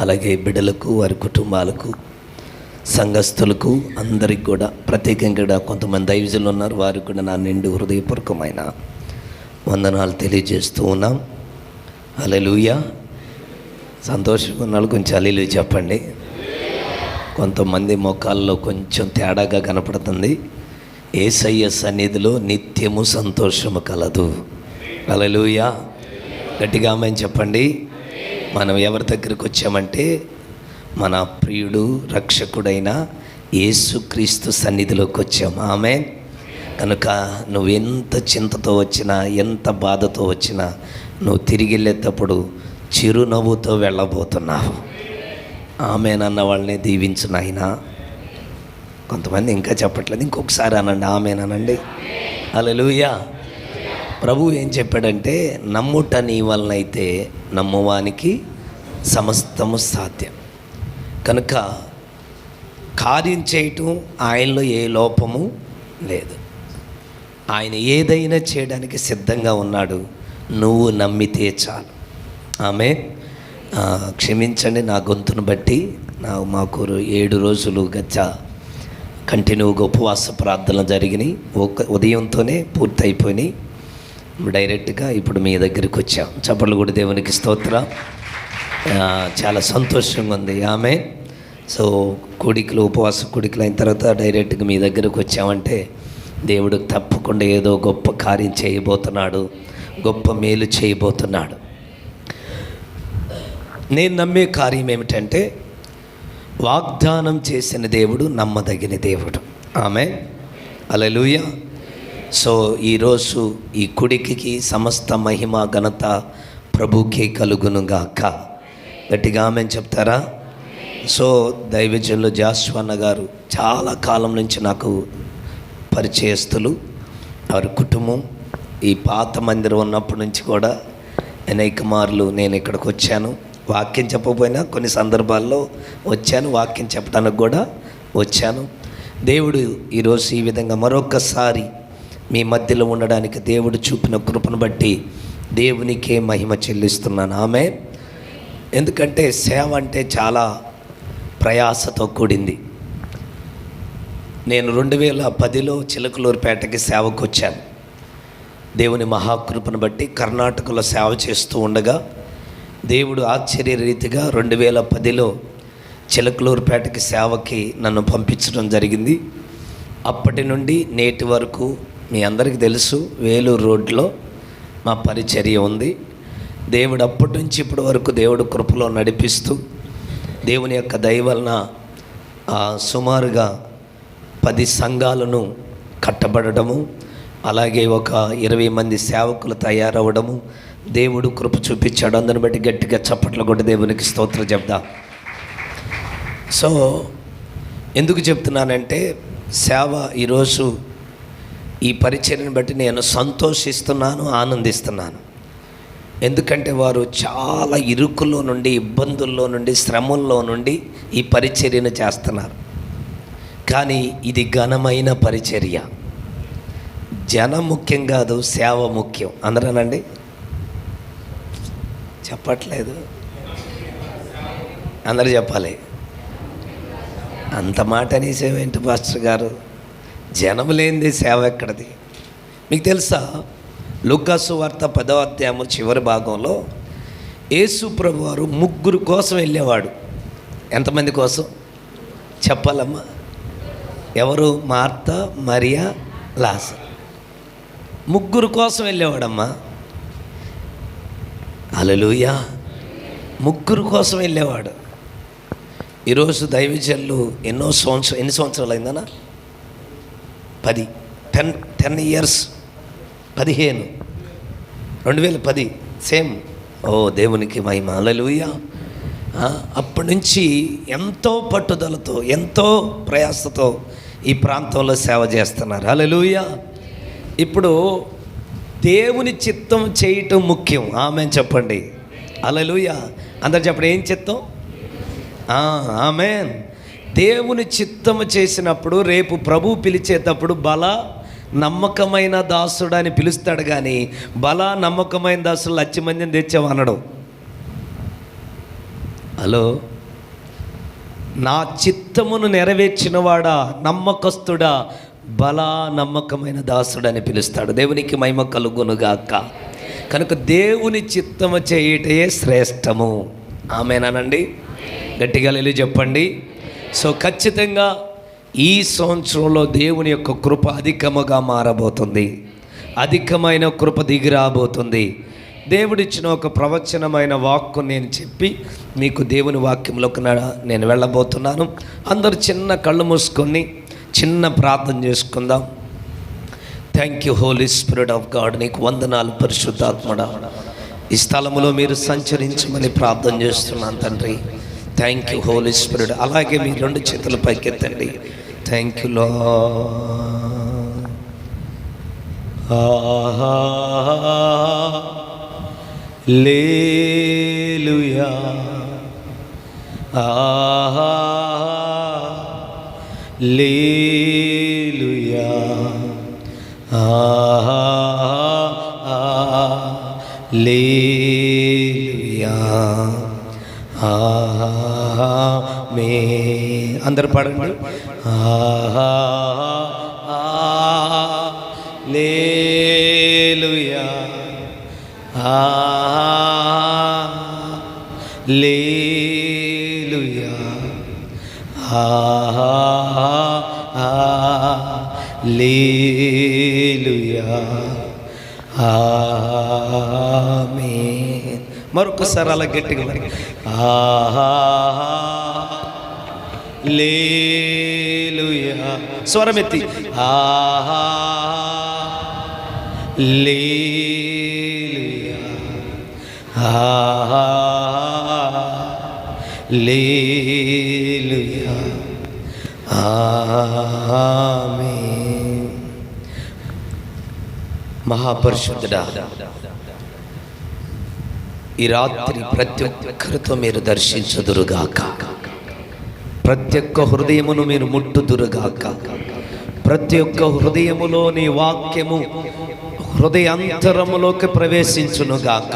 అలాగే బిడ్డలకు, వారి కుటుంబాలకు, సంఘస్థులకు అందరికి కూడా ప్రత్యేకంగా కొంతమంది దైవజనులు ఉన్నారు. వారికి కూడా నా నిండు హృదయపూర్వకమైన వందనాలు తెలియజేస్తూ ఉన్నాం. హల్లెలూయా. సంతోషంగా ఉన్నాళ్ళు కొంచెం హల్లెలూయా చెప్పండి. కొంతమంది మొఖాల్లో కొంచెం తేడాగా కనపడుతుంది. యేసయ్య సన్నిధిలో నిత్యము సంతోషము కలదు. హల్లెలూయా. గట్టిగా ఆమేన్ చెప్పండి. మనం ఎవరి దగ్గరికి వచ్చామంటే మన ప్రియుడు రక్షకుడైన యేసుక్రీస్తు సన్నిధిలోకి వచ్చాం. ఆమేన్. కనుక నువ్వు ఎంత చింతతో వచ్చినా, ఎంత బాధతో వచ్చినా, నువ్వు తిరిగి వెళ్ళేటప్పుడు చిరునవ్వుతో వెళ్ళబోతున్నావు. ఆమేన్ అన్న వాళ్ళని దీవించు నాయనా. కొంతమంది ఇంకా చెప్పట్లేదు, ఇంకొకసారి అనండి, ఆమేన్ అనండి. హల్లెలూయా. ప్రభు ఏం చెప్పాడంటే, నమ్ముట నీ వలనైతే నమ్మువానికి సమస్తము సాధ్యం. కనుక కార్యం చేయటం ఆయనలో ఏ లోపము లేదు. ఆయన ఏదైనా చేయడానికి సిద్ధంగా ఉన్నాడు. నువ్వు నమ్మితే చాలు. ఆమేన్. క్షమించండి, నా గొంతును బట్టి మాకు 7 రోజులు కంటిన్యూగా ఉపవాస ప్రార్థనలు జరిగినాయి. ఉదయంతోనే పూర్తయిపోయినాయి. డైరెక్ట్గా ఇప్పుడు మీ దగ్గరికి వచ్చాం. చప్పట్లు కూడా దేవునికి స్తోత్రం. చాలా సంతోషంగా ఉంది. ఆమె సో ఉపవాస కూడికలు అయిన తర్వాత డైరెక్ట్గా మీ దగ్గరకు వచ్చామంటే దేవుడు తప్పకుండా ఏదో గొప్ప కార్యం చేయబోతున్నాడు, గొప్ప మేలు చేయబోతున్నాడు. నేను నమ్మే కార్యం ఏమిటంటే, వాగ్దానం చేసిన దేవుడు నమ్మదగిన దేవుడు. ఆమేన్. హల్లెలూయా. సో ఈరోజు ఈ కుడికి సమస్త మహిమ ఘనత ప్రభుకే కలుగునుగాక. గట్టిగా ఆమేన్ చెప్తారా? సో దైవజనులు జాస్వన్న గారు చాలా కాలం నుంచి నాకు పరిచయస్తులు. వారి కుటుంబం ఈ పాత మందిరం ఉన్నప్పటి నుంచి కూడా అనేక మార్లు నేను ఇక్కడికి వచ్చాను. వాక్యం చెప్పకపోయినా కొన్ని సందర్భాల్లో వచ్చాను, వాక్యం చెప్పడానికి కూడా వచ్చాను. దేవుడు ఈరోజు ఈ విధంగా మరొకసారి మీ మధ్యలో ఉండడానికి దేవుడు చూపిన కృపను బట్టి దేవునికే మహిమ చెల్లిస్తున్నాను. ఆమె ఎందుకంటే సేవ అంటే చాలా ప్రయాసతో కూడింది. నేను 2010లో చిలకలూరుపేటకి సేవకు వచ్చాను. దేవుని మహాకృపను బట్టి కర్ణాటకలో సేవ చేస్తూ ఉండగా దేవుడు ఆశ్చర్య రీతిగా 2010లో చిలకలూరుపేటకి సేవకి నన్ను పంపించడం జరిగింది. అప్పటి నుండి నేటి వరకు మీ అందరికీ తెలుసు, వేలూరు రోడ్లో మా పరిచర్య ఉంది. దేవుడు అప్పటి నుంచి ఇప్పటి వరకు దేవుడు కృపలో నడిపిస్తూ దేవుని యొక్క దయ వలన సుమారుగా 10 సంఘాలను కట్టబడము, అలాగే ఒక 20 మంది సేవకులు తయారవ్వడము దేవుడు కృప చూపించాడు. అందుని బట్టి గట్టిగా చప్పట్లు కొట్టి దేవునికి స్తోత్రం చెప్దా. సో ఎందుకు చెప్తున్నానంటే, సేవ ఈరోజు ఈ పరిచర్యను బట్టి నేను సంతోషిస్తున్నాను, ఆనందిస్తున్నాను. ఎందుకంటే వారు చాలా ఇరుకుల్లో నుండి, ఇబ్బందుల్లో నుండి, శ్రమల్లో నుండి ఈ పరిచర్యను చేస్తున్నారు. కానీ ఇది ఘనమైన పరిచర్య. జనం ముఖ్యం కాదు, సేవ ముఖ్యం. అందరనండి, చెప్పట్లేదు, అందరూ చెప్పాలి. అంత మాట అనేసేమేంటి పాస్టర్ గారు? జనం లేనిది సేవ ఎక్కడిది? మీకు తెలుసా, లూకాసు వార్త 10వ అధ్యాయము చివరి భాగంలో యేసు ప్రభు వారు 3 కోసం వెళ్ళేవాడు. ఎంతమంది కోసం చెప్పాలమ్మా? ఎవరు? మార్త, మరియా, లాజరు. 3 కోసం వెళ్ళేవాడమ్మా. హల్లెలూయా. 3 కోసం వెళ్ళేవాడు. ఈరోజు దైవజనులు ఎన్ని సంవత్సరాలు అయిందన్నా? 10 ఇయర్స్, 15, 2010 సేమ్. ఓ దేవునికి మహిమ. హల్లెలూయా. అప్పటి నుంచి ఎంతో పట్టుదలతో, ఎంతో ప్రయాసతో ఈ ప్రాంతంలో సేవ చేస్తున్నారు. హల్లెలూయా. ఇప్పుడు దేవుని చిత్తం చేయటం ముఖ్యం. ఆమేన్ చెప్పండి. హల్లెలూయా. అందరు చెప్పండి, ఏం చిత్తం? ఆమేన్. దేవుని చిత్తము చేసినప్పుడు రేపు ప్రభు పిలిచేటప్పుడు బల నమ్మకమైన దాసుడు అని పిలుస్తాడు. కానీ బల నమ్మకమైన దాసులు 1,00,000 మందిని తెచ్చావు అనడం. హలో, నా చిత్తమును నెరవేర్చినవాడా, నమ్మకస్తుడా, బలా నమ్మకమైన దాసుడు అని పిలుస్తాడు. దేవునికి మహిమ కలుగునుగాక. కనుక దేవుని చిత్తము చేయుటే శ్రేష్టము. ఆమేనానండి? గట్టిగా వెళ్ళి చెప్పండి. సో ఖచ్చితంగా ఈ సంవత్సరంలో దేవుని యొక్క కృప అధికముగా మారబోతుంది. అధికమైన కృప దిగి రాబోతుంది. దేవుడిచ్చిన ఒక ప్రవచనమైన వాక్కు నేను చెప్పి మీకు దేవుని వాక్యంలోకి నేను వెళ్ళబోతున్నాను. అందరూ చిన్న కళ్ళు మూసుకొని చిన్న ప్రార్థన చేసుకుందాం. Thank you Holy Spirit of God. నీకు వందనాలు పరిశుద్ధాత్మడా. ఈ స్థలంలో మీరు సంచరించమని ప్రార్థన చేస్తున్నాను తండ్రి. Thank you Holy Spirit. అలాగే మీ రెండు చేతుల పైకెత్తండి. Thank you Lord. హల్లెలూయా. హల్లెలూయా. హల్లెలూయా. ఆమేన్. అందరూ పాడండి. హల్లెలూయా. హల్లెలూయా. హల్లెలూయా. ఆమేన్. మరొకసారి అలా గట్టిగా హల్లెలూయా. స్వరమెత్తి హల్లెలూయా. హల్లెలూయా. ఆమేన్. మహాపరిశుద్ధుడా, ఈ రాత్రి ప్రతి ఒక్కరితో మీరు దర్శించుదురుగాక. ప్రతి ఒక్క హృదయమును మీరు ముట్టుదురుగాక. ప్రతి ఒక్క హృదయములో నీ వాక్యము హృదయాంతరములోకి ప్రవేశించునుగాక.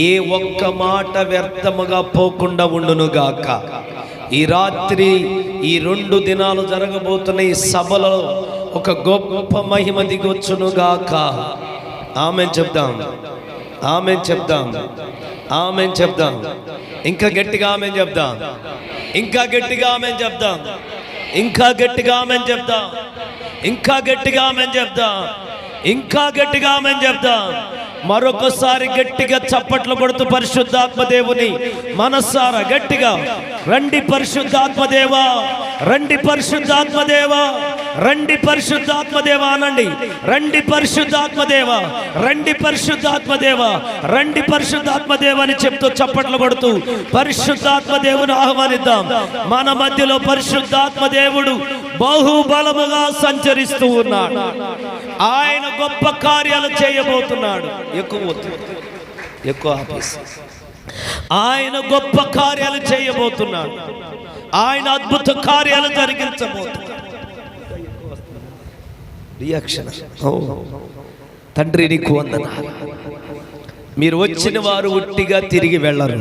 ఏ ఒక్క మాట వ్యర్థముగా పోకుండా ఉండునుగాక. ఈ రాత్రి ఈ 2 దినాలు జరగబోతున్న ఈ సభలో ఒక గొప్ప మహిమ దిగొచ్చునుగాక. ఆమేన్ చెప్దాం. ఆమేన్ చెప్దాం. ఆమేన్ చెప్దాం. ఇంకా గట్టిగా ఆమేన్ చెప్దాం. ఇంకా గట్టిగా ఆమేన్ చెప్దాం. ఇంకా గట్టిగా ఆమేన్ చెప్దాం. ఇంకా గట్టిగా ఆమేన్ చెప్దాం. ఇంకా గట్టిగా ఆమేన్ చెప్దాం. మరొకసారి గట్టిగా చప్పట్లు కొడుతూ పరిశుద్ధాత్మ దేవుని మనసారా గట్టిగా రండి పరిశుద్ధాత్మ దేవా, రండి పరిశుద్ధాత్మ దేవా, రండి పరిశుద్ధాత్మ దేవా అనండి. రండి పరిశుద్ధాత్మ దేవా, రండి పరిశుద్ధాత్మ దేవా, రండి పరిశుద్ధాత్మ దేవా అని చెప్తూ చప్పట్లు కొడుతూ పరిశుద్ధాత్మ దేవుని ఆహ్వానిద్దాం. మన మధ్యలో పరిశుద్ధాత్మ దేవుడు బహుబలముగా సంచరిస్తూ ఉన్నాడు. ఆయన గొప్ప కార్యాలు చేయబోతున్నాడు. ఎక్కువ ఆయన గొప్ప కార్యాలు చేయబోతున్నాడు. ఆయన అద్భుత కార్యాలు జరిగించబోతున్నాడు. రియాక్షన్. తండ్రి నీకు వందనాలు. మీరు వచ్చిన వారు ఉట్టిగా తిరిగి వెళ్ళరు.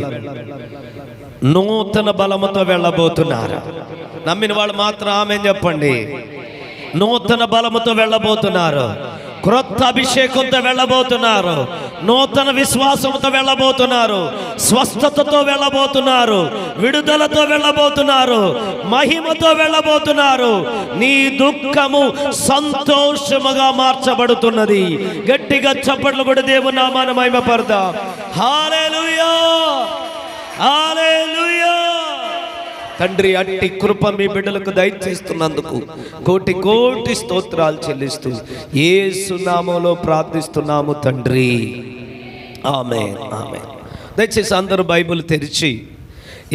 నూతన బలముతో వెళ్ళబోతున్నారు. నమ్మిన వాళ్ళు మాత్రం ఆమేన్ చెప్పండి. నూతన బలముతో వెళ్ళబోతున్నారు. క్రొత్త అభిషేకంతో వెళ్ళబోతున్నారు. నూతన విశ్వాసంతో వెళ్ళబోతున్నారు. స్వస్థతతో వెళ్ళబోతున్నారు. విడుదలతో వెళ్ళబోతున్నారు. మహిమతో వెళ్ళబోతున్నారు. నీ దుఃఖము సంతోషముగా మార్చబడుతున్నది. గట్టిగా చప్పట్లు కూడా దేవుని నామాన్ని మహిమపడదాం. హల్లెలూయా. హల్లెలూయా. తండ్రి అట్టి కృప మీ బిడ్డలకు దయచేస్తున్నందుకు కోటి కోటి స్తోత్రాలు చెల్లిస్తూ యేసు నామములో ప్రార్థిస్తున్నాము తండ్రి. ఆమేన్. ఆమేన్. దయచేసి అందరూ బైబిల్ తెరిచి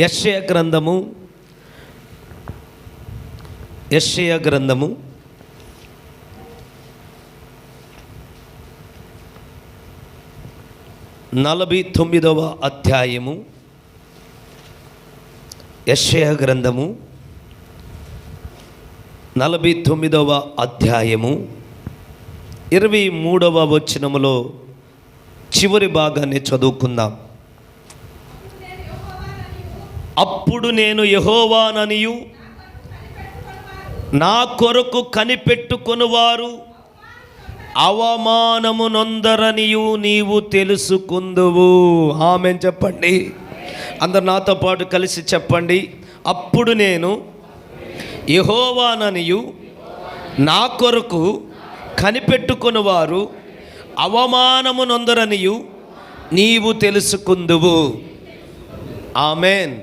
యెషయా గ్రంథము 49వ అధ్యాయము. యెషయా గ్రంథము 49వ అధ్యాయము 23వ వచనములో చివరి భాగాన్ని చదువుకుందాం. అప్పుడు నేను యెహోవాననియు నా కొరకు కనిపెట్టుకొనువారు అవమానము నొందరనియు నీవు తెలుసుకుందువు. ఆమేన్ చెప్పండి. అందరు నాతో పాటు కలిసి చెప్పండి. అప్పుడు నేను యెహోవాననియు నా కొరకు కనిపెట్టుకొనువారు అవమానము నొందరనియు నీవు తెలుసుకుందువు. ఆమేన్.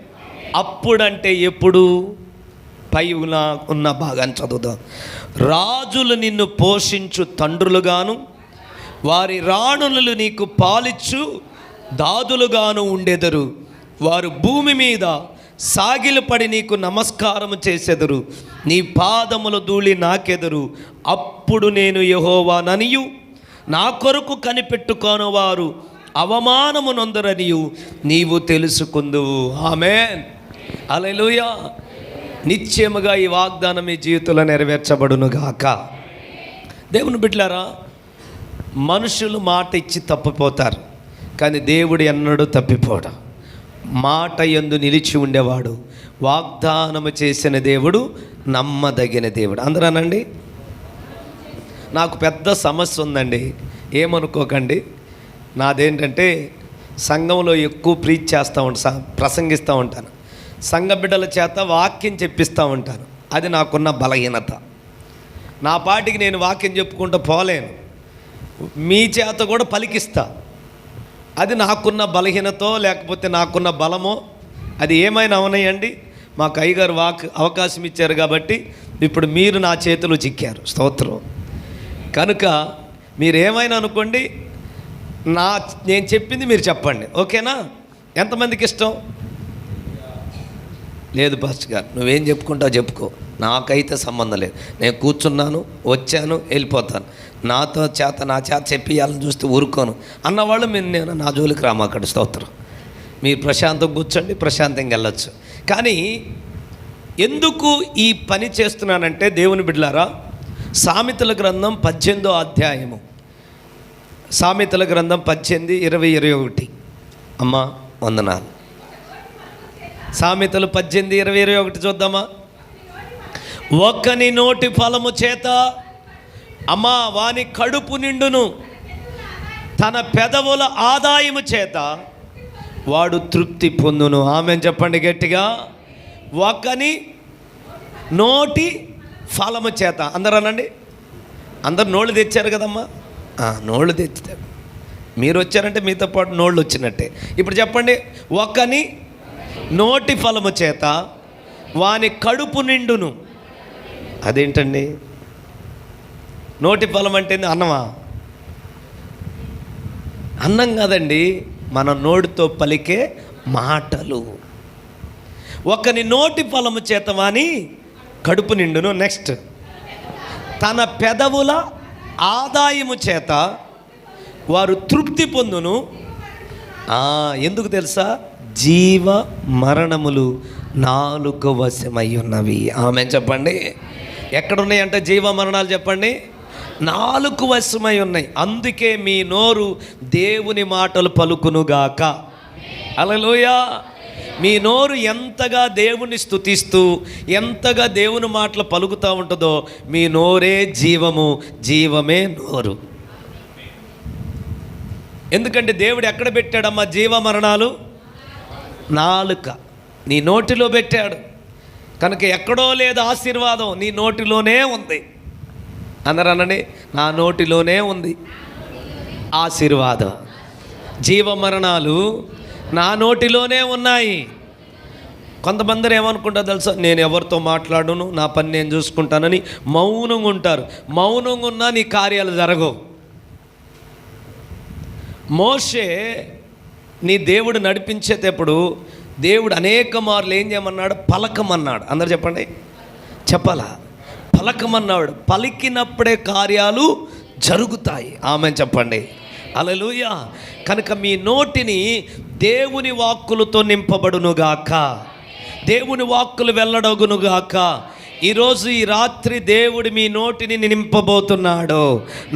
అప్పుడంటే ఎప్పుడు? పై ఉన్న భాగాన్ని చదువుదాం. రాజులు నిన్ను పోషించు తండ్రులుగాను వారి రాణులు నీకు పాలిచ్చు దాదులుగాను ఉండెదరు. వారు భూమి మీద సాగిలపడి నీకు నమస్కారము చేసెదరు. నీ పాదముల ధూళి నాకెదరు. అప్పుడు నేను యెహోవాననియు నా కొరకు కనిపెట్టుకోను వారు అవమానము నొందరనియు నీవు తెలుసుకుందువు. ఆమేన్. హల్లెలూయా. నిశ్చయముగా ఈ వాగ్దానం మీ జీవితంలో నెరవేర్చబడును గాక. దేవుని బిడ్డలారా, మనుషులు మాట ఇచ్చి తప్పిపోతారు, కానీ దేవుడు ఎన్నడూ తప్పిపోడు. మాట యందు నిలిచి ఉండేవాడు, వాగ్దానము చేసిన దేవుడు నమ్మదగిన దేవుడు. అందరూ అనండి. నాకు పెద్ద సమస్య ఉందండి, ఏమనుకోకండి. నాదేంటంటే సంఘంలో ఎక్కువ ప్రీచ్ చేస్తూ ఉంటాను, ప్రసంగిస్తూ ఉంటాను, సంఘ బిడ్డల చేత వాక్యం చెప్పిస్తూ ఉంటాను. అది నాకున్న బలహీనత. నా పాటికి నేను వాక్యం చెప్పుకుంటూ పోలేను, మీ చేత కూడా పలికిస్తా. అది నాకున్న బలహీనతో లేకపోతే నాకున్న బలమో, అది ఏమైనా అవనాయండి. మాకు అయ్యగారు అవకాశం ఇచ్చారు కాబట్టి ఇప్పుడు మీరు నా చేతిలో చిక్కారు. స్తోత్రం. కనుక మీరేమైనా అనుకోండి, నేను చెప్పింది మీరు చెప్పండి, ఓకేనా? ఎంతమందికి ఇష్టం? లేదు పాస్టర్ గారు, నువ్వేం చెప్పుకుంటావు చెప్పుకో, నాకైతే సంబంధం లేదు. నేను కూర్చున్నాను, వచ్చాను, వెళ్ళిపోతాను. నా చేత చెప్పియాలని చూస్తే ఊరుకోను అన్నవాళ్ళు నేను నా జోలికి రామాకడ. స్తోత్రం. మీరు ప్రశాంతంగా కూర్చోండి, ప్రశాంతంగా వెళ్ళొచ్చు. కానీ ఎందుకు ఈ పని చేస్తున్నానంటే, దేవుని బిడ్డలారా, సామెతల గ్రంథం 18వ అధ్యాయము, సామెతల గ్రంథం 18, 20, 21. అమ్మా వందనాలు. సామెతలు 18, 20, 21 చూద్దామా? ఒక్కని నోటి ఫలము చేత అమ్మా వాని కడుపు నిండును, తన పెదవుల ఆదాయము చేత వాడు తృప్తి పొందును. ఆమేన్ చెప్పండి గట్టిగా. ఒక్కని నోటి ఫలము చేత. అందరూ అనండి. అందరు నోళ్ళు తెచ్చారు కదమ్మా, నోళ్ళు తెచ్చారు. మీరు వచ్చారంటే మీతో పాటు నోళ్ళు వచ్చినట్టే. ఇప్పుడు చెప్పండి, ఒక్కని నోటి ఫలము చేత వాని కడుపు నిండును. అదేంటండి? నోటి ఫలం అంటే అన్నమా? అన్నం కాదండి, మన నోటితో పలికే మాటలు. ఒకని నోటి ఫలము చేత వాని కడుపు నిండును. నెక్స్ట్, తన పెదవుల ఆదాయము చేత వారు తృప్తి పొందును. ఎందుకు తెలుసా? జీవ మరణములు నాలుక వశమై ఉన్నవి. ఆమేన్ చెప్పండి. ఎక్కడున్నాయంటే జీవ మరణాలు చెప్పండి, నాలుక వశమై ఉన్నాయి. అందుకే మీ నోరు దేవుని మాటలు పలుకునుగాక. హల్లెలూయా. మీ నోరు ఎంతగా దేవుని స్తుతిస్తూ ఎంతగా దేవుని మాటలు పలుకుతూ ఉంటుందో, మీ నోరే జీవము, జీవమే నోరు. ఎందుకంటే దేవుడు ఎక్కడ పెట్టాడమ్మా జీవ మరణాలు? నాలుక, నీ నోటిలో పెట్టాడు. కనుక ఎక్కడో లేదు ఆశీర్వాదం, నీ నోటిలోనే ఉంది. అందరూ అనండి, నా నోటిలోనే ఉంది ఆశీర్వాదం. జీవ మరణాలు నా నోటిలోనే ఉన్నాయి. కొంతమంది ఏమనుకుంటారు తెలుసా? నేను ఎవరితో మాట్లాడును, నా పని నేను చూసుకుంటానని మౌనంగా ఉంటారు. మౌనంగా ఉన్నా నీ కార్యాలు జరగవు. మోషే నీ దేవుడు నడిపించేటప్పుడు దేవుడు అనేక మార్లు ఏం చేయమన్నాడు? పలకమన్నాడు. అందరు చెప్పండి, చెప్పాలా? పలకమన్నాడు. పలికినప్పుడే కార్యాలు జరుగుతాయి. ఆమెన్ చెప్పండి. హల్లెలూయా. కనుక మీ నోటిని దేవుని వాక్కులతో నింపబడునుగాక, దేవుని వాక్కులు వెల్లడగునుగాక. ఈరోజు ఈ రాత్రి దేవుడు మీ నోటిని నింపబోతున్నాడు.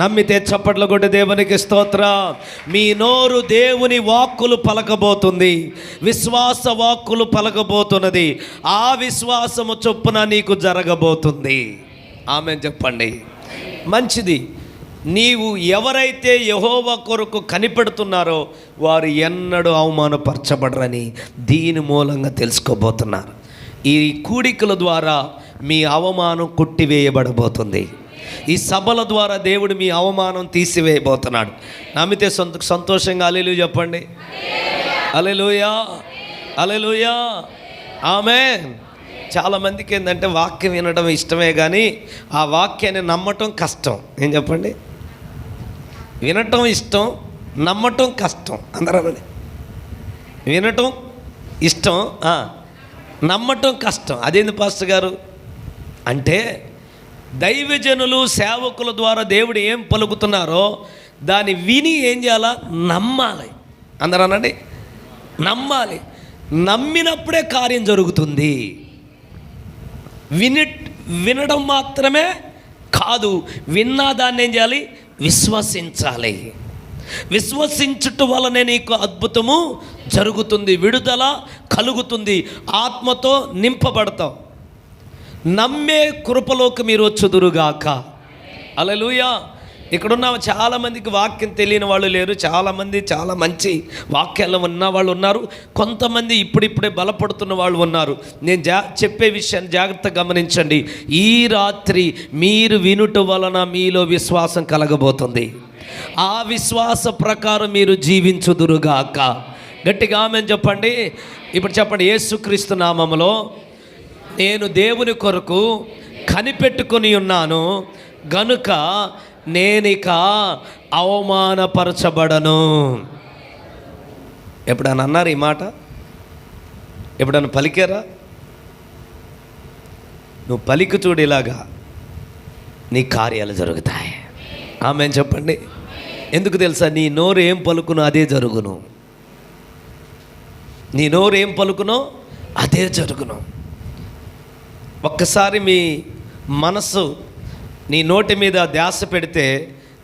నమ్మితే చప్పట్లు కొట్టి దేవునికి స్తోత్రం. మీ నోరు దేవుని వాక్కులు పలకబోతుంది, విశ్వాస వాక్కులు పలకబోతున్నది. ఆ విశ్వాసము చొప్పున నీకు జరగబోతుంది. ఆమేన్ చెప్పండి. మంచిది. నీవు ఎవరైతే యెహోవా కొరకు కనిపెడుతున్నారో వారు ఎన్నడూ అవమానపరచబడరని దీని మూలంగా తెలుసుకోబోతున్నారు. ఈ కూడికల ద్వారా మీ అవమానం కొట్టివేయబడబోతుంది. ఈ సభల ద్వారా దేవుడు మీ అవమానం తీసివేయబోతున్నాడు. నమ్మితే సంతోషంగా హల్లెలూయా చెప్పండి. హల్లెలూయా, హల్లెలూయా, ఆమేన్. చాలామందికి ఏంటంటే వాక్యం వినడం ఇష్టమే, కానీ ఆ వాక్యాన్ని నమ్మటం కష్టం. ఏం చెప్పండి? వినటం ఇష్టం, నమ్మటం కష్టం. అందరూ వినటం ఇష్టం, నమ్మటం కష్టం. అదేంది పాస్టర్ గారు అంటే, దైవజనులు సేవకుల ద్వారా దేవుడు ఏం పలుకుతున్నారో దాన్ని విని ఏం చేయాలా? నమ్మాలి. అందరూ అనండి, నమ్మాలి. నమ్మినప్పుడే కార్యం జరుగుతుంది. వినడం మాత్రమే కాదు, విన్నా దాన్ని ఏం చేయాలి? విశ్వసించాలి. విశ్వసించుట వలనే నీకు అద్భుతము జరుగుతుంది, విడుదల కలుగుతుంది, ఆత్మతో నింపబడతావు. నమ్మే కృపలోకి మీరు వచ్చుదురుగాక. హల్లెలూయా. ఇక్కడున్న చాలామందికి వాక్యం తెలియని వాళ్ళు లేరు. చాలామంది చాలా మంచి వాక్యాలు ఉన్న వాళ్ళు ఉన్నారు. కొంతమంది ఇప్పుడిప్పుడే బలపడుతున్న వాళ్ళు ఉన్నారు. నేను చెప్పే విషయాన్ని జాగ్రత్తగా గమనించండి. ఈ రాత్రి మీరు వినుట వలన మీలో విశ్వాసం కలగబోతుంది. ఆ విశ్వాస ప్రకారం మీరు జీవించుదురుగాక. గట్టిగా ఆమేన్ చెప్పండి. ఇప్పుడు చెప్పండి. యేసుక్రీస్తు నామములో నేను దేవుని కొరకు కనిపెట్టుకొని ఉన్నాను గనుక నేనిక అవమానపరచబడను. ఎప్పుడన్నా అన్నారు ఈ మాట? ఎప్పుడన్నా పలికారా? నువ్వు పలికి చూడు, ఇలాగా నీ కార్యాలు జరుగుతాయి. ఆమేన్ చెప్పండి. ఎందుకు తెలుసా? నీ నోరు ఏం పలుకునో అదే జరుగును. నీ నోరు ఏం పలుకునో అదే జరుగును. ఒక్కసారి మీ మనసు నీ నోటి మీద ధ్యాస పెడితే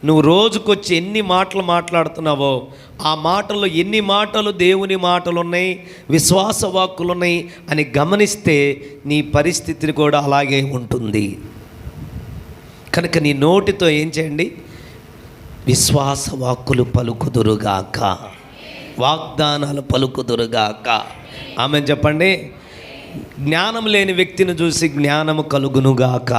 నువ్వు రోజుకొచ్చి ఎన్ని మాటలు మాట్లాడుతున్నావో ఆ మాటల్లో ఎన్ని మాటలు దేవుని మాటలు ఉన్నాయి, విశ్వాస వాక్కులు ఉన్నాయి అని గమనిస్తే నీ పరిస్థితిని కూడా అలాగే ఉంటుంది. కనుక నీ నోటితో ఏం చేయండి? విశ్వాస వాక్కులు పలుకుదురుగాక, వాగ్దానాలు పలుకుదురుగాక. ఆమేన్ చెప్పండి. జ్ఞానం లేని వ్యక్తిని చూసి జ్ఞానము కలుగునుగాక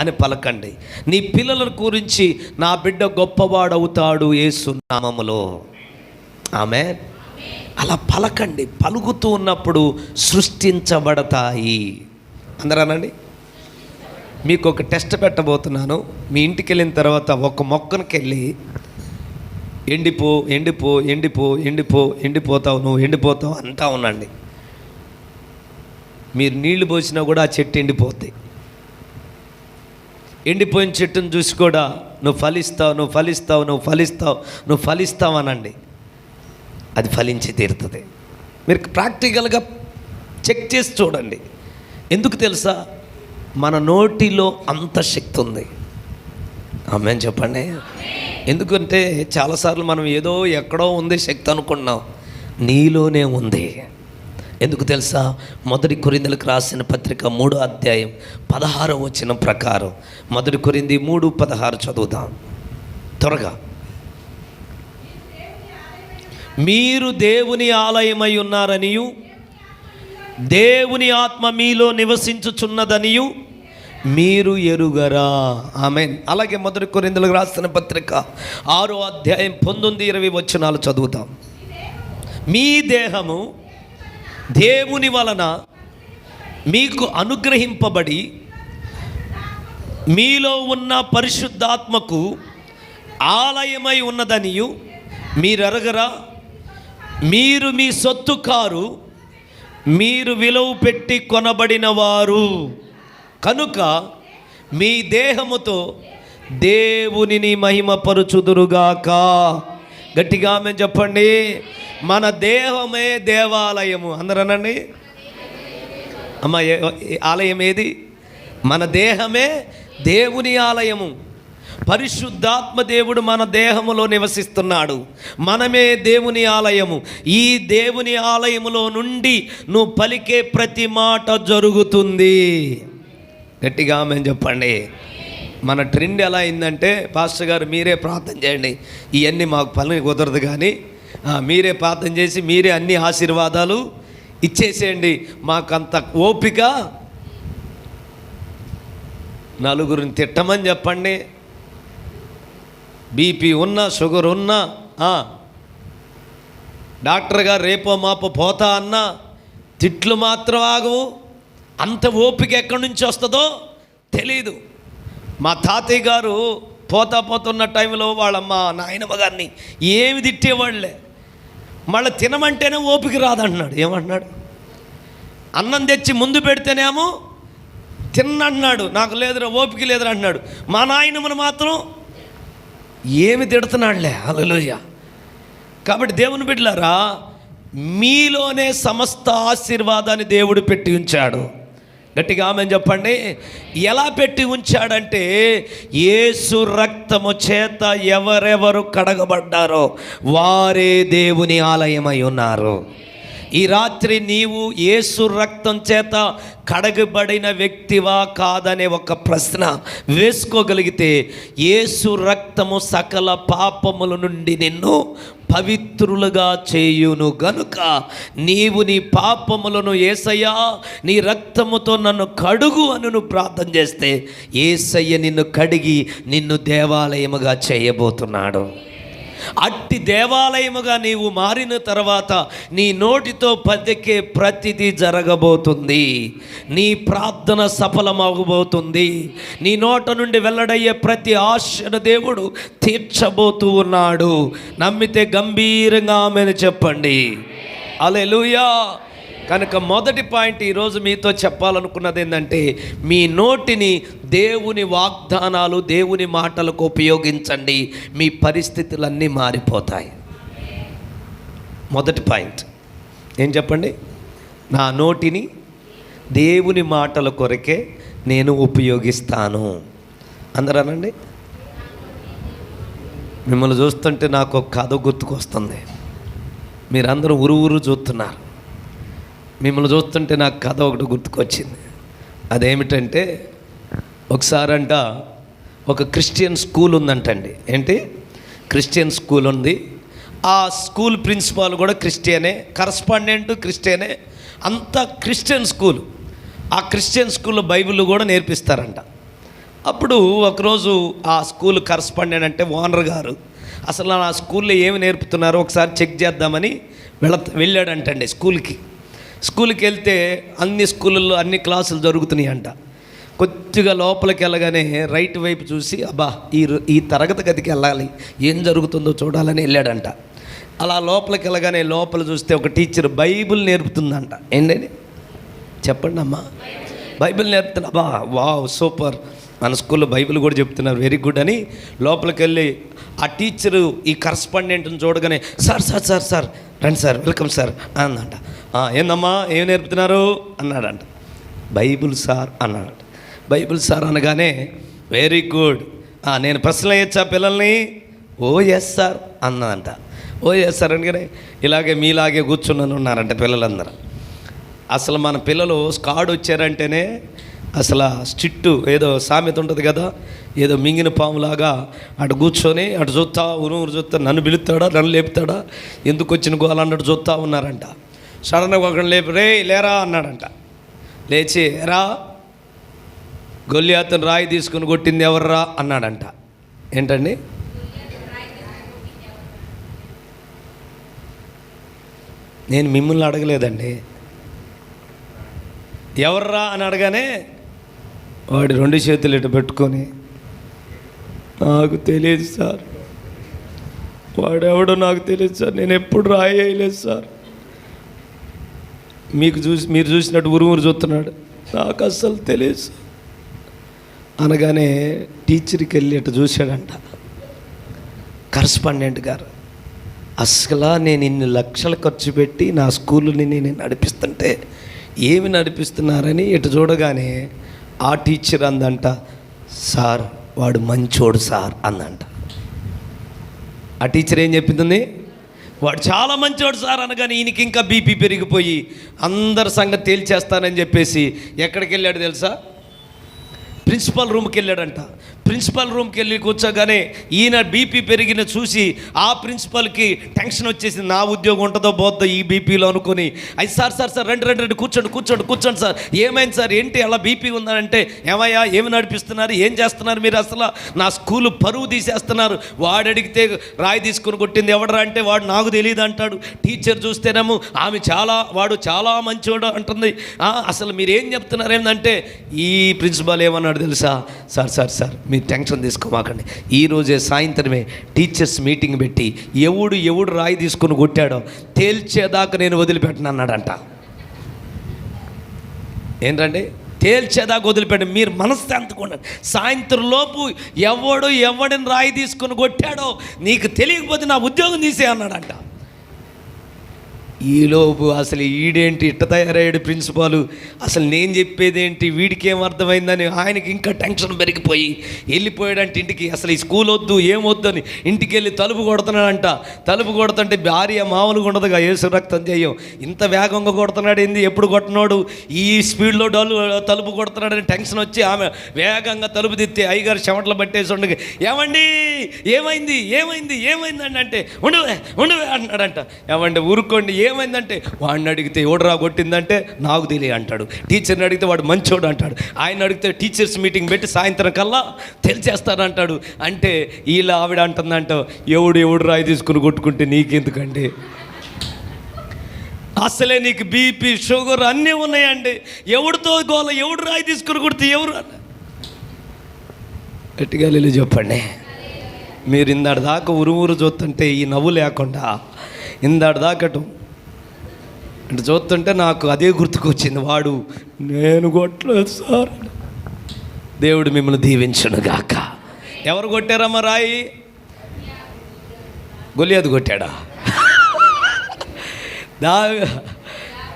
అని పలకండి. నీ పిల్లల గురించి నా బిడ్డ గొప్పవాడవుతాడు యేసు నామములో. ఆమేన్. అలా పలకండి. పలుకుతూ ఉన్నప్పుడు సృష్టించబడతాయి. అందరూ అనండి. మీకు ఒక టెస్ట్ పెట్టబోతున్నాను. మీ ఇంటికి వెళ్ళిన తర్వాత ఒక మొక్కనికి వెళ్ళి ఎండిపో ఎండిపో ఎండిపో ఎండిపో ఎండిపోతావు, నువ్వు ఎండిపోతావు అంటా ఉండండి. మీరు నీళ్లు పోసినా కూడా ఆ చెట్టు ఎండిపోతాయి. ఎండిపోయిన చెట్టును చూసి కూడా నువ్వు ఫలిస్తావు, నువ్వు ఫలిస్తావు, నువ్వు ఫలిస్తావు, నువ్వు ఫలిస్తావు అనండి. అది ఫలించి తీరుతుంది. మీరు ప్రాక్టికల్గా చెక్ చేసి చూడండి. ఎందుకు తెలుసా? మన నోటిలో అంత శక్తి ఉంది. ఆమేన్ చెప్పండి. ఎందుకంటే చాలాసార్లు మనం ఏదో ఎక్కడో ఉంది శక్తి అనుకున్నాం, నీలోనే ఉంది. ఎందుకు తెలుసా? 1 కొరింథీయులకు రాసిన పత్రిక 3వ అధ్యాయం 16వ వచనం ప్రకారం 1 కొరింథీ 3:16 చదువుదాం త్వరగా. మీరు దేవుని ఆలయమై ఉన్నారనియు దేవుని ఆత్మ మీలో నివసించుచున్నదనియు మీరు ఎరుగరా. ఆమేన్. అలాగే 1 కొరింథీయులకు రాసిన పత్రిక 6వ అధ్యాయం 19-20 వచనాలు చదువుతాం. మీ దేహము దేవుని వలన మీకు అనుగ్రహింపబడి మీలో ఉన్న పరిశుద్ధాత్మకు ఆలయమై ఉన్నదనియు మీరెరగరా. మీరు మీ సొత్తు కారు, మీరు విలువ పెట్టి కొనబడిన వారు కనుక మీ దేహముతో దేవునిని మహిమపరచుదురుగాక. గట్టిగా మేము చెప్పండి. మన దేహమే దేవాలయము. అందరూ అనండి. అమ్మ, ఆలయం ఏది? మన దేహమే దేవుని ఆలయము. పరిశుద్ధాత్మ దేవుడు మన దేహములో నివసిస్తున్నాడు. మనమే దేవుని ఆలయము. ఈ దేవుని ఆలయములో నుండి నువ్వు పలికే ప్రతి మాట జరుగుతుంది. గట్టిగా ఆమేన్ చెప్పండి. మన ట్రెండ్ ఎలా అయిందంటే, పాస్టర్ గారు మీరే ప్రార్థన చేయండి, ఇవన్నీ మాకు పని కుదరదు, కానీ మీరే ప్రార్థన చేసి మీరే అన్ని ఆశీర్వాదాలు ఇచ్చేసేయండి, మాకంత ఓపిక. నలుగురిని తిట్టమని చెప్పండి, బీపీ ఉన్నా షుగర్ ఉన్నా, డాక్టర్ గారు రేపో మాపో పోతా అన్నా తిట్లు మాత్రం ఆగవు. అంత ఓపిక ఎక్కడి నుంచి వస్తుందో తెలీదు. మా తాతయ్య గారు పోతున్న టైంలో వాళ్ళమ్మ నాయనమ్మ గారిని ఏమి తిట్టేవాళ్ళే, మళ్ళీ తినమంటేనే ఓపిక రాదంటున్నాడు. ఏమంటున్నాడు? అన్నం తెచ్చి ముందు పెడితేనేమో తిన్నన్నాడు, నాకు లేదురా ఓపిక లేదురా అంటున్నాడు. మా నాయనమ్మను మాత్రం ఏమి తిడుతున్నాడులే. హల్లెలూయా. కాబట్టి దేవుని బిడ్డలారా, మీలోనే సమస్త ఆశీర్వాదాన్ని దేవుడు పెట్టి ఉంచాడు. గట్టిగా ఆమేన్ చెప్పండి. ఎలా పెట్టి ఉంచాడంటే, యేసు రక్తము చేత ఎవరెవరు కడగబడ్డారో వారే దేవుని ఆలయమై ఉన్నారు. ఈ రాత్రి నీవు యేసు రక్తం చేత కడగబడిన వ్యక్తివా కాదనే ఒక ప్రశ్న వేసుకోగలిగితే, యేసు రక్తము సకల పాపముల నుండి నిన్ను పవిత్రులుగా చేయును గనుక నీవు నీ పాపములను యేసయ్యా నీ రక్తముతో నన్ను కడుగు అని నువ్వు ప్రార్థన చేస్తే, యేసయ్య నిన్ను కడిగి నిన్ను దేవాలయముగా చేయబోతున్నాడు. అట్టి దేవాలయముగా నీవు మారిన తర్వాత నీ నోటితో పలికే ప్రతిదీ జరగబోతుంది. నీ ప్రార్థన సఫలమవబోతుంది. నీ నోట నుండి వెల్లడయ్యే ప్రతి ఆశను దేవుడు తీర్చబోతూ ఉన్నాడు. నమ్మితే గంభీరంగా ఆమేన్ చెప్పండి. హల్లెలూయా. కనుక మొదటి పాయింట్ ఈరోజు మీతో చెప్పాలనుకున్నది ఏంటంటే, మీ నోటిని దేవుని వాగ్దానాలు, దేవుని మాటలకు ఉపయోగించండి, మీ పరిస్థితులన్నీ మారిపోతాయి. మొదటి పాయింట్ ఏం చెప్పండి? నా నోటిని దేవుని మాటల కొరకే నేను ఉపయోగిస్తాను. అందరూ అనండి. మిమ్మల్ని చూస్తుంటే నాకు ఒక కథ గుర్తుకొస్తుంది. మీరందరూ ఊరు చూస్తున్నారు. మిమ్మల్ని చూస్తుంటే నాకు కథ ఒకటి గుర్తుకొచ్చింది. అదేమిటంటే, ఒకసారంట ఒక క్రిస్టియన్ స్కూల్ ఉందంటండి. ఏంటి? క్రిస్టియన్ స్కూల్ ఉంది. ఆ స్కూల్ ప్రిన్సిపాల్ కూడా క్రిస్టియనే, కరస్పాండెంట్ క్రిస్టియనే, అంతా క్రిస్టియన్ స్కూల్. ఆ క్రిస్టియన్ స్కూల్లో బైబిల్ కూడా నేర్పిస్తారంట. అప్పుడు ఒకరోజు ఆ స్కూల్ కరస్పాండెంట్ అంటే ఓనర్ గారు అసలు ఆ స్కూల్లో ఏమి నేర్పుతున్నారో ఒకసారి చెక్ చేద్దామని వెళ్ళాడంటండి స్కూల్కి వెళ్తే అన్ని స్కూళ్ళల్లో అన్ని క్లాసులు జరుగుతున్నాయి అంట. కొద్దిగా లోపలికి వెళ్ళగానే రైట్ వైపు చూసి, అబ్బా ఈ తరగతి గదికి వెళ్ళాలి, ఏం జరుగుతుందో చూడాలని వెళ్ళాడంట. అలా లోపలికి వెళ్ళగానే లోపల చూస్తే ఒక టీచర్ బైబిల్ నేర్పుతుందంట. ఏంటని చెప్పండి అమ్మా? బైబిల్ నేర్పుతున్నా. అబ్బా వావ్ సూపర్, మన స్కూల్లో బైబిల్ కూడా చెప్తున్నారు, వెరీ గుడ్ అని లోపలికి వెళ్ళి ఆ టీచరు ఈ కరస్పాండెంట్ని చూడగానే, సార్ సార్ సార్ సార్ రండి సార్, వెల్కమ్ సార్ అన్నదంట. ఏందమ్మా ఏం నేర్పుతున్నారు అన్నాడంట. బైబిల్ సార్ అన్నాడంట. బైబిల్ సార్ అనగానే, వెరీ గుడ్, నేను ప్రశ్నలు వేయచ్చా పిల్లల్ని? ఓ ఎస్ సార్ అన్నదంట. ఓ ఎస్ సార్ అనగానే ఇలాగే మీలాగే కూర్చున్నాను ఉన్నారంట పిల్లలందరూ. అసలు మన పిల్లలు స్కాడ్ వచ్చారంటేనే అసలు స్ట్రిక్టు, ఏదో సామెత ఉంటుంది కదా, ఏదో మింగిన పాములాగా అటు కూర్చొని అటు చూస్తా ఊరు చూస్తా, నన్ను పిలుస్తాడా నన్ను లేపుతాడా, ఎందుకు వచ్చిన గోల అన్నట్టు చూస్తూ ఉన్నారంట. సడన్గా ఒకరిని లేపి, రే లేరా అన్నాడంట. లేచి, రా గొల్లియాతుని రాయి తీసుకుని కొట్టింది ఎవర్రా అన్నాడంట. ఏంటండి? నేను మిమ్మల్ని అడగలేదండి. ఎవర్రా అని అడగానే వాడి 2 చేతులు ఇటు పెట్టుకొని, నాకు తెలియదు సార్, వాడెవడో నాకు తెలియదు సార్, నేను ఎప్పుడు రాయలేదు సార్, మీరు చూసినట్టు ఊరు చూస్తున్నాడు, నాకు అస్సలు తెలియదు సార్ అనగానే టీచర్కి వెళ్ళి అటు చూశాడంట కరస్పాండెంట్ గారు. అసలు నేను ఇన్ని లక్షలు ఖర్చు పెట్టి నా స్కూల్ని నేను నడిపిస్తుంటే ఏమి నడిపిస్తున్నారని ఇటు చూడగానే ఆ టీచర్ అందంట, సార్ వాడు మంచోడు సార్ అందంట. ఆ టీచర్ ఏం చెప్పింది? వాడు చాలా మంచోడు సార్ అనగానే ఈయనకి ఇంకా బీపీ పెరిగిపోయి అందరి సంగతి తేల్చేస్తానని చెప్పేసి ఎక్కడికి వెళ్ళాడు తెలుసా? ప్రిన్సిపల్ రూమ్కి వెళ్ళాడంట. ప్రిన్సిపల్ రూమ్కి వెళ్ళి కూర్చోగానే ఈయన బీపీ పెరిగిన చూసి ఆ ప్రిన్సిపల్కి టెన్షన్ వచ్చేసింది. నా ఉద్యోగం ఉంటుందో పోద్దో ఈ బీపీలో అనుకుని, అయితే సార్ రండి కూర్చోండి సార్, ఏమైంది సార్, ఏంటి అలా బీపీ ఉందనంటే, ఏమయ్యా ఏమి నడిపిస్తున్నారు, ఏం చేస్తున్నారు మీరు, అసలు నా స్కూలు పరువు తీసేస్తున్నారు. వాడు అడిగితే రాయి తీసుకుని కొట్టింది ఎవడరా అంటే వాడు నాకు తెలియదు అంటాడు. టీచర్ చూస్తేనేమో వాడు చాలా మంచోడు అంటుంది. అసలు మీరు ఏం చెప్తున్నారు ఏంటంటే, ఈ ప్రిన్సిపల్ ఏమన్నాడు తెలుసా? సార్ మీరు టెన్షన్ తీసుకోమాకండి, ఈరోజే సాయంత్రమే టీచర్స్ మీటింగ్ పెట్టి ఎవడు రాయి తీసుకుని కొట్టాడో తేల్చేదాకా నేను వదిలిపెట్టను అన్నాడంట. ఏంటంటే తేల్చేదాకా వదిలిపెట్టి మీరు మనశ్శాంతిగా ఉండండి. సాయంత్రం లోపు ఎవడిని రాయి తీసుకుని కొట్టాడో నీకు తెలియకపోతే నా ఉద్యోగం తీసే అన్నాడంట. ఈలోపు అసలు ఈడేంటి ఇట్ట తయారయ్యాడు ప్రిన్సిపాలు, అసలు నేను చెప్పేదేంటి, వీడికి ఏం అర్థమైందని ఆయనకి ఇంకా టెన్షన్ పెరిగిపోయి వెళ్ళిపోయాడంటే ఇంటికి. అసలు ఈ స్కూల్ వద్దు ఏమొద్దు అని ఇంటికి వెళ్ళి తలుపు కొడుతున్నాడంట. తలుపు కొడుతుంటే భార్య మామూలుగా ఉండదుగా, యేసు రక్తం చేయం, ఇంత వేగంగా కొడుతున్నాడు ఏంది, ఎప్పుడు కొట్టినాడు, ఈ స్పీడ్లో తలుపు కొడుతున్నాడని టెన్షన్ వచ్చి ఆమె వేగంగా తలుపు తిత్తే అయ్యగారు చెమటలు పట్టేసి ఉండగా, ఏమైంది అంటే ఉండవే అంటున్నాడంట. ఏమంటే ఊరుకోండి, ఏమైందంటే వాడిని అడిగితే ఎవడరా కొట్టిందంటే నాకు తెలియ అంటాడు. టీచర్ని అడిగితే వాడు మంచోడు అంటాడు. ఆయన అడిగితే టీచర్స్ మీటింగ్ పెట్టి సాయంత్రం కల్లా తెలిచేస్తానంటాడు. అంటే ఇలా ఆవిడ అంటుందంట, ఎవడు రాయి తీసుకుని కొట్టుకుంటే నీకెందుకండి, అసలే నీకు బీపీ షుగర్ అన్నీ ఉన్నాయండి, ఎవడితో గోల, ఎవడు రాయి తీసుకుని కొడితే ఎవరు గట్టిగా వెళ్ళి చెప్పండి. మీరు ఇందాడు దాకా ఉరుమురు చూస్తుంటే ఈ నవ్వు లేకుండా ఇందాడు దాకటం అంటే చూస్తుంటే నాకు అదే గుర్తుకొచ్చింది, వాడు నేను కొట్టలేదు సార్. దేవుడు మిమ్మల్ని దీవించునుగాక. ఎవరు కొట్టారమ్మా రాయి? గొలియాతు కొట్టాడా?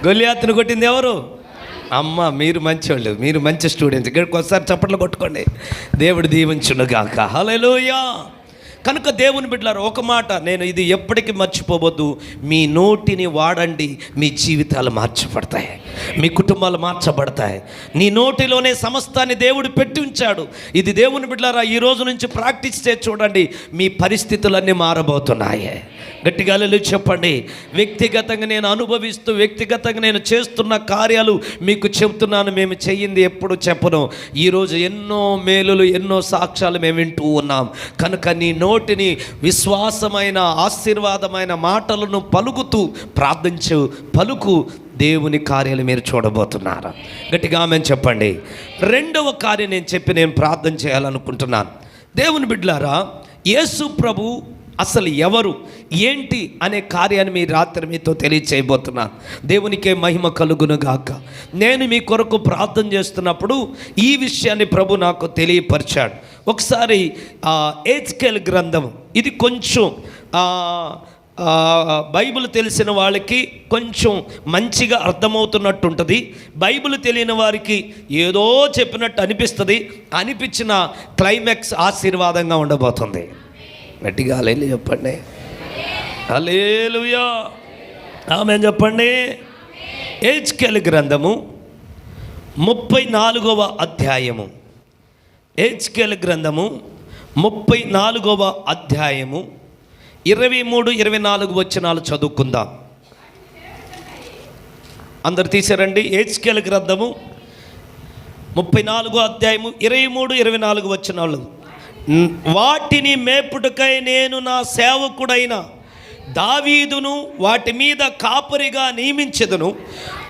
గొలియాతును కొట్టింది ఎవరు? అమ్మ. మీరు మంచివాళ్ళు, మీరు మంచి స్టూడెంట్స్. ఇక్కడికి ఒకసారి చప్పట్లు కొట్టుకోండి. దేవుడు దీవించునుగాక. హల్లెలూయా. కనుక దేవుని బిడ్డలారా, ఒక మాట నేను ఇది ఎప్పటికీ మర్చిపోవద్దు, మీ నోటిని వాడండి, మీ జీవితాలు మార్చబడతాయి, మీ కుటుంబాలు మార్చబడతాయి. నీ నోటిలోనే సమస్తాన్ని దేవుడు పెట్టి ఉంచాడు. ఇది దేవుని బిడ్డలారా ఈ రోజు నుంచి ప్రాక్టీస్ చేసి చూడండి, మీ పరిస్థితులన్నీ మారబోతున్నాయి. గట్టిగా హల్లెలూయా చెప్పండి. వ్యక్తిగతంగా నేను అనుభవిస్తూ, వ్యక్తిగతంగా నేను చేస్తున్న కార్యాలు మీకు చెబుతున్నాను. మేము చెయ్యింది ఎప్పుడు చెప్పను. ఈరోజు ఎన్నో మేలులు, ఎన్నో సాక్ష్యాలు మేము వింటూ ఉన్నాం. కనుక నీ నోటిని విశ్వాసమైన, ఆశీర్వాదమైన మాటలను పలుకుతూ ప్రార్థించు, పలుకు, దేవుని కార్యాలు మీరు చూడబోతున్నారు. గట్టిగా ఆమేన్ చెప్పండి. రెండవ కార్యం నేను ప్రార్థన చేయాలనుకుంటున్నాను. దేవుని బిడ్డలారా, యేసు ప్రభు అసలు ఎవరు, ఏంటి అనే కార్యాన్ని మీ రాత్రి మీతో తెలియచేయబోతున్నాను. దేవునికే మహిమ కలుగును గాక. నేను మీ కొరకు ప్రార్థన చేస్తున్నప్పుడు ఈ విషయాన్ని ప్రభు నాకు తెలియపరిచాడు. ఒకసారి ఎహెజ్కేలు గ్రంథం, ఇది కొంచెం బైబిల్ తెలిసిన వాళ్ళకి కొంచెం మంచిగా అర్థమవుతున్నట్టు ఉంటుంది, బైబిల్ తెలియని వారికి ఏదో చెప్పినట్టు అనిపిస్తుంది. అనిపించిన క్లైమాక్స్ ఆశీర్వాదంగా ఉండబోతుంది. గట్టిగా హల్లెలూయా చెప్పండి. హల్లెలూయా ఆమేన్ చెప్పండి. ఎహెజ్కేలు గ్రంథము 34వ అధ్యాయము, ఎహెజ్కేలు గ్రంథము 34వ అధ్యాయము 23-24 వచనాలు చదువుకుందాం. అందరు తీసారండి. ఎహెజ్కేలు గ్రంథము 34వ అధ్యాయము 23-24 వచనాలు. వాటిని మేపుటకై నేను నా సేవకుడైన దావీదును వాటి మీద కాపరిగా నియమించెదను.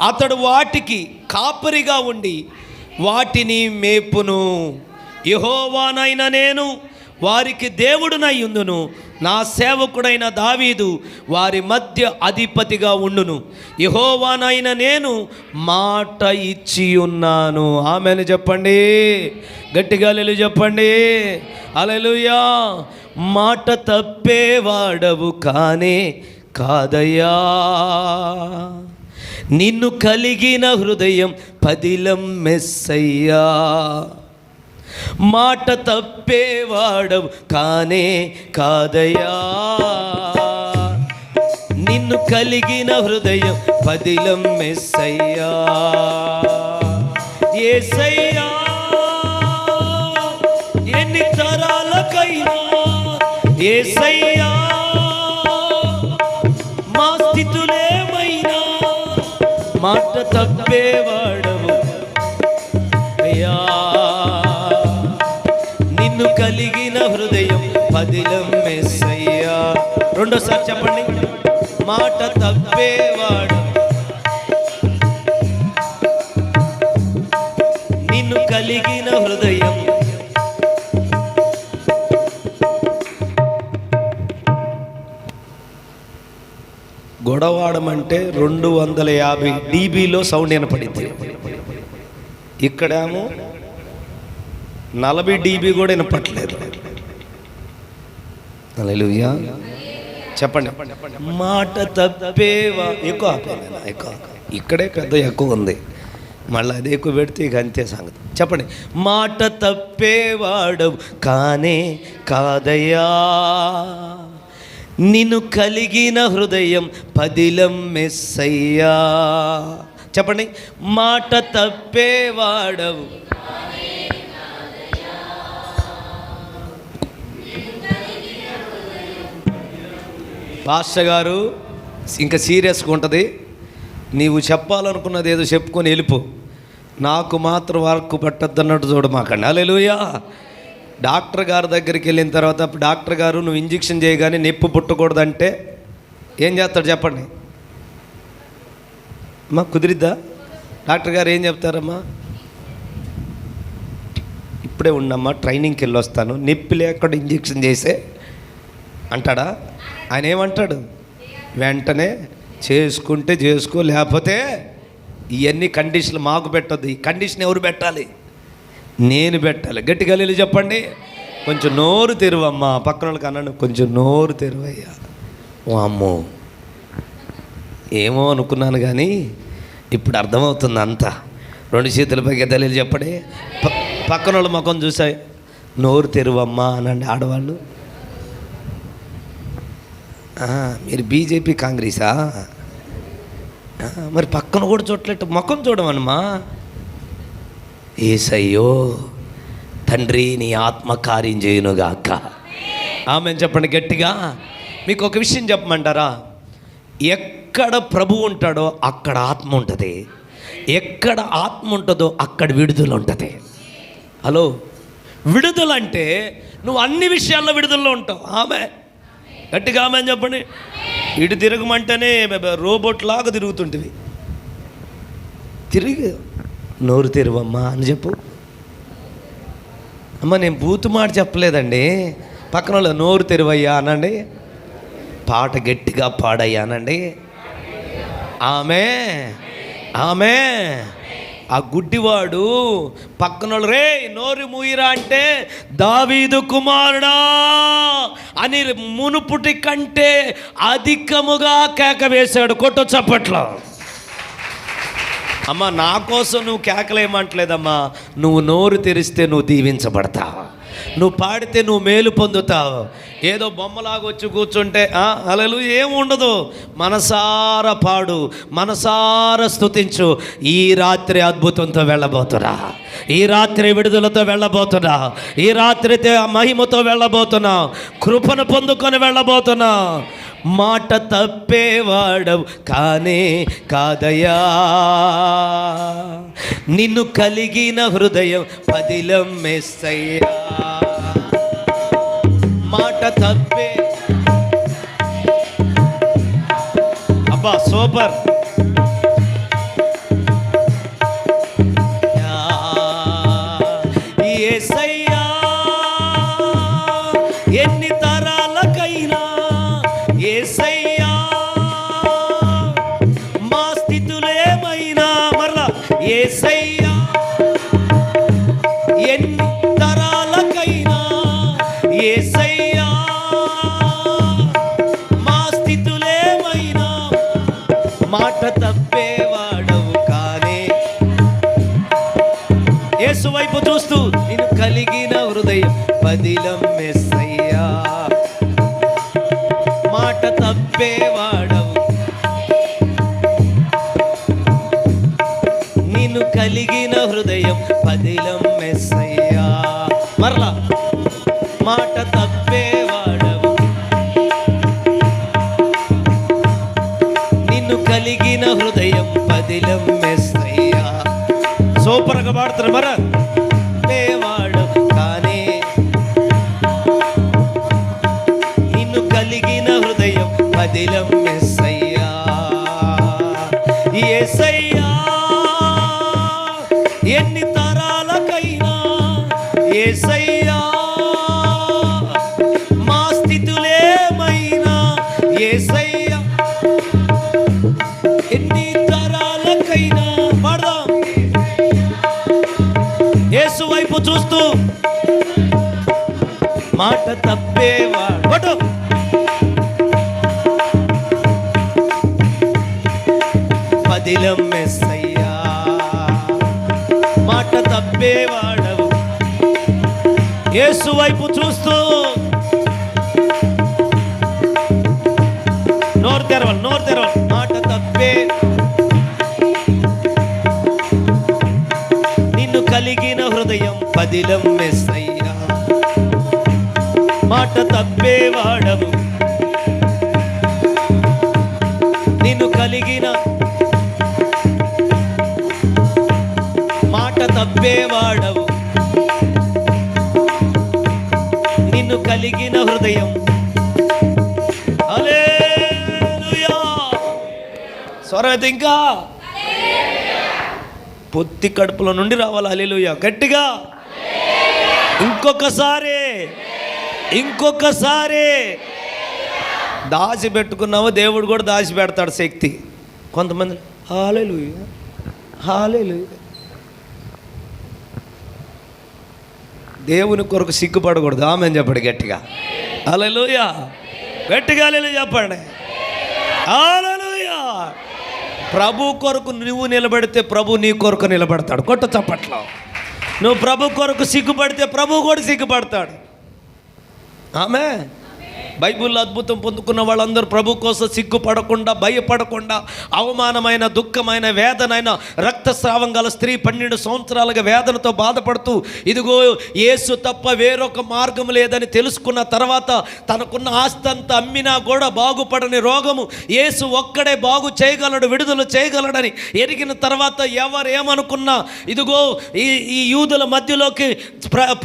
అతడు వాటికి కాపరిగా ఉండి వాటిని మేపును. యెహోవానైన నేను వారికి దేవుడునై ఉందును. నా సేవకుడైన దావీదు వారి మధ్య అధిపతిగా ఉండును. యెహోవానైన నేను మాట ఇచ్చి ఉన్నాను. ఆమేన్ చెప్పండి. గట్టిగా హల్లెలూయా చెప్పండి. హల్లెలూయా. మాట తప్పేవాడవు కానే కాదయ్యా, నిన్ను కలిగిన హృదయం పదిలం మెస్సయ్యా. మాట తప్పేవాడవు కానే కాదయ్యా. నిన్ను కలిగిన హృదయం పదిలం మెస్సయ్యా. యేసయ్యా ఎన్ని తరాలకైనా, యేసయ్యా మా స్థితులేమైనా మాట తప్పేవాడవు అయ్యా. నిన్ను కలిగిన హృదయం పదిలం మెస్సయ్యా. రెండోసారి చెప్పండి. మాట తప్పేవాడు నిన్ను కలిగిన హృదయం. గొడవాడమంటే 250 dBలో సౌండ్ వినపడింది. ఇక్కడేమో 40 dB కూడా వినపట్లేదు. హల్లెలూయా చెప్పండి. మాట తప్పేవా ఎక్కువ ఇక్కడే పెద్ద ఎక్కువ ఉంది, మళ్ళీ అది ఎక్కువ పెడితే ఇక అంతే సంగతి. చెప్పండి. మాట తప్పేవాడవు కానే కాదయ్యా. నిన్ను కలిగిన హృదయం పదిలం మెస్సయ్యా. చెప్పండి. మాట తప్పేవాడవు. పాస్టర్ గారు ఇంకా సీరియస్గా ఉంటుంది. నీవు చెప్పాలనుకున్నది ఏదో చెప్పుకొని వెళ్ళిపో, నాకు మాత్రం వర్క్ పట్టద్దు అన్నట్టు చూడమాకండి. హల్లెలూయా. డాక్టర్ గారి దగ్గరికి వెళ్ళిన తర్వాత డాక్టర్ గారు నువ్వు ఇంజెక్షన్ చేయగానే నొప్పి పుట్టకూడదంటే ఏం చేస్తాడు చెప్పండి అమ్మా? కుదిరిద్దా? డాక్టర్ గారు ఏం చెప్తారమ్మా? ఇప్పుడే ఉండమ్మా, ట్రైనింగ్కి వెళ్ళి వస్తాను, నొప్పి లేకుండా ఇంజెక్షన్ చేసే అంటాడా? ఆయన ఏమంటాడు? వెంటనే చేసుకుంటే చేసుకో, లేకపోతే ఇవన్నీ కండిషన్లు మాకు పెట్టద్దు. ఈ కండిషన్ ఎవరు పెట్టాలి? నేను పెట్టాలి. గట్టిగా వెళ్ళి చెప్పండి. కొంచెం నోరు తెరువమ్మా. పక్కన వాళ్ళకి అన్నాను, కొంచెం నోరు తెరువయ్యా. ఓ అమ్మో, ఏమో అనుకున్నాను కానీ ఇప్పుడు అర్థమవుతుంది అంతా. 2 చేతులపైకి తెలియదు చెప్పండి. పక్కన వాళ్ళ ముఖం చూసాయి, నోరు తెరువమ్మా అనండి ఆడవాళ్ళు. మీరు బీజేపీ కాంగ్రెసా? మరి పక్కన కూడా చూడలేట్టు ముఖం చూడమమ్మా. యేసయ్యో తండ్రి నీ ఆత్మకార్యం చేయునుగాక. ఆమెను చెప్పండి గట్టిగా. మీకు ఒక విషయం చెప్పమంటారా? ఎక్కడ ప్రభు ఉంటాడో అక్కడ ఆత్మ ఉంటుంది, ఎక్కడ ఆత్మ ఉంటుందో అక్కడ విడుదల ఉంటుంది. హలో, విడుదల అంటే నువ్వు అన్ని విషయాల్లో విడుదలలో ఉంటావు. ఆమె గట్టిగా ఆమె అని చెప్పండి. ఇటు తిరగమంటేనే రోబోట్ లాగా తిరుగుతుంటివి. తిరిగి నోరు తెరువమ్మా అని చెప్పు. అమ్మ నేను బూతు మాట చెప్పలేదండి. పక్కన వాళ్ళు నోరు తెరువయ్యా అనండి, పాట గట్టిగా పాడయ్యా అనండి. ఆమె ఆమె ఆ గుడ్డివాడు పక్కనోళ్ళు రే నోరు మూయిరా అంటే దావీదు కుమారుడా అని మునుపుటి కంటే అధికముగా కేక వేశాడు. కొట్టు చప్పట్లో. అమ్మ నా కోసం నువ్వు కేకలేమంటలేదమ్మా. నువ్వు నోరు తెరిస్తే నువ్వు దీవించబడతావు, నువ్వు పాడితే నువ్వు మేలు పొందుతావు. ఏదో బొమ్మలాగా వచ్చి కూర్చుంటే హల్లెలూయా ఏముండదు. మనసారా పాడు, మనసారా స్తుతించు. ఈ రాత్రి అద్భుతంతో వెళ్ళబోతున్నా, ఈ రాత్రి విడుదలతో వెళ్ళబోతున్నా, ఈ రాత్రి మహిమతో వెళ్ళబోతున్నా, కృపను పొందుకొని వెళ్ళబోతున్నా. మాట తప్పేవాడవు కానే కాదయ్యా. నిన్ను కలిగిన హృదయం పదిలం మెస్సయ్యా. మాట తప్పే అబ్బా సూపర్. యేసయ్యా ఎన్ని తరాలకైనా, యేసయ్యా మా స్థితులేమైనా, మరలా యేసయ్యా ఎన్ని తరాలకైనా, యేసయ్యా మా స్థితులేమైనా మాట తప్పేవా యేసు వైపు చూస్తూ నిన్ను కలిగిన హృదయం పదిలం యేసయ్యా, మాట తప్పేవాడవు, నిన్ను కలిగిన హృదయం పదిలం యేసయ్యా, మరలా మాట తప్పేవాడవు, నిన్ను కలిగిన హృదయం పదిలం యేసయ్యా. సూపర్గా పాడుతారు మర వాడు కానీ నిన్ను కలిగిన హృదయం పదిలం యేసయ్యా, యేసయ్యా ఎన్ని తరాలకైనా యేసయ్యా, మా స్థితులేమైనా యేసయ్యా, ఎన్ని తరాలకైనా పాడదాం యేసు వైపు చూస్తూ మాట తప్పేవాడు పదిలం యేసయ్యా, మాట తప్పేవాడవు. యేసు వైపు చూస్తూ నోరు తెరవాలి మాట తప్పే, నిన్ను కలిగిన హృదయం పదిలం యేసయ్యా, మాట తప్పేవాడవు, నిన్ను కలిగిన మాట తప్పేవాడవు, నిన్ను కలిగిన హృదయం. హల్లెలూయా. స్వరం ఇంకా పొత్తి కడుపులో నుండి రావాలి. హల్లెలూయా గట్టిగా ఇంకొకసారి దాచి పెట్టుకున్నావు, దేవుడు కూడా దాచి పెడతాడు శక్తి. కొంతమంది హల్లెలూయా హల్లెలూయా, దేవుని కొరకు సిగ్గుపడకూడదు. ఆమేన్ చెప్పండి గట్టిగా. హల్లెలూయా గట్టిగా హల్లెలూయా చెప్పండి. హల్లెలూయా. ప్రభు కొరకు నువ్వు నిలబడితే ప్రభు నీ కొరకు నిలబడతాడు. కొట్ట చప్పట్లో. నువ్వు ప్రభు కొరకు సిగ్గుపడితే ప్రభు కూడా సిగ్గుపడతాడు. ఆమేన్. బైబిల్లో అద్భుతం పొందుకున్న వాళ్ళందరూ ప్రభు కోసం సిగ్గుపడకుండా, భయపడకుండా, అవమానమైన, దుఃఖమైన, వేదనైన, రక్తస్రావం గల స్త్రీ 12 సంవత్సరాలుగా వేదనతో బాధపడుతూ, ఇదిగో యేసు తప్ప వేరొక మార్గం లేదని తెలుసుకున్న తర్వాత తనకున్న ఆస్తి అంతా అమ్మినా కూడా బాగుపడని రోగము యేసు ఒక్కడే బాగు చేయగలడు, విడుదల చేయగలడని ఎరిగిన తర్వాత ఎవరు ఏమనుకున్నా, ఇదిగో ఈ యూదుల మధ్యలోకి,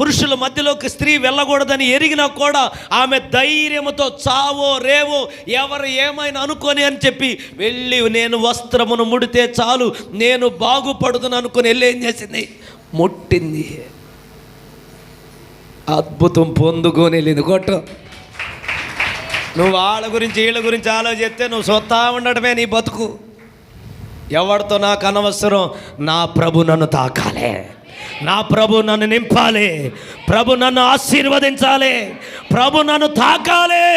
పురుషుల మధ్యలోకి స్త్రీ వెళ్ళకూడదని ఎరిగినా కూడా ఆమె ధైర్యంతో చావో రేవో ఎవరు ఏమైనా అనుకొని అని చెప్పి వెళ్ళి, నేను వస్త్రమును ముడితే చాలు నేను బాగుపడుతును అనుకుని వెళ్ళి ఏం చేసింది, ముట్టింది. అద్భుతం పొందుకొని వెళ్ళింది. కొట్టు. నువ్వు వాళ్ళ గురించి వీళ్ళ గురించి ఆలోచిస్తే నువ్వు సొత్తా ఉండటమే నీ బతుకు. ఎవరితో నాకు అనవసరం, నా ప్రభు నన్ను తాకాలే, నా ప్రభు నన్ను నింపాలి, ప్రభు నన్ను ఆశీర్వదించాలి, ప్రభు నన్ను తాకాలి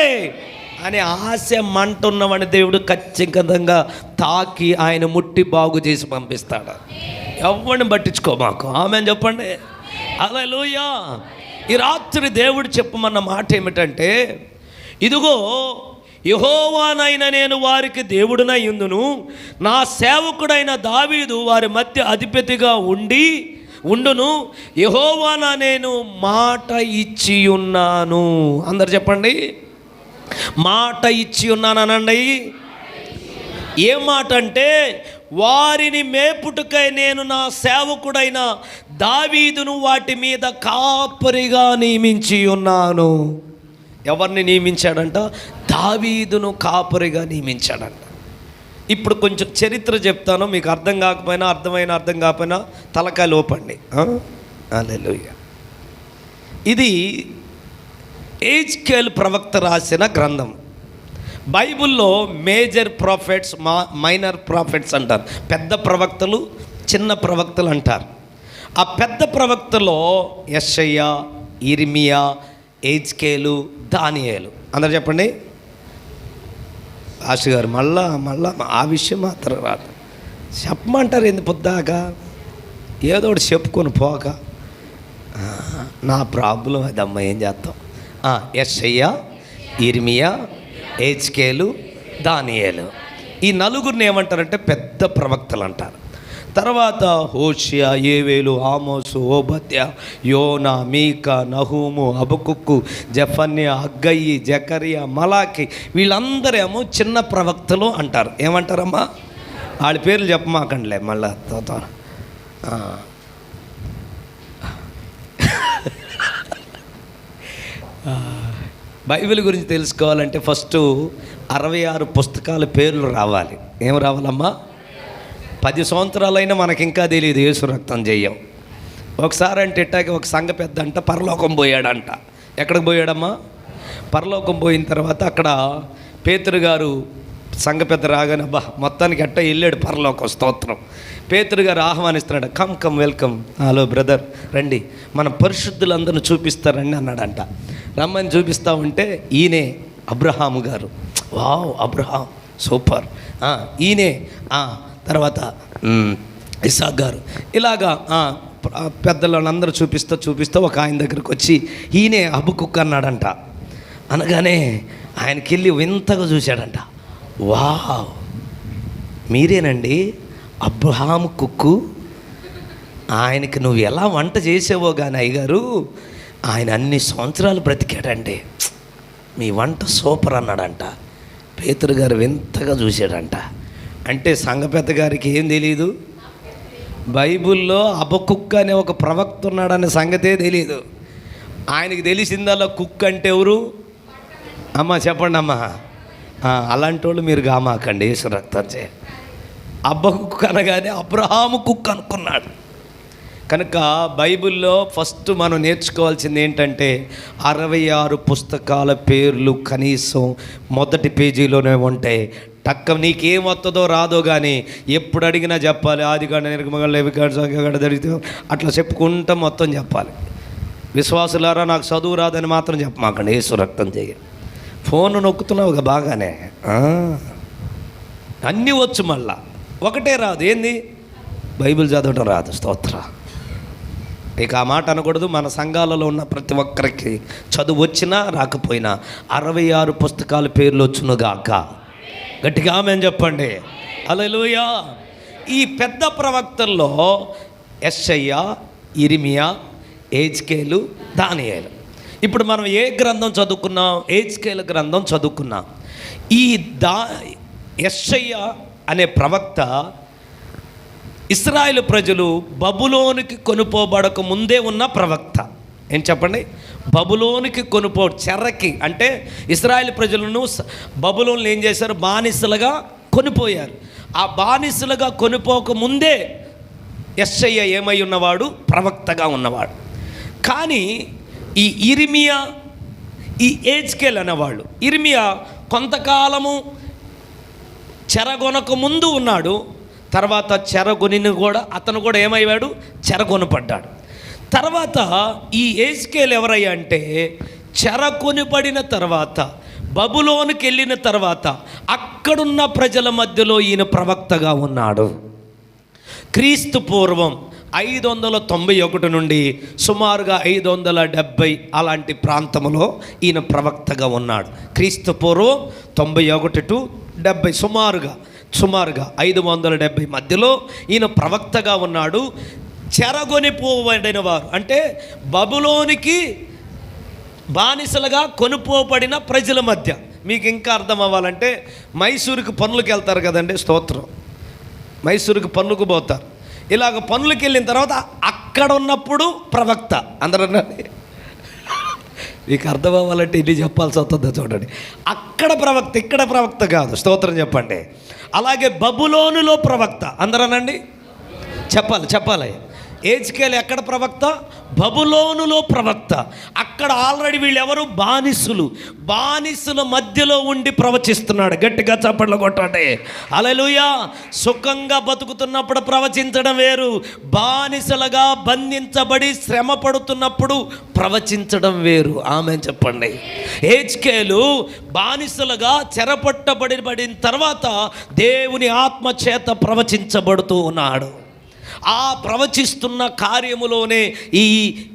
అని ఆశ మంటున్నవాడిని దేవుడు ఖచ్చితంగా తాకి ఆయన ముట్టి బాగు చేసి పంపిస్తాడు. ఎవరిని పట్టించుకో మాకు. ఆమేన్ చెప్పండి. హల్లెలూయా. ఈ రాత్రి దేవుడు చెప్పమన్న మాట ఏమిటంటే, ఇదిగో యెహోవానైన నేను వారికి దేవుడినై ఉందును, నా సేవకుడైన దావీదు వారి మధ్య అధిపతిగా ఉండును, యెహోవాన నేను మాట ఇచ్చి ఉన్నాను. అందరు చెప్పండి, మాట ఇచ్చి ఉన్నాను అనండి. ఏ మాట అంటే, వారిని మేపుటకై నేను నా సేవకుడైన దావీదును వాటి మీద కాపరిగా నియమించి ఉన్నాను. ఎవరిని నియమించాడంట? దావీదును కాపరిగా నియమించాడంట. ఇప్పుడు కొంచెం చరిత్ర చెప్తాను, మీకు అర్థం కాకపోయినా తలకాయ లోపండి. హల్లెలూయా. ఇది ఎహెజ్కేలు ప్రవక్త రాసిన గ్రంథం. బైబిల్లో మేజర్ ప్రాఫిట్స్, మైనర్ ప్రాఫిట్స్ అంటారు. పెద్ద ప్రవక్తలు, చిన్న ప్రవక్తలు అంటారు. ఆ పెద్ద ప్రవక్తలో యెషయా, ఇర్మియా, ఎహెజ్కేలు, దానియేలు. అందరు చెప్పండి. ఆశ గారు మళ్ళా ఆ విషయం మాత్రం రాదు. చెప్పమంటారు ఏంది పొద్దాక, ఏదో ఒకటి చెప్పుకొని పోక. నా ప్రాబ్లం అదమ్మా, ఏం చేస్తాం. యెషయా, ఇర్మియా, హెజ్కేలు, దానియేలు, ఈ నలుగురిని ఏమంటారంటే పెద్ద ప్రవక్తలు అంటారు. తర్వాత హోషియా, యేవేలు, ఆమోసు, ఓబద్యా, యోనా, మీకా, నహూము, హబకుక్కు, జెఫన్యా, హగ్గయి, జకరియా, మలాకి, వీళ్ళందరేమో చిన్న ప్రవక్తలు అంటారు. ఏమంటారమ్మా? వాళ్ళ పేర్లు చెప్పమాకండిలే మళ్ళా. బైబిల్ గురించి తెలుసుకోవాలంటే ఫస్ట్ 66 పుస్తకాల పేర్లు రావాలి. ఏం రావాలమ్మా? 10 సంవత్సరాలైనా మనకి ఇంకా తెలియదు యేసు రక్తం చెయ్యం. ఒకసారి అంటే ఇట్టాకి ఒక సంఘ పెద్ద అంట పరలోకం పోయాడంట. ఎక్కడికి పోయాడమ్మా? పరలోకం పోయిన తర్వాత అక్కడ పేతురు గారు సంఘ పెద్ద రాగానే మొత్తానికి అట్ట వెళ్ళాడు పరలోకం. స్తోత్రం. పేతురు గారు ఆహ్వానిస్తున్నాడు. కమ్ వెల్కమ్, హలో బ్రదర్ రండి, మన పరిశుద్ధులందరిని చూపిస్తారండి అన్నాడంట. రమ్మని చూపిస్తూ ఉంటే ఈయనే అబ్రహాము గారు. Wow, Abraham super. ఈయనే తర్వాత ఇసాక్ గారు. ఇలాగా పెద్దలందరూ చూపిస్తూ ఒక ఆయన దగ్గరికి వచ్చి ఈయనే హబకుక్ అన్నాడంట. అనగానే ఆయనకి వెళ్ళి వింతగా చూశాడంట. వావ్, మీరేనండి అబ్రహాము కుక్కు? ఆయనకి నువ్వు ఎలా వంట చేసేవో కానీ అయ్యగారు, ఆయన అన్ని సంవత్సరాలు బ్రతికాడండి, మీ వంట సూపర్ అన్నాడంట. పేతురు గారు వింతగా చూశాడంట. అంటే సంఘ పెద్ద గారికి ఏం తెలీదు, బైబిల్లో హబకుక్ అనే ఒక ప్రవక్త ఉన్నాడనే సంగతే తెలీదు. ఆయనకి తెలిసిందల్లా కుక్ అంటే ఎవరు? అమ్మ చెప్పండి అమ్మా. అలాంటి వాళ్ళు మీరు గామాకండి యేసు రక్తం చే. హబకుక్ అనగానే అబ్రహాము కుక్ అనుకున్నాడు. కనుక బైబిల్లో ఫస్ట్ మనం నేర్చుకోవాల్సింది ఏంటంటే 66 పుస్తకాల పేర్లు కనీసం మొదటి పేజీలోనే ఉంటాయి. టక్క నీకేం వస్తుందో రాదో కానీ ఎప్పుడు అడిగినా చెప్పాలి. ఆదికాండ, నిర్గమకాండ, లేవికాండ, సంఖ్యాకాండ జరిగితే అట్లా చెప్పుకుంటా మొత్తం చెప్పాలి. విశ్వాసులారా నాకు చదువు రాదని మాత్రం చెప్పమాకండి యేసు రక్తం చేయ. ఫోన్ నొక్కుతున్నావుగా బాగానే, అన్నీ వచ్చు, మళ్ళా ఒకటే రాదు. ఏంది? బైబిల్ చదవటం రాదు. స్తోత్ర. ఇక ఆ మాట అనకూడదు. మన సంఘాలలో ఉన్న ప్రతి ఒక్కరికి చదువు వచ్చినా రాకపోయినా 66 పుస్తకాల పేర్లు వచ్చునుగాక. గట్టిగా ఆమేన్ చెప్పండి. హల్లెలూయా. ఈ పెద్ద ప్రవక్తల్లో యెషయా, ఇర్మియా, హెజ్కేలు, దానియేలు. ఇప్పుడు మనం ఏ గ్రంథం చదువుకున్నాం? హెజ్కేలు గ్రంథం చదువుకున్నాం. ఈ యెషయా అనే ప్రవక్త ఇశ్రాయేలు ప్రజలు బబులోనికి కొనుపోబడక ముందే ఉన్న ప్రవక్త. ఏం చెప్పండి? బబులోనికి చెరకి అంటే ఇశ్రాయేలు ప్రజలను బబులోన్లు ఏం చేశారు? బానిసలుగా కొనిపోయారు. ఆ బానిసలుగా కొనిపోక ముందే యెషయా ఏమై ఉన్నవాడు? ప్రవక్తగా ఉన్నవాడు. కానీ ఈ ఇర్మియా, ఈ హెజ్కేలు అనేవాళ్ళు, ఇర్మియా కొంతకాలము చెరగొనక ముందు ఉన్నాడు. తర్వాత చెరగొనిని కూడా అతను కూడా ఏమయ్యాడు? చెరగొనపడ్డాడు. తర్వాత ఈ హెజ్కేలు ఎవరయ్యా అంటే చెరగొనిపడిన తర్వాత బబులోనికి వెళ్ళిన తర్వాత అక్కడున్న ప్రజల మధ్యలో ఈయన ప్రవక్తగా ఉన్నాడు. క్రీస్తు పూర్వం 591 నుండి సుమారుగా 570 అలాంటి ప్రాంతంలో ఈయన ప్రవక్తగా ఉన్నాడు. క్రీస్తు పూర్వం 91 to 70 సుమారుగా 570 మధ్యలో ఈయన ప్రవక్తగా ఉన్నాడు. చెరగొనిపోబడిన వారు అంటే బబులోనికి బానిసలుగా కొనుపోబడిన ప్రజల మధ్య. మీకు ఇంకా అర్థం అవ్వాలంటే మైసూరుకి పనులకు వెళ్తారు కదండి. స్తోత్రం. మైసూరుకి పనులకు పోతారు. ఇలాగ పనులకు వెళ్ళిన తర్వాత అక్కడ ఉన్నప్పుడు ప్రవక్త. అందరూ మీకు అర్థం అవ్వాలంటే ఇన్ని చెప్పాల్సి వస్తుందో చూడండి. అక్కడ ప్రవక్త, ఇక్కడ ప్రవక్త కాదు. స్తోత్రం చెప్పండి. అలాగే బబులోనులో ప్రవక్త. అందరనండి చెప్పాలి. హెజ్కేలు ఎక్కడ ప్రవక్త? బబులోనులో ప్రవక్త. అక్కడ ఆల్రెడీ వీళ్ళెవరు? బానిసుల మధ్యలో ఉండి ప్రవచిస్తున్నాడు. గట్టిగా చప్పట్లు కొట్టండి. హల్లెలూయా. సుఖంగా బతుకుతున్నప్పుడు ప్రవచించడం వేరు, బానిసలుగా బంధించబడి శ్రమ పడుతున్నప్పుడు ప్రవచించడం వేరు. ఆమేన్ చెప్పండి. హెజ్కేలు బానిసలుగా చెరపట్టబడిన తర్వాత దేవుని ఆత్మ చేత ప్రవచించబడుతూ ఉన్నాడు. ఆ ప్రవచిస్తున్న కార్యములోనే ఈ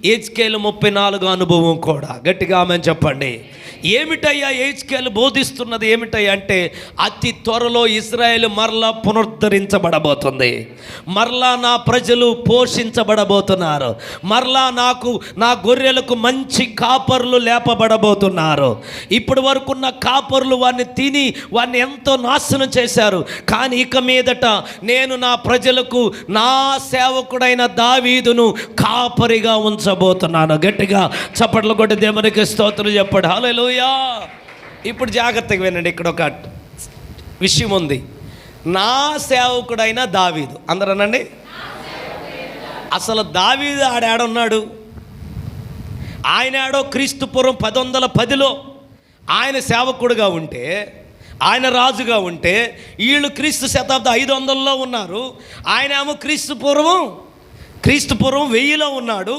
హెజ్కేలు 34 అనుభవం కూడా. గట్టిగా ఆమెను చెప్పండి. ఏమిటయ్యా హెజ్కేలు బోధిస్తున్నది ఏమిటయ్యా అంటే, అతి త్వరలో ఇశ్రాయేల్ మరలా పునరుద్ధరించబడబోతుంది, మరలా నా ప్రజలు పోషించబడబోతున్నారు, మరలా నా గొర్రెలకు మంచి కాపర్లు లేపబడబోతున్నారు. ఇప్పటి వరకున్న కాపర్లు వారిని తిని వారిని ఎంతో నాశనం చేశారు. కానీ ఇక మీదట నేను నా ప్రజలకు నా సేవకుడైన దావీదును కాపరిగా ఉంచబోతున్నాను. గట్టిగా చప్పట్లు కొట్టి దేవునికి స్తోత్రం చెప్పండి. హల్లెలూయా. ఇప్పుడు జాగ్రత్తగా వినండి, ఇక్కడ ఒక విషయం ఉంది. నా సేవకుడైన దావీదు, అందరూ అనండి. అసలు దావీదు ఆడాడున్నాడు? ఆయన ఆడో క్రీస్తుపూర్వం 1110లో ఆయన సేవకుడుగా ఉంటే, ఆయన రాజుగా ఉంటే, వీళ్ళు క్రీస్తు శతాబ్దం 500లో ఉన్నారు. ఆయన ఏమో క్రీస్తుపూర్వం 1000లో ఉన్నాడు.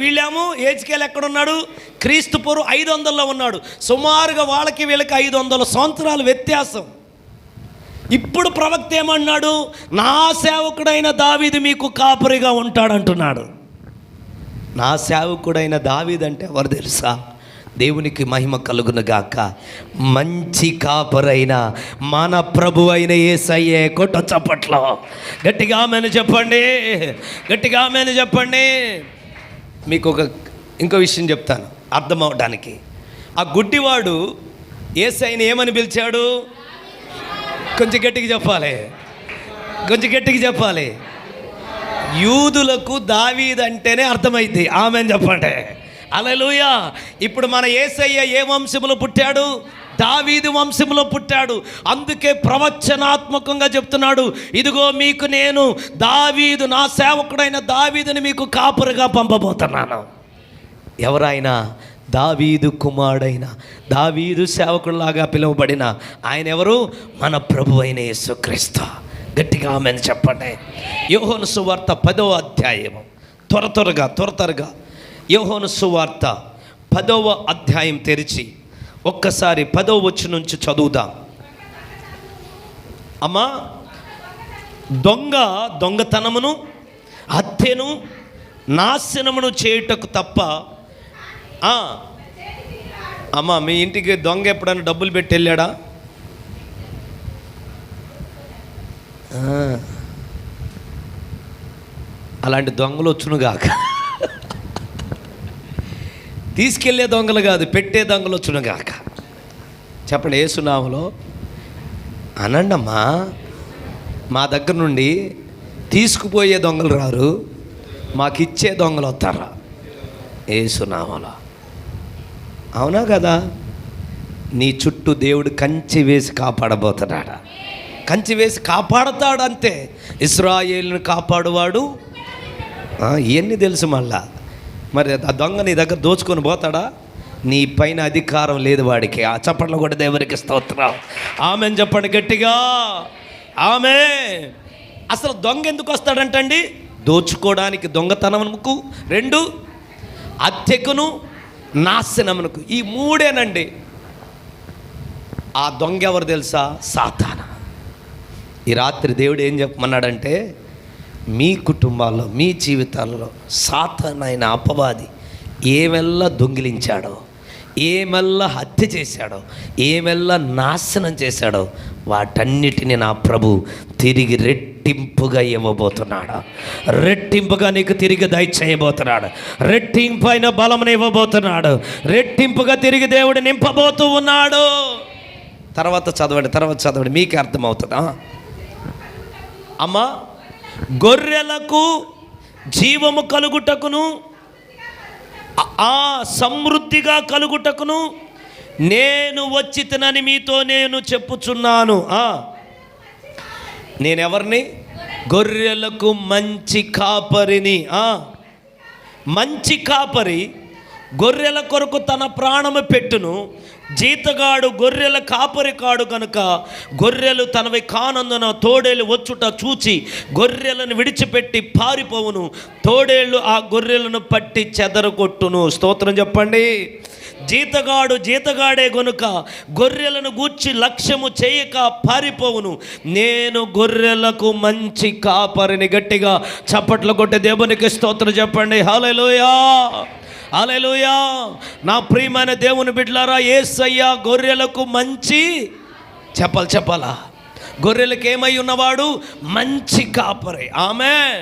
వీళ్ళేమో హెజ్కేలు ఎక్కడున్నాడు? క్రీస్తుపూర్వం 500లో ఉన్నాడు. సుమారుగా వాళ్ళకి వీళ్ళకి 500 సంవత్సరాల వ్యత్యాసం. ఇప్పుడు ప్రవక్త ఏమన్నాడు? నా సేవకుడైన దావీదు మీకు కాపరిగా ఉంటాడంటున్నాడు. నా సేవకుడైన దావీదు అంటే ఎవరు తెలుసా? దేవునికి మహిమ కలుగును గాక. మంచి కాపరైన మన ప్రభు అయిన యేసయ్యే. కొట్ట చప్పట్లో గట్టిగా ఆమెను చెప్పండి, గట్టిగా ఆమెను చెప్పండి. మీకు ఇంకో విషయం చెప్తాను అర్థం అవడానికి. ఆ గుడ్డివాడు యేసయ్యని ఏమని పిలిచాడు? కొంచెం గట్టిగా చెప్పాలి, కొంచెం గట్టిగా చెప్పాలి. యూదులకు దావీదు అంటేనే అర్థమైంది. ఆమెను చెప్పండి. హల్లెలూయా. ఇప్పుడు మన యేసయ్య ఏ వంశంలో పుట్టాడు? దావీదు వంశంలో పుట్టాడు. అందుకే ప్రవచనాత్మకంగా చెప్తున్నాడు, ఇదిగో మీకు నేను దావీదు, నా సేవకుడైన దావీదుని మీకు కాపురుగా పంపబోతున్నాను. ఎవరైనా దావీదు కుమారుడైన, దావీదు సేవకుడిలాగా పిలువబడిన ఆయన ఎవరు? మన ప్రభు అయిన యేసుక్రీస్తు. గట్టిగా ఆమెను చెప్పండి. యోహాను సువార్త 10వ అధ్యాయము, త్వరగా యోహాను సువార్త 10వ అధ్యాయం తెరిచి ఒక్కసారి 10వ వచనం నుంచి చదువుదాం. అమ్మా, దొంగతనమును, హత్యను, నాశనమును చేయుటకు తప్ప. అమ్మా, మీ ఇంటికి దొంగ ఎప్పుడైనా డబ్బులు పెట్టి వెళ్ళాడా? అలాంటి దొంగలు వచ్చునుగాక. తీసుకెళ్ళే దొంగలు కాదు, పెట్టే దొంగలు వచ్చునుగాక. చెప్పండి, యేసునామములో అనండమ్మా. మా దగ్గర నుండి తీసుకుపోయే దొంగలు రారు, మాకు ఇచ్చే దొంగలు వస్తారా? యేసునామములో. అవునా కదా? నీ చుట్టూ దేవుడు కంచె వేసి కాపాడబోతున్నాడా? కంచె వేసి కాపాడతాడు అంతే. ఇశ్రాయేలును కాపాడువాడు. ఇవన్నీ తెలుసు. మళ్ళా మరి ఆ దొంగ నీ దగ్గర దోచుకొని పోతాడా? నీ పైన అధికారం లేదు వాడికి. ఆ చప్పట్లో కూడా దేవునికి స్తోత్రం. ఆమెను చెప్పండి గట్టిగా. ఆమె అసలు దొంగ ఎందుకు వస్తాడంటండి? దోచుకోవడానికి, దొంగతనమునకు, 2 హత్యకును, నాశనమునకు. ఈ 3ఏనండి. ఆ దొంగ ఎవరు తెలుసా? సాతాను. ఈ రాత్రి దేవుడు ఏం చెప్పమన్నాడంటే, మీ కుటుంబాల్లో, మీ జీవితాలలో సాతానైన అపవాది ఏమెల్లా దొంగిలించాడో, ఏమెల్లా హత్య చేశాడో, ఏమెల్లా నాశనం చేశాడో వాటన్నిటిని నా ప్రభు తిరిగి రెట్టింపుగా ఇవ్వబోతున్నాడు. రెట్టింపుగా నీకు తిరిగి దయచేయబోతున్నాడు. రెట్టింపైన బలమును ఇవ్వబోతున్నాడు. రెట్టింపుగా తిరిగి దేవుడు నింపబోతూ ఉన్నాడు. తర్వాత చదవండి, మీకే అర్థమవుతుందా? అమ్మా, గొర్రెలకు జీవము కలుగుటకును, ఆ సమృద్ధిగా కలుగుటకును నేను వచ్చి తినని మీతో నేను చెప్పుచున్నాను. నేనెవరిని? గొర్రెలకు మంచి కాపరిని. మంచి కాపరి గొర్రెల కొరకు తన ప్రాణము పెట్టును. జీతగాడు గొర్రెల కాపరి కాడు కనుక గొర్రెలు తనవి కానందున తోడేళ్ళు వచ్చుట చూచి గొర్రెలను విడిచిపెట్టి పారిపోవును. తోడేళ్ళు ఆ గొర్రెలను పట్టి చెదరగొట్టును. స్తోత్రం చెప్పండి. జీతగాడే గనుక గొర్రెలను గూర్చి లక్ష్యము చేయక పారిపోవును. నేను గొర్రెలకు మంచి కాపరిని. గట్టిగా చప్పట్లు కొట్టే దేవునికి స్తోత్రం చెప్పండి. హల్లెలూయా, హల్లెలూయా. నా ప్రియమైన దేవుని బిడ్డలారా, యేసయ్య గొర్రెలకు మంచి చెప్పాలా, గొర్రెలకు ఏమై ఉన్నవాడు? మంచి కాపరి. ఆమేన్.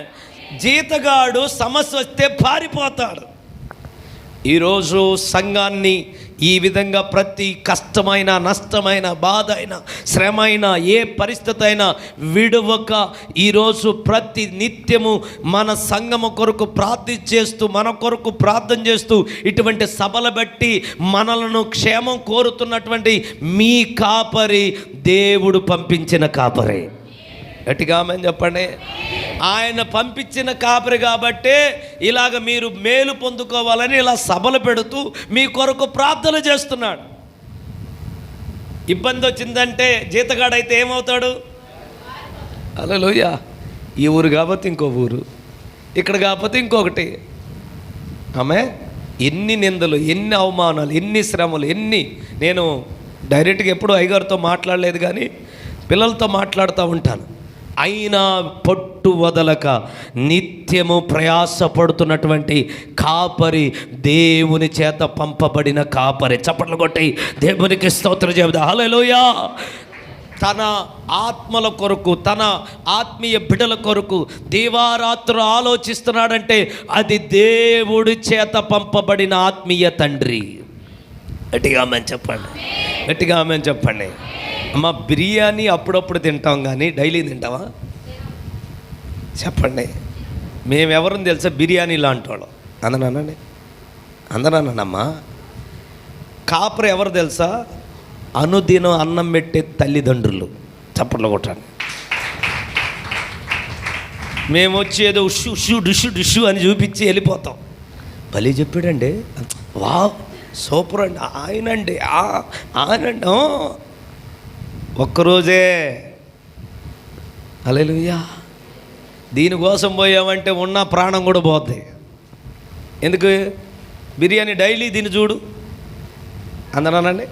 జీతగాడు సమస్య వస్తే పారిపోతాడు. ఈరోజు సంఘాన్ని ఈ విధంగా ప్రతి కష్టమైన, నష్టమైన, బాధ అయినా, శ్రమ అయినా, ఏ పరిస్థితి అయినా విడువక ఈరోజు ప్రతి నిత్యము మన సంఘము కొరకు మన కొరకు ప్రార్థన చేస్తూ ఇటువంటి సభలు బట్టి మనలను క్షేమం కోరుతున్నటువంటి మీ కాపరి దేవుడు పంపించిన కాపరి. గట్టిగా ఆమేన్ చెప్పండి. ఆయన పంపించిన కాపరి కాబట్టే ఇలాగ మీరు మేలు పొందుకోవాలని ఇలా సభలు పెడుతూ మీ కొరకు ప్రార్థన చేస్తున్నాడు. ఇబ్బంది వచ్చిందంటే జీతగాడైతే ఏమవుతాడు? హల్లెలూయా. ఈ ఊరు కాకపోతే ఇంకో ఊరు, ఇక్కడ కాకపోతే ఇంకొకటి. ఆమె ఎన్ని నిందలు, ఎన్ని అవమానాలు, ఎన్ని శ్రమలు, నేను డైరెక్ట్గా ఎప్పుడూ అయ్యగారితో మాట్లాడలేదు, కానీ పిల్లలతో మాట్లాడుతూ ఉంటాను. అయినా పట్టు వదలక నిత్యము ప్రయాసపడుతున్నటువంటి కాపరి దేవుని చేత పంపబడిన కాపరి. చప్పట్లు కొట్టి దేవునికి స్తోత్రం చెబుదా. హల్లెలూయా. తన ఆత్మల కొరకు, తన ఆత్మీయ బిడ్డల కొరకు దీవారాత్రులు ఆలోచిస్తున్నాడంటే అది దేవుడి చేత పంపబడిన ఆత్మీయ తండ్రి. గట్టిగా ఆమేన్ చెప్పండి, గట్టిగా ఆమేన్ చెప్పండి. అమ్మ, బిర్యానీ అప్పుడప్పుడు తింటాం కానీ డైలీ తింటావా? చెప్పండి. మేమెవరిని తెలుసా? బిర్యానీ లాంటి వాళ్ళం. అందనానమ్మా. కాపరి ఎవరు తెలుసా? అనుదినం అన్నం పెట్టే తల్లిదండ్రులు. చప్పట్లు కొట్టండి. మేము వచ్చి ఏదో డిషు అని చూపించి వెళ్ళిపోతాం. భలే చెప్పాడండి, వా సూపర్ అండి, ఆయనండి. ఒక్కరోజే. హల్లెలూయా. దీనికోసం పోయామంటే ఉన్న ప్రాణం కూడా పోద్ది. ఎందుకు? బిర్యానీ డైలీ దీన్ని చూడు. అందనానండి.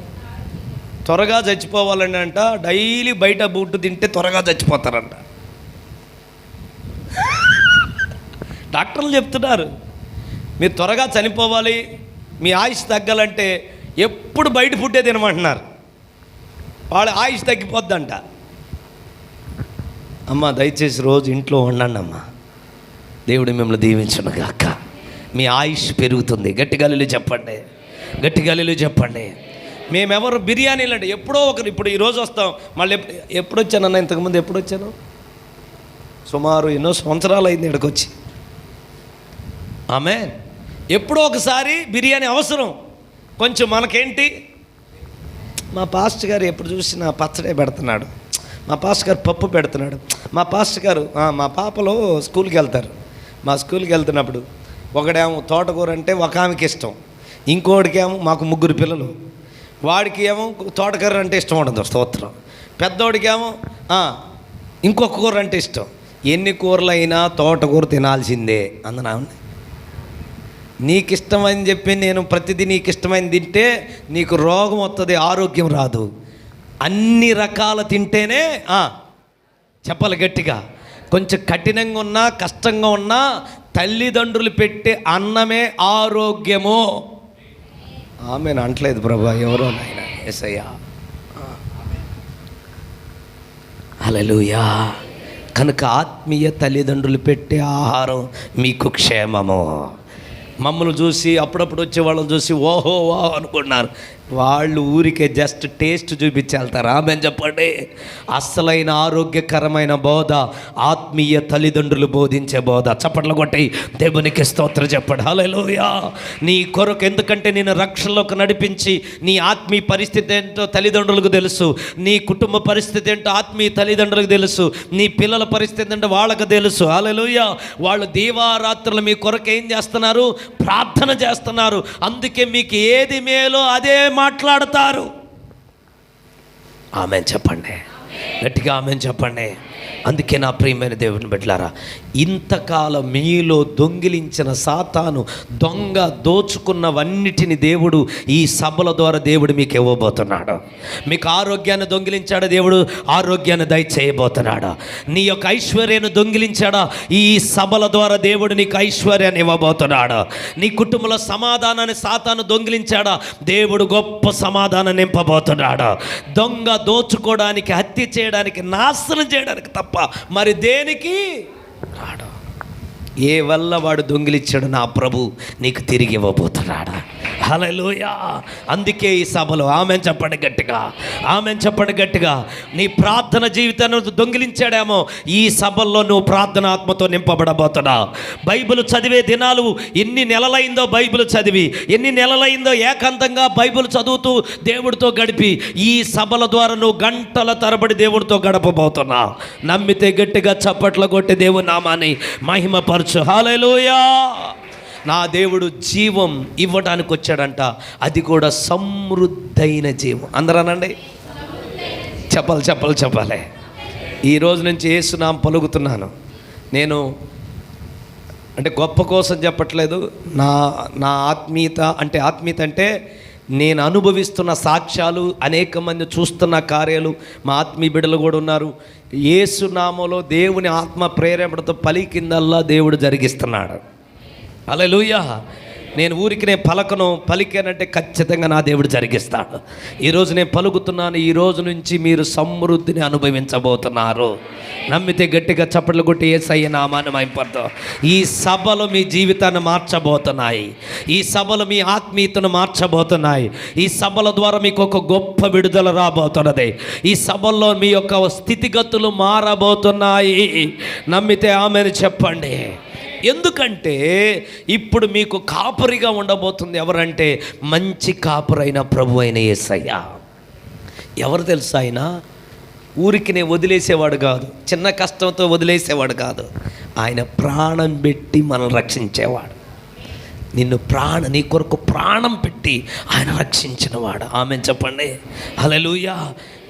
త్వరగా చచ్చిపోవాలండి అంట. డైలీ బయట బూట్టు తింటే త్వరగా చచ్చిపోతారంట. డాక్టర్లు చెప్తున్నారు, మీరు త్వరగా చనిపోవాలి, మీ ఆయుష్ తగ్గాలంటే ఎప్పుడు బయట ఫుడ్డే తినమంటున్నారు. వాళ్ళ ఆయుష్ తగ్గిపోద్దంట. అమ్మ, దయచేసి రోజు ఇంట్లో ఉండండి అమ్మ. దేవుడు మిమ్మల్ని దీవించును గాక. మీ ఆయుష్ పెరుగుతుంది. గట్టిగా హల్లెలూయా చెప్పండి, గట్టిగా హల్లెలూయా చెప్పండి. మేమెవరు బిర్యానీలు అంటే ఎప్పుడో ఒకరు. ఇప్పుడు ఈరోజు వస్తాం, మళ్ళీ ఎప్పుడు వచ్చానన్నా? ఇంతకుముందు ఎప్పుడు వచ్చాను? సుమారు ఎన్నో సంవత్సరాలు అయింది ఇక్కడికి వచ్చి. ఆమె ఎప్పుడో ఒకసారి బిర్యానీ అవసరం. కొంచెం మనకేంటి, మా పాస్టర్ గారు ఎప్పుడు చూసినా పచ్చడే పెడుతున్నాడు, మా పాస్టర్ గారు పప్పు పెడుతున్నాడు, మా పాస్టర్ గారు మా పాపలో స్కూల్కి వెళ్తారు. మా స్కూల్కి వెళ్తున్నప్పుడు ఒకడేమో తోటకూర అంటే ఒక ఆమెకి ఇష్టం, ఇంకోటికేమో మాకు 3 పిల్లలు, వాడికి ఏమో తోటకూర అంటే ఇష్టం ఉండదు, స్తోత్రం. పెద్దోడికేమో ఇంకొక కూర అంటే ఇష్టం. ఎన్ని కూరలైనా తోటకూర తినాల్సిందే. అందనా నీకు ఇష్టమని చెప్పి నేను ప్రతిదీ నీకు ఇష్టమైనది తింటే నీకు రోగం వస్తుంది, ఆరోగ్యం రాదు. అన్ని రకాల తింటేనే చెప్పాలి గట్టిగా. కొంచెం కఠినంగా ఉన్నా, కష్టంగా ఉన్నా తల్లిదండ్రులు పెట్టే అన్నమే ఆరోగ్యము. ఆమెను అంటలేదు ప్రభా, ఎవరో నాయన. యేసయ్యా. హల్లెలూయా. కనుక ఆత్మీయ తల్లిదండ్రులు పెట్టే ఆహారం మీకు క్షేమము. మమ్మల్ని చూసి అప్పుడప్పుడు వచ్చే వాళ్ళని చూసి ఓహో వా అనుకున్నారు. వాళ్ళు ఊరికే జస్ట్ టేస్ట్ చూపించి వెళ్తారు. ఆమెను చెప్పండి. అసలైన ఆరోగ్యకరమైన బోధ ఆత్మీయ తల్లిదండ్రులు బోధించే బోధ. చప్పట్లు కొట్టి దేవునికి స్తోత్రం చెప్పండి. హల్లెలూయా. నీ కొరకు, ఎందుకంటే నేను రక్షణలోకి నడిపించి నీ ఆత్మీయ పరిస్థితి ఏంటో తల్లిదండ్రులకు తెలుసు, నీ కుటుంబ పరిస్థితి ఏంటో ఆత్మీయ తల్లిదండ్రులకు తెలుసు, నీ పిల్లల పరిస్థితి ఏంటో వాళ్ళకు తెలుసు. హల్లెలూయా. వాళ్ళు దీవారాత్రులు మీ కొరకు ఏం చేస్తున్నారు? ప్రార్థన చేస్తున్నారు. అందుకే మీకు ఏది మేలో అదే మాట్లాడతారు. ఆమెన్ చెప్పండి, గట్టిగా ఆమెన్ చెప్పండి. అందుకే నా ప్రియమైన దేవుని బిడ్డలారా, ఇంతకాలం మీలో దొంగిలించిన సాతాను దొంగ దోచుకున్నవన్నిటిని దేవుడు ఈ సభల ద్వారా దేవుడు మీకు ఇవ్వబోతున్నాడు. మీకు ఆరోగ్యాన్ని దొంగిలించాడా దేవుడు, ఆరోగ్యాన్ని దయచేయబోతున్నాడు. నీ యొక్క ఐశ్వర్యాన్ని దొంగిలించాడా, ఈ సభల ద్వారా దేవుడు నీకు ఐశ్వర్యాన్ని ఇవ్వబోతున్నాడు. నీ కుటుంబంలో సమాధానాన్ని సాతాను దొంగిలించాడా, దేవుడు గొప్ప సమాధానం నింపబోతున్నాడు. దొంగ దోచుకోవడానికి, హత్య చేయడానికి, నాశనం చేయడానికి తప్ప మరి దేనికి రాడు. ఏ వల్ల వాడు దొంగిలిచ్చాడు నా ప్రభు నీకు తిరిగి ఇవ్వబోతున్నాడా. హల్లెలూయా. అందుకే ఈ సభలో ఆమెన్ చెప్పండి గట్టిగా, ఆమెన్ చెప్పండి గట్టిగా. నీ ప్రార్థన జీవితాన్ని దొంగిలించాడేమో, ఈ సభల్లో నువ్వు ప్రార్థన ఆత్మతో నింపబడబోతున్నావు. బైబిల్ చదివే దినాలు ఎన్ని నెలలైందో, బైబిల్ చదివి ఎన్ని నెలలైందో ఏకాంతంగా బైబిల్ చదువుతూ దేవుడితో గడిపి ఈ సభల ద్వారా నువ్వు గంటల తరబడి దేవుడితో గడపబోతున్నావు. నమ్మితే గట్టిగా చప్పట్లు కొట్టి దేవుని నామాన్ని మహిమపరచు. హల్లెలూయా. నా దేవుడు జీవం ఇవ్వడానికి వచ్చాడంట, అది కూడా సమృద్ధైన జీవం. అందరూ అనండి, చెప్పాలి. ఈ రోజు నుంచి యేసునామం పలుకుతున్నాను. నేను అంటే గొప్ప కోసం చెప్పట్లేదు. నా ఆత్మీయత అంటే నేను అనుభవిస్తున్న సాక్ష్యాలు, అనేక మంది చూస్తున్న కార్యాలు, మా ఆత్మీయ బిడ్డలు కూడా ఉన్నారు. యేసునామములో దేవుని ఆత్మ ప్రేరేపణతో పలికిందల్లా దేవుడు జరిగిస్తున్నాడు. హల్లెలూయా. నేను ఊరికి పలికానంటే ఖచ్చితంగా నా దేవుడు జరిగిస్తాడు. ఈరోజు నేను పలుకుతున్నాను. ఈ రోజు నుంచి మీరు సమృద్ధిని అనుభవించబోతున్నారు. నమ్మితే గట్టిగా చప్పట్లు కొట్టి యేసయ్య నామాన్ని మహిమపడతాం. ఈ సభలు మీ జీవితాన్ని మార్చబోతున్నాయి. ఈ సభలు మీ ఆత్మీయతను మార్చబోతున్నాయి. ఈ సభల ద్వారా మీకు ఒక గొప్ప విడుదల రాబోతున్నది. ఈ సభల్లో మీ యొక్క స్థితిగతులు మారబోతున్నాయి. నమ్మితే ఆమెను చెప్పండి. ఎందుకంటే ఇప్పుడు మీకు కాపరిగా ఉండబోతుంది ఎవరంటే, మంచి కాపరైన ప్రభు అయిన యేసయ్య. ఎవరు తెలుసా? ఆయన ఊరికి వదిలేసేవాడు కాదు, చిన్న కష్టంతో వదిలేసేవాడు కాదు. ఆయన ప్రాణం పెట్టి మనల్ని రక్షించేవాడు. నీ కొరకు ప్రాణం పెట్టి ఆయన రక్షించినవాడు. ఆమెన్ చెప్పండి. హల్లెలూయా.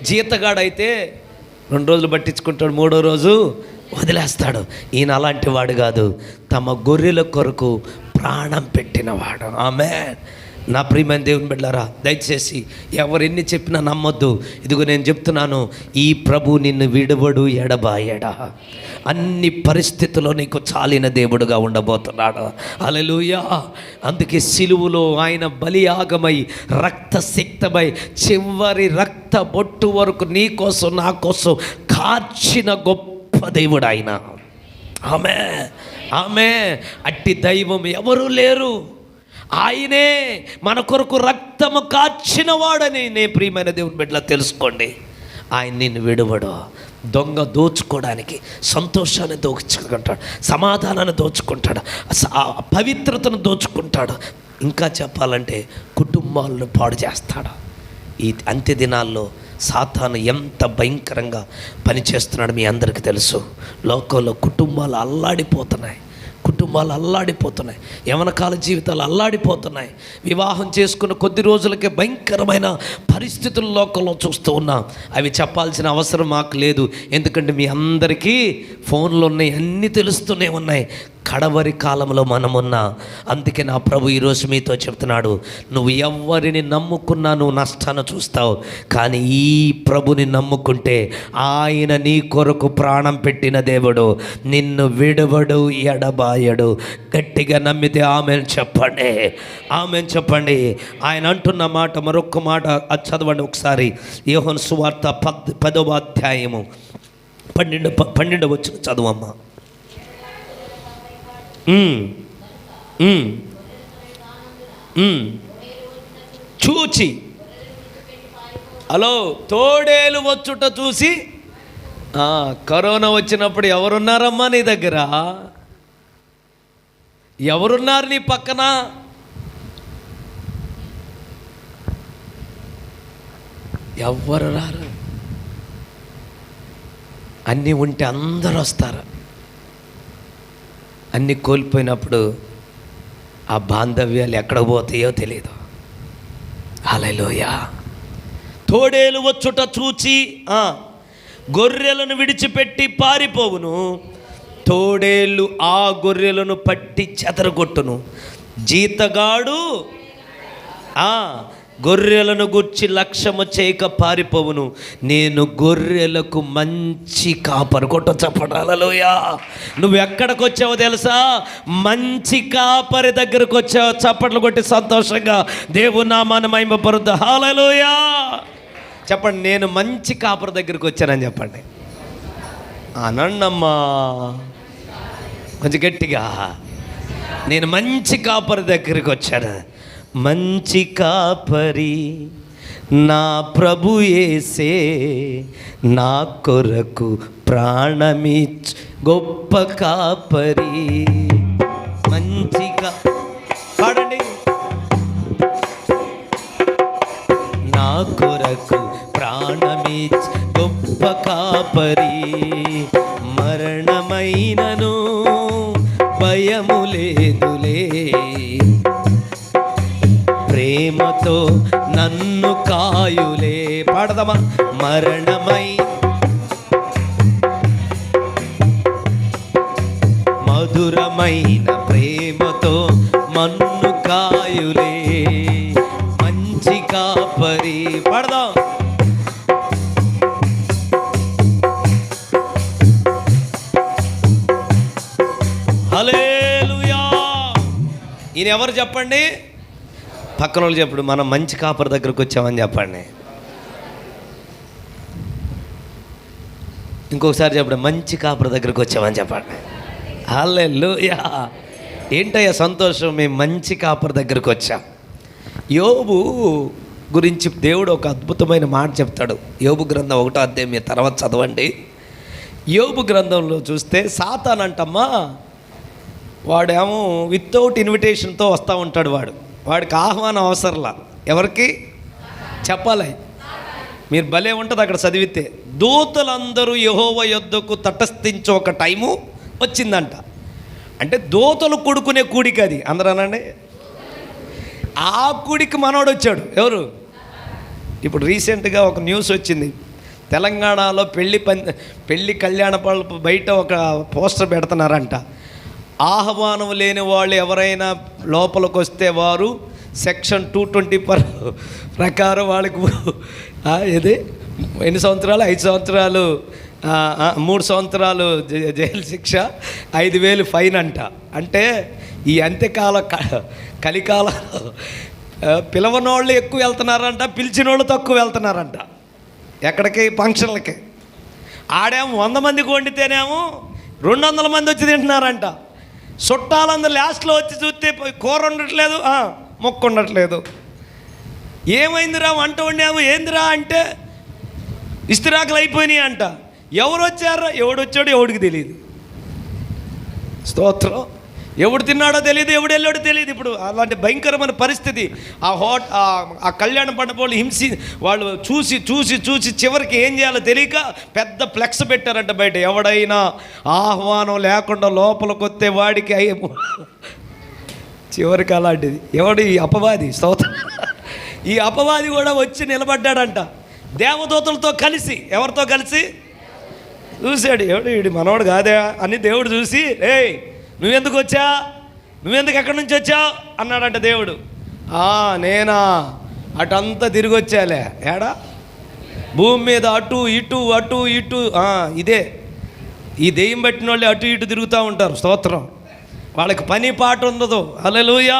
జీతగాడైతే 2 రోజులు పట్టించుకుంటాడు, 3వ రోజు వదిలేస్తాడు. ఈయన అలాంటి వాడు కాదు, తమ గొర్రెల కొరకు ప్రాణం పెట్టినవాడు. ఆమేన్. నా ప్రియమైన దేవుని బిడ్డలారా, దయచేసి ఎవరెన్ని చెప్పినా నమ్మొద్దు. ఇదిగో నేను చెప్తున్నాను, ఈ ప్రభు నిన్ను విడువడు, ఎడబాయడా. అన్ని పరిస్థితుల్లో నీకు చాలిన దేవుడుగా ఉండబోతున్నాడు. హల్లెలూయా. అందుకే సిలువలో ఆయన బలియాగమై రక్తసిక్తమై చివరి రక్త బొట్టు వరకు నీ కోసం నా కోసం కార్చిన గొప్ప దేవుడు ఆయన. ఆమె అట్టి దైవం ఎవరు లేరు. ఆయనే మన కొరకు రక్తము కార్చిన వాడని నే ప్రియమైన దేవుని బిడ్డలా తెలుసుకోండి. ఆయన నిన్ను విడువడు. దొంగ దోచుకోవడానికి సంతోషాన్ని దోచుకుంటాడు, సమాధానాన్ని దోచుకుంటాడు, పవిత్రతను దోచుకుంటాడు. ఇంకా చెప్పాలంటే కుటుంబాలను పాడు చేస్తాడు. ఈ అంత్య దినాల్లో సాతాను ఎంత భయంకరంగా పనిచేస్తున్నాడు మీ అందరికీ తెలుసు. లోకంలో కుటుంబాలు అల్లాడిపోతున్నాయి, యవనకాల జీవితాలు అల్లాడిపోతున్నాయి. వివాహం చేసుకున్న కొద్ది రోజులకే భయంకరమైన పరిస్థితులు లోకంలో చూస్తూ ఉన్నాం. అవి చెప్పాల్సిన అవసరం మాకు లేదు, ఎందుకంటే మీ అందరికీ ఫోన్లు ఉన్నాయి, అన్నీ తెలుస్తూనే ఉన్నాయి. కడవరి కాలంలో మనమున్నా. అందుకే నా ప్రభు ఈరోజు మీతో చెప్తున్నాడు, నువ్వు ఎవరిని నమ్ముకున్నా నువ్వు నష్టాన్ని చూస్తావు, కానీ ఈ ప్రభుని నమ్ముకుంటే ఆయన నీ కొరకు ప్రాణం పెట్టిన దేవుడు, నిన్ను విడువడు, ఎడబాయడు. గట్టిగా నమ్మితే ఆమెను చెప్పండి. ఆయన అంటున్న మాట, మరొక మాట చదవండి ఒకసారి. యోహాను సువార్త 10వ అధ్యాయము 12వ వచనం చదవమ్మా. చూచి, హలో, తోడేలు వచ్చుట చూసి. కరోనా వచ్చినప్పుడు ఎవరున్నారమ్మా నీ దగ్గర? ఎవరున్నారు నీ పక్కన? ఎవ్వరు రారు. అన్నీ ఉంటే అందరూ వస్తారు. అన్నీ కోల్పోయినప్పుడు ఆ బాంధవ్యాలు ఎక్కడ పోతాయో తెలియదు. హల్లెలూయా. తోడేలు వచ్చుట చూచి గొర్రెలను విడిచిపెట్టి పారిపోవును, తోడేళ్ళు ఆ గొర్రెలను పట్టి చెదరగొట్టును. జీతగాడు గొర్రెలను గుర్చి లక్ష్యము చేయక పారిపోవును. నేను గొర్రెలకు మంచి కాపరి. కొట్ట చప్పడాలలోయా. నువ్వు ఎక్కడికి వచ్చావో తెలుసా? మంచి కాపరి దగ్గరకు వచ్చావు. చప్పట్లు కొట్టి సంతోషంగా దేవుని నామాన్ని మహిమపరుద్దా. హల్లెలూయా చెప్పండి. నేను మంచి కాపరి దగ్గరికి వచ్చానని చెప్పండి. అనండమ్మా కొంచెం గట్టిగా. నేను మంచి కాపరి దగ్గరికి వచ్చాను. మంచి కాపరి నా ప్రభు యేసే, నా కొరకు ప్రాణమిచ్చు గొప్ప కాపరి. మంచిగా పాడండి. నా కొరకు ప్రాణమిచ్చు గొప్ప కాపరి, మరణమైనను భయము లేదులే, ప్రేమతో నన్ను కాయులే. పాడదమా. మరణమై మధురమైన ప్రేమతో మన్ను కాయులే, మంచి కాపరి. పాడదాం. హల్లెలూయా. ఈయన ఎవరు చెప్పండి? పక్కన వాళ్ళు చెప్పండి. మనం మంచి కాపరి దగ్గరకు వచ్చామని చెప్పండి. ఇంకొకసారి చెప్పండి. మంచి కాపరి దగ్గరకు వచ్చామని చెప్పండి. హల్లెలూయా. ఏంటయ్యా సంతోషం? మేము మంచి కాపరి దగ్గరకు వచ్చాం. యోబు గురించి దేవుడు ఒక అద్భుతమైన మాట చెప్తాడు. యోబు గ్రంథం 1వ అధ్యాయం మీ తర్వాత చదవండి. యోబు గ్రంథంలో చూస్తే సాతానంటమ్మా వాడేమో వితౌట్ ఇన్విటేషన్తో వస్తూ ఉంటాడు. వాడికి ఆహ్వానం అవసరంలా. ఎవరికి చెప్పాలి? మీరు భలే ఉంటుంది అక్కడ చదివితే. దూతలందరూ యెహోవా యొద్దకు తటస్థించే ఒక టైము వచ్చిందంట. అంటే దూతలు కొడుకునే కూడిక అది. అందరూ అనండి. ఆ కూడికి మనోడు వచ్చాడు. ఎవరు? ఇప్పుడు రీసెంట్గా ఒక న్యూస్ వచ్చింది. తెలంగాణలో పెళ్ళి కళ్యాణ బయట ఒక పోస్టర్ పెడుతున్నారంట. ఆహ్వానం లేని వాళ్ళు ఎవరైనా లోపలికి వస్తే వారు సెక్షన్ 220 ప్రకారం వాళ్ళకి ఏది ఎన్ని సంవత్సరాలు? 5 సంవత్సరాలు, 3 సంవత్సరాలు జైలు శిక్ష, 5,000 ఫైన్ అంట. అంటే ఈ అంత్యకాల కలికాలం పిలవనోళ్ళు ఎక్కువ వెళ్తున్నారంట, పిలిచిన వాళ్ళు తక్కువ వెళ్తున్నారంట. ఎక్కడికి? ఫంక్షన్లకి. ఆడేమో 100 మందికి వండితేనేమో 200 మంది వచ్చి తింటున్నారంట. చుట్టాలందరూ లాస్ట్లో వచ్చి చూస్తే కూర ఉండట్లేదు, మొక్క ఉండట్లేదు. ఏమైందిరా వంట వండాము? ఏందిరా అంటే ఇస్తిరాకులు అయిపోయినాయి అంట. ఎవరు వచ్చారా? ఎవడొచ్చాడో ఎవడికి తెలియదు. స్తోత్రం. ఎవడు తిన్నాడో తెలియదు, ఎవడు వెళ్ళాడో తెలియదు. ఇప్పుడు అలాంటి భయంకరమైన పరిస్థితి. ఆ కళ్యాణ మండపంలో వాళ్ళు చూసి చూసి చూసి చివరికి ఏం చేయాలో తెలియక పెద్ద ఫ్లెక్స్ పెట్టారంట బయట. ఎవడైనా ఆహ్వానం లేకుండా లోపలికి వస్తే వాడికి చివరికి అలాంటిది. ఎవడు? ఈ అపవాది. స్తోత్రం. ఈ అపవాది కూడా వచ్చి నిలబడ్డాడంట దేవదూతలతో కలిసి. ఎవరితో కలిసి? చూశాడు. ఎవడు వీడి మనవాడు కాదా అని దేవుడు చూసి, ఏయ్ నువ్వెందుకు వచ్చా? నువ్వెందుకు ఎక్కడి నుంచి వచ్చావు అన్నాడంట దేవుడు. నేనా అటంతా తిరిగి వచ్చాలే. ఏడా? భూమి మీద అటు ఇటు అటు ఇటు. ఇదే ఈ దెయ్యం పట్టిన వాళ్ళు అటు ఇటు తిరుగుతూ ఉంటారు. స్తోత్రం. వాళ్ళకి పని పాట ఉండదు. హల్లెలూయా.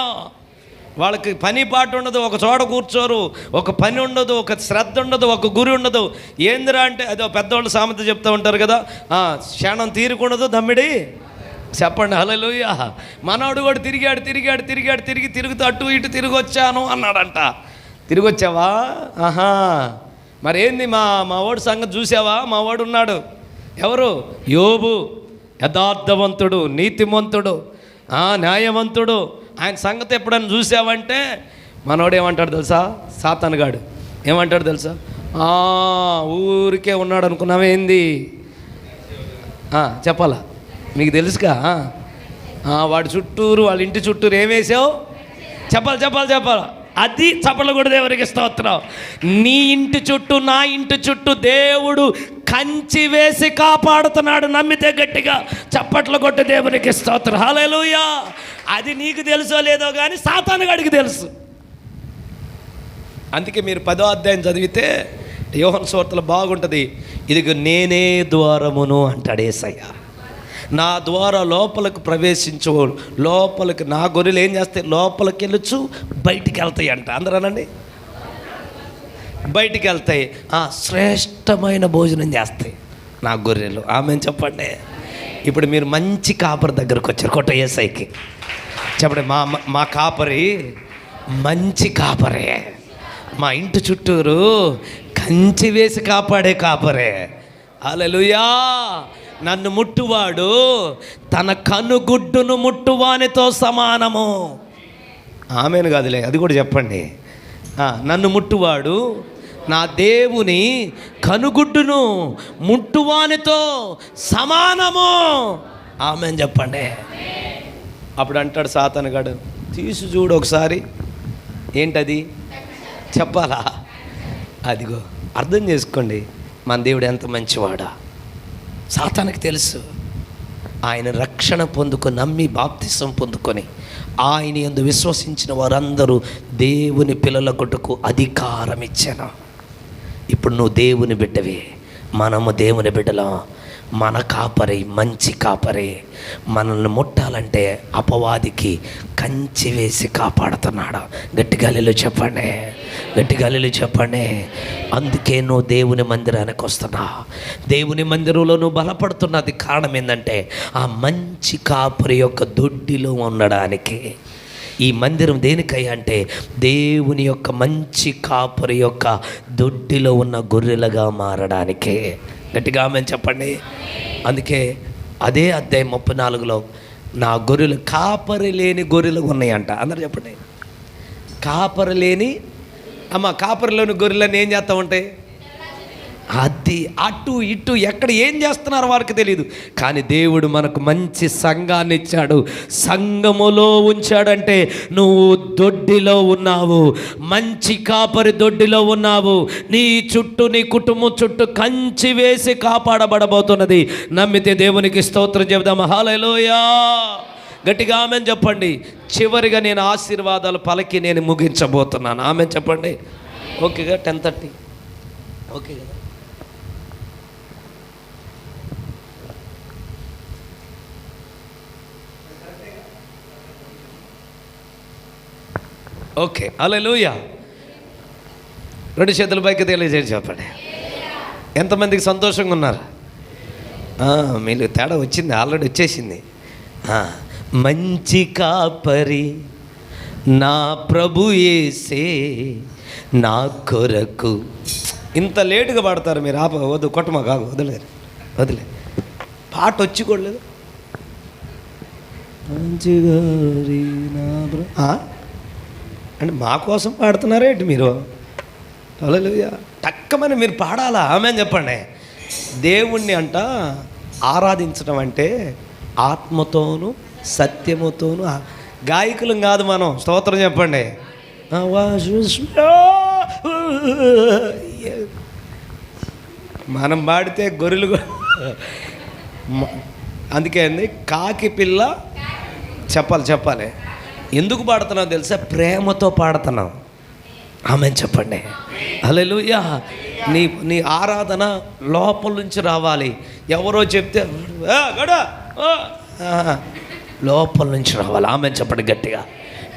వాళ్ళకి పని పాట ఉండదు. ఒక చోట కూర్చోరు. ఒక పని ఉండదు, ఒక శ్రద్ధ ఉండదు, ఒక గురి ఉండదు. ఏందిరా అంటే అదో పెద్దవాళ్ళు సామెత చెప్తూ ఉంటారు కదా, క్షణం తీరుకుండదు దమ్మిడి. చెప్పండి. హల్లెలూయా. మనోడు కూడా తిరుగుతూ అటు ఇటు తిరిగి వచ్చాను అన్నాడంట. తిరిగి వచ్చావా? మరేంది మా వాడు సంగతి చూసావా? మా వాడు ఉన్నాడు. ఎవరు? యోబు. యథార్థవంతుడు, నీతిమంతుడు, న్యాయవంతుడు. ఆయన సంగతి ఎప్పుడైనా చూసావంటే మనోడు ఏమంటాడు తెలుసా? సాతానుగాడు ఏమంటాడు తెలుసా? ఊరికే ఉన్నాడు అనుకున్నావేంది? చెప్పాలా? మీకు తెలుసుగా. వాడి చుట్టూరు, వాళ్ళ ఇంటి చుట్టూరు ఏమేసావు? చెప్పాలి. అది చప్పట్లు కూడా దేవునికి స్తోత్రం. నీ ఇంటి చుట్టూ, నా ఇంటి చుట్టూ దేవుడు కంచి వేసి కాపాడుతున్నాడు. నమ్మితే గట్టిగా చప్పట్లు కొట్టి దేవునికి స్తోత్రం. హల్లెలూయా. అది నీకు తెలుసో లేదో కానీ సాతానుగాడికి తెలుసు. అందుకే మీరు 10వ అధ్యాయం చదివితే యోహాను సువార్తలో బాగుంటుంది. ఇదిగో నేనే ద్వారమును అంటాడు యేసయ్య. నా ద్వారా లోపలికి ప్రవేశించేవాడు, లోపలికి నా గొర్రెలు ఏం చేస్తాయి? లోపలికి వెళ్ళొచ్చు, బయటికి వెళ్తాయి అంట. అందరూ అనండి, బయటికి వెళ్తాయి. శ్రేష్టమైన భోజనం చేస్తాయి నా గొర్రెలు. ఆమెను చెప్పండి. ఇప్పుడు మీరు మంచి కాపరి దగ్గరకు వచ్చారు. కొట్ట యేసయ్యకి చెప్పండి, మా కాపరి మంచి కాపరే, మా ఇంటి చుట్టూరు కంచి వేసి కాపాడే కాపరే. హల్లెలూయా. నన్ను ముట్టువాడు తన కనుగుడ్డును ముట్టువానితో సమానము. ఆమెను కాదులే, అది కూడా చెప్పండి. నన్ను ముట్టువాడు నా దేవుని కనుగుడ్డును ముట్టువానితో సమానము. ఆమెను చెప్పండి. అప్పుడు అంటాడు సాతానుగాడు, తీసి చూడు ఒకసారి. ఏంటది చెప్పాలా? అదిగో అర్థం చేసుకోండి, మన దేవుడు ఎంత మంచివాడా. సాతానుకి తెలుసు. ఆయన రక్షణ పొందుకొని నమ్మి బాప్తిసం పొందుకొని ఆయన యందు విశ్వసించిన వారందరూ దేవుని పిల్లల కొట్టుకు అధికారం ఇచ్చాను. ఇప్పుడు నువ్వు దేవుని బిడ్డవే, మనము దేవుని బిడ్డలం. మన కాపరి మంచి కాపరి. మనల్ని ముట్టాలంటే అపవాదికి కంచి వేసి కాపాడుతున్నాడు. గట్టిగా హల్లెలూయా చెప్పండి, గట్టిగా హల్లెలూయా చెప్పండి. అందుకే నువ్వు దేవుని మందిరానికి వస్తున్నా, దేవుని మందిరంలో నువ్వు బలపడుతున్నది కారణం ఏంటంటే ఆ మంచి కాపరి యొక్క దొడ్డిలో ఉండడానికి. ఈ మందిరం దేనికై అంటే దేవుని యొక్క మంచి కాపరి యొక్క దొడ్డిలో ఉన్న గొర్రెలుగా మారడానికే. గట్టిగా ఆమేన్ చెప్పండి. అందుకే అదే అధ్యాయం 34లో నా గొర్రెలు కాపరి లేని గొర్రెలు ఉన్నాయంట. అందరూ చెప్పండి. కాపరి లేని కాపరిలోని గొర్రెలను ఏం చేస్తూ ఉంటాయి? అది అటు ఇటు ఎక్కడ ఏం చేస్తున్నారో వారికి తెలియదు. కానీ దేవుడు మనకు మంచి సంఘాన్ని ఇచ్చాడు. సంఘములో ఉంచాడంటే నువ్వు దొడ్డిలో ఉన్నావు, మంచి కాపరి దొడ్డిలో ఉన్నావు. నీ చుట్టూ, నీ కుటుంబం చుట్టూ కంచి వేసి కాపాడబడబోతున్నది. నమ్మితే దేవునికి స్తోత్రం చెబుదాం. హల్లెలూయా. గట్టిగా ఆమేన్ చెప్పండి. చివరిగా నేను ఆశీర్వాదాలు పలికి నేను ముగించబోతున్నాను. ఆమేన్ చెప్పండి. ఓకేగా? 10:30 ఓకే కదా? ఓకే. హల్లెలూయా. 2 చేతుల పైకి తెలియజేసి చెప్పండి. ఎంతమందికి సంతోషంగా ఉన్నారు? మీరు తేడా వచ్చింది, ఆల్రెడీ వచ్చేసింది. మంచి కాపరి నా ప్రభు యేసే నా కొరకు. ఇంత లేటుగా పాడతారు మీరు. వద్దు, కొట్టమా కాదు, వదిలే పాట వచ్చి కూడా లేదు. మంచిగా అంటే మా కోసం పాడుతున్నారా ఏంటి మీరు? హల్లెలూయా. టక్కమని మీరు పాడాలా? ఆమేన్ చెప్పండి. దేవుణ్ణి అంట ఆరాధించడం అంటే ఆత్మతోనూ సత్యముతోనూ. గాయకులం కాదు మనం. స్తోత్రం చెప్పండి. మనం పాడితే గొర్రెలు. అందుకే అండి, కాకి పిల్ల చెప్పాలి. ఎందుకు పాడుతున్నావు తెలుసా? ప్రేమతో పాడుతున్నావు. ఆమేన్ చెప్పండి. హల్లెలూయా. నీ ఆరాధన లోపల నుంచి రావాలి. ఎవరో చెప్తే లోపల నుంచి రావాలి. ఆమేన్ చెప్పండి గట్టిగా.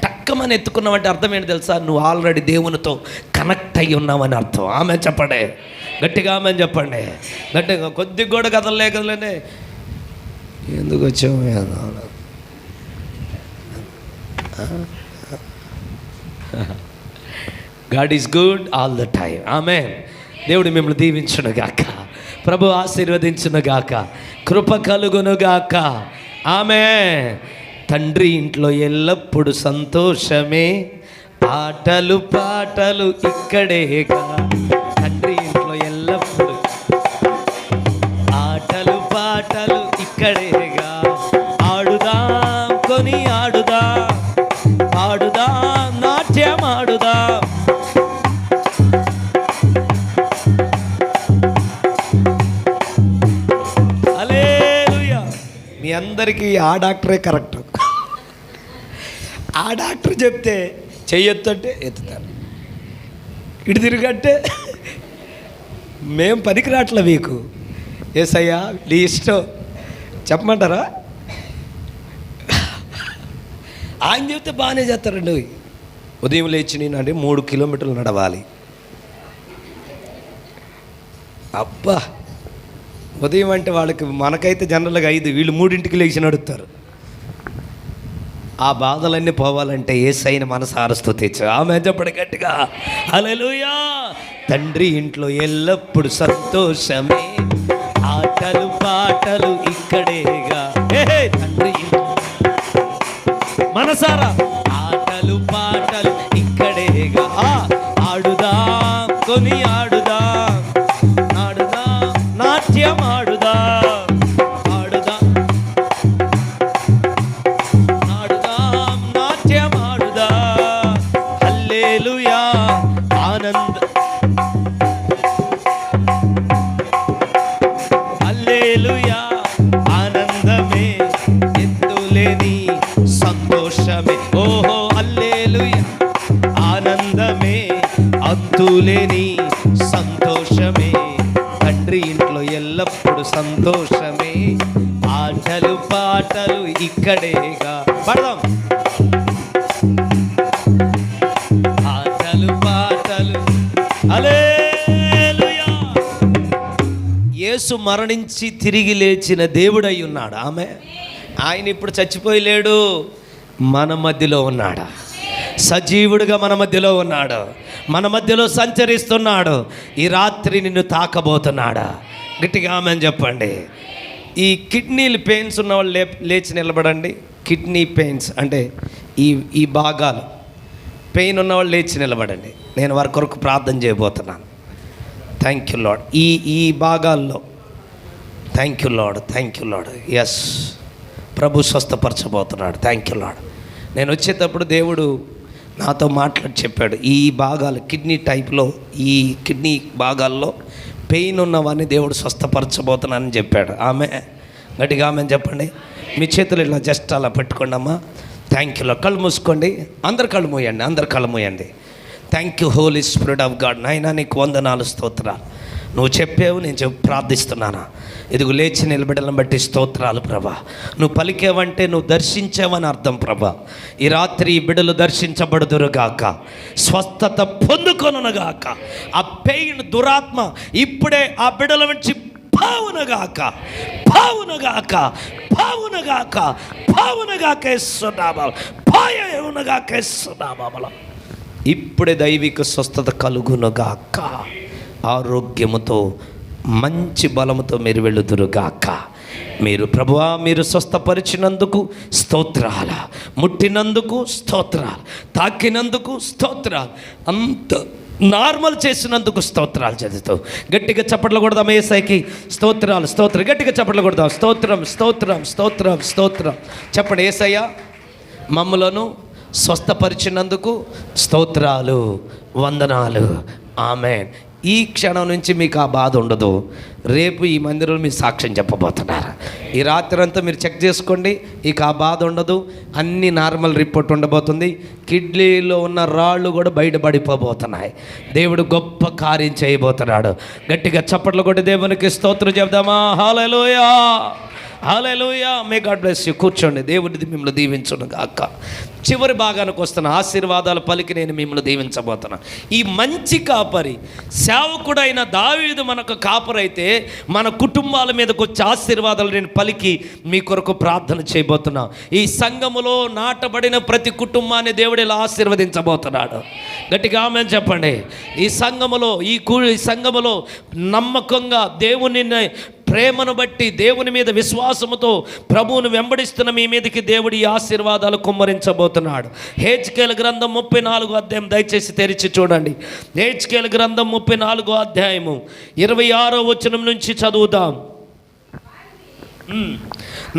టక్కమని ఎత్తుకున్నావంటే అర్థం ఏంటి తెలుసా? నువ్వు ఆల్రెడీ దేవునితో కనెక్ట్ అయ్యి ఉన్నావని అర్థం. ఆమేన్ చెప్పండి గట్టిగా. ఆమేన్ చెప్పండి గట్టిగా. కొద్దిగా కూడా కదలలేకలేనే ఎందుకు వచ్చావు? God is good all the time. ఆమేన్. దేవుడు మిమ్మల్ని దీవించునుగాక, ప్రభు ఆశీర్వదించునుగాక, కృప కలుగునుగాక. ఆమేన్. తండ్రి ఇంట్లో ఎల్లప్పుడు సంతోషమే, ఆటలు పాటలు ఇక్కడేగా. తండ్రి ఇంట్లో ఎల్లప్పుడు ఆటలు పాటలు ఇక్కడేగా. ఆడుదాం, కొని ఆడుదాం, ఆడుదాం, నాట్యం ఆడుదాం. డాక్టర్కి ఆ డాక్టరే కరెక్ట్. ఆ డాక్టర్ చెప్తే చెయ్యొద్దంటే ఎత్తుతారు, ఇటు తిరిగంటే మేము పనికిరాట్ల మీకు. ఏసయ్యా నీ ఇష్టం చెప్పమంటారా? ఆయన చెప్తే బాగానే చేస్తారండి. ఉదయం లేచి నేనంటే 3 కిలోమీటర్లు నడవాలి. అబ్బా, ఉదయం అంటే వాళ్ళకి, మనకైతే జనరల్గా 5, వీళ్ళు 3ంటికి లేచి నడుస్తారు. ఆ బాధలన్నీ పోవాలంటే యేసయ్యని మనసారా స్తుతించు. ఆమె చెప్పండి గట్టిగా హల్లెలూయా. తండ్రి ఇంట్లో ఎల్లప్పుడు సంతోషమే, ఆటలు పాటలు ఇక్కడేగా. తండ్రి మనసారా ఆటలు పాటలు ఇక్కడేగా. ఆడుదాం కొని ఆడుదాం, ఆడుదాం నాట్యం ఆడుదాం, ఆడుదాం ఆడుదాం నాట్యం ఆడుదాం. హల్లెలూయా ఆనంద, హల్లెలూయా ఆనందమే ఎత్తులేని సంతోషమే. ఓహో హల్లెలూయా ఆనందమే అంతులేని సంతోషమే. తండ్రి ఇంట్లో ఎల్లప్పుడు సంతోషమే, ఆటలు పాటలు ఇక్కడేగా. పడదాం ఆటలు పాటలు. హల్లెలూయా. యేసు మరణించి తిరిగి లేచిన దేవుడై ఉన్నాడు. ఆమె ఆయన ఇప్పుడు చచ్చిపోయి లేడు, మన మధ్యలో ఉన్నాడు. సజీవుడిగా మన మధ్యలో ఉన్నాడు, మన మధ్యలో సంచరిస్తున్నాడు. ఈ రాత్రి నిన్ను తాకబోతున్నాడా? గట్టిగా ఆమెను చెప్పండి. ఈ కిడ్నీలు పెయిన్స్ ఉన్నవాళ్ళు లేచి నిలబడండి. కిడ్నీ పెయిన్స్ అంటే ఈ భాగాలు పెయిన్ ఉన్నవాళ్ళు లేచి నిలబడండి. నేను వారి కొరకు ప్రార్థన చేయబోతున్నాను. Thank you Lord. ఈ భాగాల్లో thank you Lord, thank you Lord. Yes, ప్రభు స్వస్థపరచబోతున్నాడు. Thank you Lord. నేను వచ్చేటప్పుడు దేవుడు నాతో మాట్లాడి చెప్పాడు, ఈ భాగాలు కిడ్నీ టైప్లో, ఈ కిడ్నీ భాగాల్లో పెయిన్ ఉన్నవాడిని దేవుడు స్వస్థపరచబోతున్నానని చెప్పాడు. ఆమె గట్టిగా ఆమె చెప్పండి. మీ చేతులు ఇలా జస్ట్ అలా పెట్టుకోండి అమ్మా. Thank you Lord. కళ్ళు మూసుకోండి, అందరు కళ్ళు మూయండి, అందరు కళ్ళు మూయండి. Thank you Holy Spirit of God. నాయనా నీకు వందనాలు, స్తోత్రాలు. నువ్వు చెప్పావు, నేను ప్రార్థిస్తున్నానా. ఇదిగో లేచి నిలబడలను బట్టి స్తోత్రాలు ప్రభా. నువ్వు పలికేవంటే నువ్వు దర్శించావని అర్థం ప్రభా. ఈ రాత్రి ఈ బిడ్డలు దర్శించబడుదురుగాక, స్వస్థత పొందుకొనుగాక. ఆ పెయిన్ దురాత్మ ఇప్పుడే ఆ బిడ్డల నుంచి పావునగాక, పావునగాక, పావునగాక, పావునగాక. పాయనగాక. ఇప్పుడే దైవిక స్వస్థత కలుగునుగాక. ఆరోగ్యముతో మంచి బలముతో మీరు వెళ్ళుదురుగాక. మీరు ప్రభువా, మీరు స్వస్థపరిచినందుకు స్తోత్రాలు, ముట్టినందుకు స్తోత్రాలు, తాకినందుకు స్తోత్రాలు, అంత నార్మల్ చేసినందుకు స్తోత్రాలు. చదువుతూ గట్టిగా చప్పట్లు కొడదాం యేసయ్యకి. స్తోత్రాలు, స్తోత్రం. గట్టిగా చప్పట్లు కొడదాం. స్తోత్రం, స్తోత్రం, స్తోత్రం, స్తోత్రం. చెప్పండి, యేసయ్య మమ్ములను స్వస్థపరిచినందుకు స్తోత్రాలు, వందనాలు. ఆమేన్. ఈ క్షణం నుంచి మీకు ఆ బాధ ఉండదు. రేపు ఈ మందిరంలో మీరు సాక్ష్యం చెప్పబోతున్నారు. ఈ రాత్రి అంతా మీరు చెక్ చేసుకోండి, ఇక ఆ బాధ ఉండదు. అన్ని నార్మల్ రిపోర్ట్ ఉండబోతుంది. కిడ్నీలో ఉన్న రాళ్ళు కూడా బయటపడిపోబోతున్నాయి. దేవుడు గొప్ప కార్యం చేయబోతున్నాడు. గట్టిగా చప్పట్లు కొట్టి దేవునికి స్తోత్రం చెప్దామా? హల్లెలూయా, హల్లెలూయా. May God bless you. కూర్చోండి. దేవుడిది మిమ్మల్ని దీవించును గాక. చివరి భాగానికి వస్తున్న ఆశీర్వాదాలు పలికి నేను మిమ్మల్ని దీవించబోతున్నా. ఈ మంచి కాపరి సేవకుడైన దావీదు మనకు కాపరైతే మన కుటుంబాల మీదకు వచ్చే ఆశీర్వాదాలు నేను పలికి మీ కొరకు ప్రార్థన చేయబోతున్నా. ఈ సంఘములో నాటబడిన ప్రతి కుటుంబాన్ని దేవుడు ఇలా ఆశీర్వదించబోతున్నాడు. గట్టిగా ఆమేన్ చెప్పండి. ఈ సంఘములో ఈ సంఘములో నమ్మకంగా దేవుని ప్రేమను బట్టి దేవుని మీద విశ్వాసముతో ప్రభువును వెంబడిస్తున్న మీ మీదకి దేవుడి ఆశీర్వాదాలు కుమ్మరించబోతున్నాడు. హెజ్కేలు గ్రంథం 34వ అధ్యాయం దయచేసి తెరిచి చూడండి. హెజ్కేలు గ్రంథం 34వ అధ్యాయము 26వ వచనం నుంచి చదువుదాం.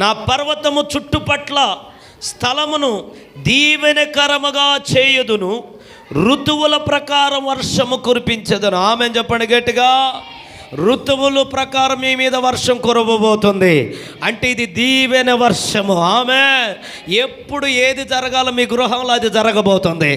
నా పర్వతము చుట్టుపట్ల స్థలమును దీవెనకరముగా చేయుదును, ఋతువుల ప్రకారం వర్షము కురిపించదును. ఆమేన్ చెప్పండి గట్టిగా. ఋతువుల ప్రకారం మీ మీద వర్షం కురవబోతుంది. అంటే ఇది దీవెన వర్షము. ఆమె ఎప్పుడు ఏది జరగాలో మీ గృహంలో అది జరగబోతుంది.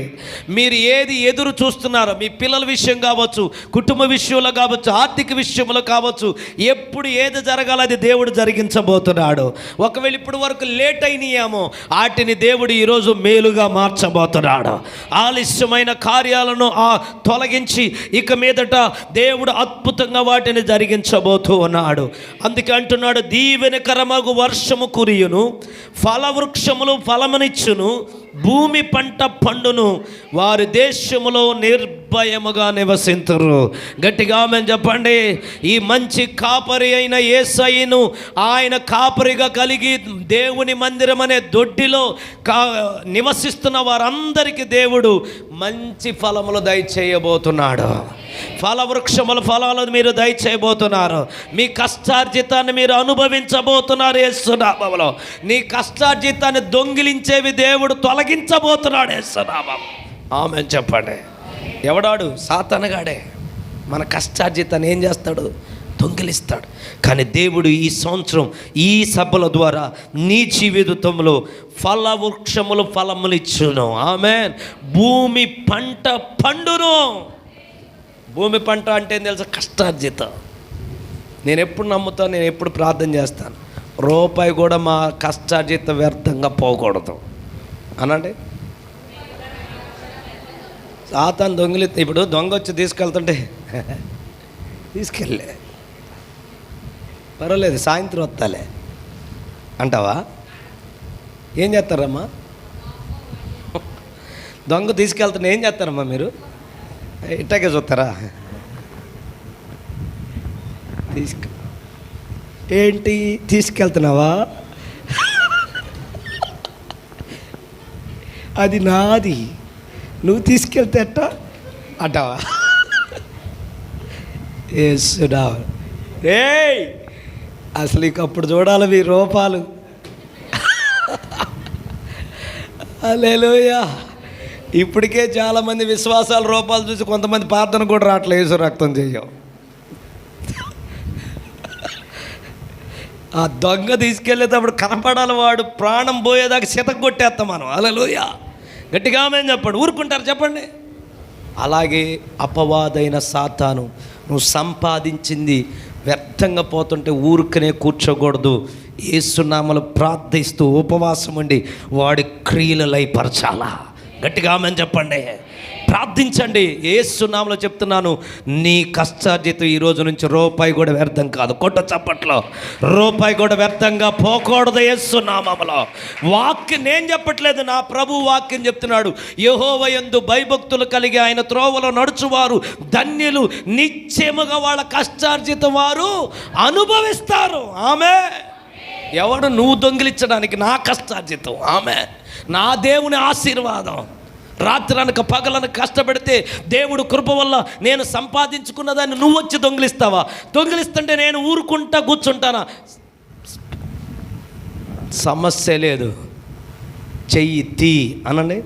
మీరు ఏది ఎదురు చూస్తున్నారో, మీ పిల్లల విషయం కావచ్చు, కుటుంబ విషయంలో కావచ్చు, ఆర్థిక విషయంలో కావచ్చు, ఎప్పుడు ఏది జరగాలో అది దేవుడు జరిగించబోతున్నాడు. ఒకవేళ ఇప్పటి వరకు లేట్ అయినాయేమో, వాటిని దేవుడు ఈరోజు మేలుగా మార్చబోతున్నాడు. ఆలస్యమైన కార్యాలను తొలగించి ఇక మీదట దేవుడు అద్భుతంగా వాటిని జరిగించబోతూ ఉన్నాడు. అందుకే అంటున్నాడు, దీవెనకరమగు వర్షము కురియును, ఫలవృక్షములు ఫలమునిచ్చును, భూమి పంట పండును, వారి దేశములో నిర్భయముగా నివసింతురు. గట్టిగా ఆమేన్ చెప్పండి. ఈ మంచి కాపరి అయిన యేసయ్యను ఆయన కాపరిగా కలిగి దేవుని మందిరం అనే దొడ్డిలో నివసిస్తున్న వారందరికీ దేవుడు మంచి ఫలములు దయచేయబోతున్నాడు. ఫలవృక్షముల ఫలాలను మీరు దయచేయబోతున్నారు. మీ కష్టార్జితాన్ని మీరు అనుభవించబోతున్నారు. యేసునామములో నీ కష్టార్జితాన్ని దొంగిలించేవి దేవుడు తొలగించబోతున్నాడు. యేసునామం. ఆమేన్ చెప్పండి. ఎవడాడు? సాతానుగాడే. మన కష్టార్జితాన్ని ఏం చేస్తాడు? దొంగిలిస్తాడు. కానీ దేవుడు ఈ సంవత్సరం ఈ సభల ద్వారా నీ జీవితంలో ఫలవృక్షములు ఫలములు ఇచ్చును. ఆమేన్. భూమి పంట పండును. భూమి పంట అంటే ఏం తెలుసా? కష్టార్జితం. నేను ఎప్పుడు నమ్ముతాను, నేను ఎప్పుడు ప్రార్థన చేస్తాను, రూపాయి కూడా మా కష్టార్జితం వ్యర్థంగా పోకూడదు అనండి. సాతాను దొంగిలి ఇప్పుడు దొంగ వచ్చి తీసుకెళ్తుంటే తీసుకెళ్ళే పర్వాలేదు, సాయంత్రం వస్తాలే అంటావా? ఏం చేస్తారమ్మా? దొంగ తీసుకెళ్తుంటే ఏం చేస్తారమ్మా మీరు? ఇట్టాకే చూస్తారా? ఏంటి తీసుకెళ్తున్నావా? అది నాది, నువ్వు తీసుకెళ్తే ఎట్ట అంటావా? ఏసుడా ఏయ్, అసలు ఇక అప్పుడు చూడాలి మీ రూపాలు. హల్లెలూయా. ఇప్పటికే చాలామంది విశ్వాసాల రూపాలు చూసి కొంతమంది ప్రార్థన కూడా రావట్లేదు. యేసు రక్తం చెయ్యం. ఆ దొంగ తీసుకెళ్ళేటప్పుడు కనపడాలి, వాడు ప్రాణం పోయేదాకా చితక కొట్టేస్తాం మనం. హల్లెలూయా. గట్టిగా ఆమేన్ చెప్పండి. ఊరుకుంటారు చెప్పండి. అలాగే అపవాదైన సాతాను నువ్వు సంపాదించింది వ్యర్థంగా పోతుంటే ఊరుకనే కూర్చోకూడదు. యేసునామములో ప్రార్థిస్తూ ఉపవాసం ఉండి వాడి క్రియలు లయపరచాలా. గట్టిగా ఆమేన్ చెప్పండి. ప్రార్థించండి. యేసునామములో చెప్తున్నాను, నీ కష్టార్జితం ఈ రోజు నుంచి రూపాయి కూడా వ్యర్థం కాదు. కొట్ట చప్పట్లో. రూపాయి కూడా వ్యర్థంగా పోకూడదు. యేసునామములో వాక్యం నేను చెప్పట్లేదు, నా ప్రభు వాక్యం చెప్తున్నాడు. యెహోవా యందు భయభక్తులు కలిగి ఆయన త్రోవలో నడుచువారు ధన్యులు, నిశ్చయముగా వాళ్ళ కష్టార్జితం వారు అనుభవిస్తారు. ఆమె ఎవడు నువ్వు దొంగిలించడానికి? నా కష్టార్జితం. ఆమె నా దేవుని ఆశీర్వాదం. రాత్రి అనక పగలనక కష్టపడితే దేవుడు కృప వల్ల నేను సంపాదించుకున్న దాన్ని నువ్వు వచ్చి దొంగిలిస్తావా? దొంగిలిస్తుంటే నేను ఊరుకుంటా కూర్చుంటానా? సమస్య లేదు. చెయ్యి తీ అనండి.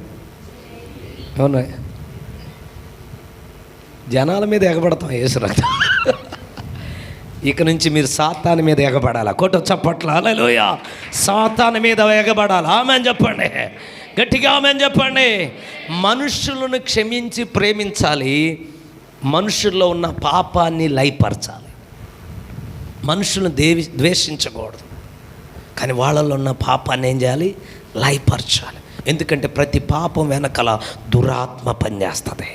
అవునా? జనాల మీద ఎగబడతాం. యేసు రక్తం. ఇక నుంచి మీరు సాతాను మీద ఎగబడాలా. కొట్ట చప్పట్ల. హల్లెలూయా. సాతాను మీద ఎగబడాలి. ఆమేన్ చెప్పండి. గట్టిగా ఆమేన్ చెప్పండి. మనుషులను క్షమించి ప్రేమించాలి. మనుషుల్లో ఉన్న పాపాన్ని లయపరచాలి. మనుషులను ద్వేషించకూడదు, కానీ వాళ్ళల్లో ఉన్న పాపాన్ని ఏం చేయాలి? లయపరచాలి. ఎందుకంటే ప్రతి పాపం వెనకల దురాత్మ పనిచేస్తుంది.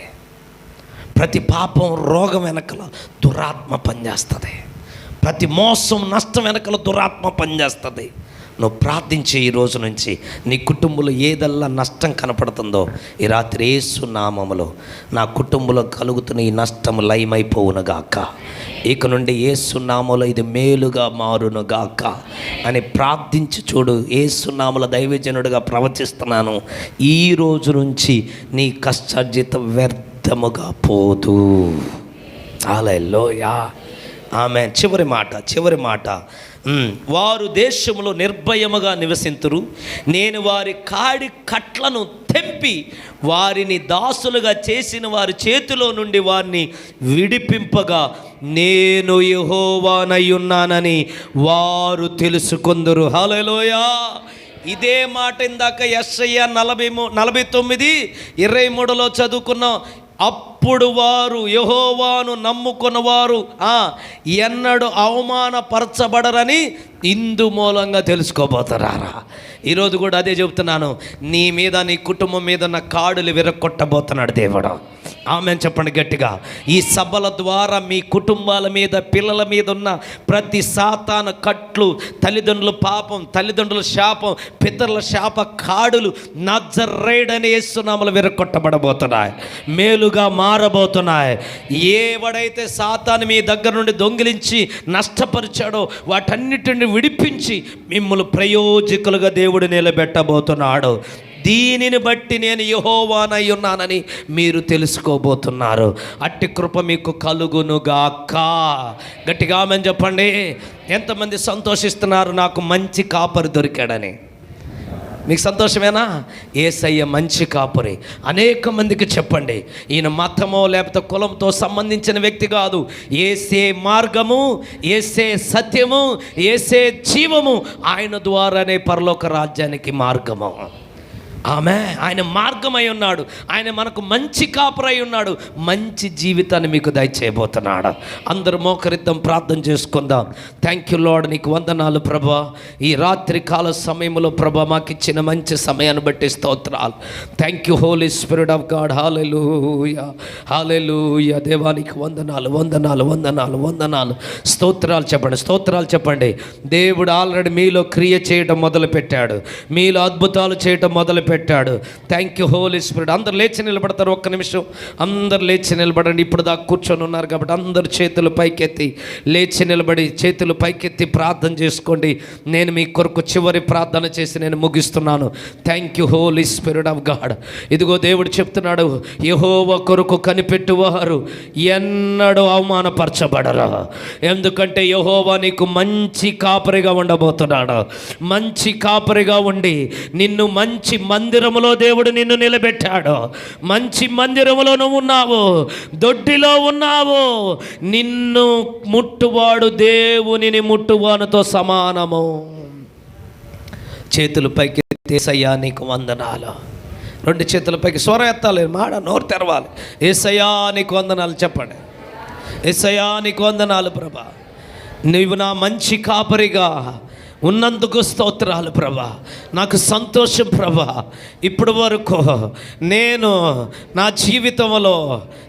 ప్రతి పాపం రోగం వెనకల దురాత్మ పనిచేస్తుంది. ప్రతి మోసం నష్టం వెనకల దురాత్మ పనిచేస్తుంది. నువ్వు ప్రార్థించే ఈ రోజు నుంచి నీ కుటుంబంలో ఏదల్లా నష్టం కనపడుతుందో ఈ రాత్రి యేసు నామములో నా కుటుంబంలో కలుగుతున్న ఈ నష్టం లయమైపోవునుగాక. ఇక నుండి యేసు నామములో ఇది మేలుగా మారునుగాక అని ప్రార్థించి చూడు. యేసు నామములో దైవజనుడిగా ప్రవచిస్తున్నాను. ఈ రోజు నుంచి నీ కష్టార్జితం వ్యర్థముగా పోదు. హల్లెలూయా. ఆమె చివరి మాట వారు దేశంలో నిర్భయముగా నివసింతురు. నేను వారి కాడి కట్లను తెంపి వారిని దాసులుగా చేసిన వారి చేతిలో నుండి వారిని విడిపింపగా నేను యెహోవానై ఉన్నానని వారు తెలుసుకొందురు. హల్లెలూయా. ఇదే మాట ఇందాక యెషయా 49:23 చదువుకున్నాం. అప్పుడు వారు యెహోవాను నమ్ముకున్నవారు ఎన్నడూ అవమానపరచబడరని ఇందు మూలంగా తెలుసుకోబోతున్నారా? ఈరోజు కూడా అదే చెబుతున్నాను. నీ మీద, నీ కుటుంబం మీద ఉన్న కాడులు విరగొట్టబోతున్నాడు దేవుడు. ఆమెన్ చెప్పండి గట్టిగా. ఈ సభల ద్వారా మీ కుటుంబాల మీద, పిల్లల మీద ఉన్న ప్రతి సాతాను కట్లు, తల్లిదండ్రుల పాపం, తల్లిదండ్రుల శాపం, పితరుల శాప కాడులు నజరేయుడైన యేసు నామములో విరగొట్టబడబోతున్నాయి, మేలుగా మారబోతున్నాయి. ఏవడైతే సాతాను మీ దగ్గర నుండి దొంగిలించి నష్టపరిచాడో వాటన్నిటిని విడిపించి మిమ్మల్ని ప్రయోజకులుగా దేవుడు నిలబెట్టబోతున్నాడు. దీనిని బట్టి నేను యెహోవానై ఉన్నానని మీరు తెలుసుకోబోతున్నారు. అట్టి కృప మీకు కలుగునుగాక. గట్టిగా ఆమేన్ చెప్పండి. ఎంతమంది సంతోషిస్తున్నారు నాకు మంచి కాపరి దొరికాడని? మీకు సంతోషమేనా? యేసయ్య మంచి కాపరి. అనేక మందికి చెప్పండి. ఈయన మతమో లేకపోతే కులంతో సంబంధించిన వ్యక్తి కాదు. యేసే మార్గము, యేసే సత్యము, యేసే జీవము. ఆయన ద్వారానే పరలోక రాజ్యానికి మార్గము. ఆమె ఆయన మార్గమై ఉన్నాడు. ఆయన మనకు మంచి కాపరై ఉన్నాడు. మంచి జీవితాన్ని మీకు దయచేయబోతున్నాడు. అందరూ మోకరిద్దాం, ప్రార్థన చేసుకుందాం. థ్యాంక్ యూ లార్డ్, నీకు వందనాలు ప్రభా. ఈ రాత్రి కాల సమయంలో ప్రభా మాకు ఇచ్చిన మంచి సమయాన్ని బట్టి స్తోత్రాలు. Thank you Holy Spirit of God. హల్లెలూయా, హల్లెలూయా. దేవానికి వందనాలు, వందనాలు, వందనాలు, వందనాలు. స్తోత్రాలు చెప్పండి, స్తోత్రాలు చెప్పండి. దేవుడు ఆల్రెడీ మీలో క్రియ చేయడం మొదలుపెట్టాడు, మీలో అద్భుతాలు చేయడం మొదలుపెట్టాడు. Thank you Holy Spirit. అందరు లేచి నిలబడతారు. ఒక్క నిమిషం అందరు లేచి నిలబడండి. ఇప్పుడు దాకా కూర్చొని ఉన్నారు కాబట్టి అందరు చేతులు పైకెత్తి లేచి నిలబడి చేతులు పైకెత్తి ప్రార్థన చేసుకోండి. నేను మీ కొరకు చివరి ప్రార్థన చేసి నేను ముగిస్తున్నాను. Thank you Holy Spirit of God. ఇదిగో దేవుడు చెప్తున్నాడు, యెహోవా కొరకు కనిపెట్టువారు ఎన్నడూ అవమానపరచబడరు. ఎందుకంటే యెహోవా నీకు మంచి కాపరిగా ఉండబోతున్నాడు. మంచి కాపరిగా ఉండి నిన్ను మంచి మందిరములో దేవుడు నిన్ను నిలబెట్టాడు. మంచి మందిరములో నువ్వు ఉన్నావు, దొడ్డిలో ఉన్నావు. నిన్ను ముట్టువాడు దేవునిని ముట్టువానితో సమానము. చేతుల పైకి యేసయ్యా నీకు వందనాలు. రెండు చేతుల పైకి స్వరం ఎత్తాలి, మాట నోరు తెరవాలి. యేసయ్యా నీకు వందనాలు చెప్పండి. యేసయ్యా నీకు వందనాలు ప్రభా. నీవు నా మంచి కాపరిగా ఉన్నందుకు స్తోత్రాలు ప్రభా. నాకు సంతోషం ప్రభా. ఇప్పటి వరకు నేను నా జీవితంలో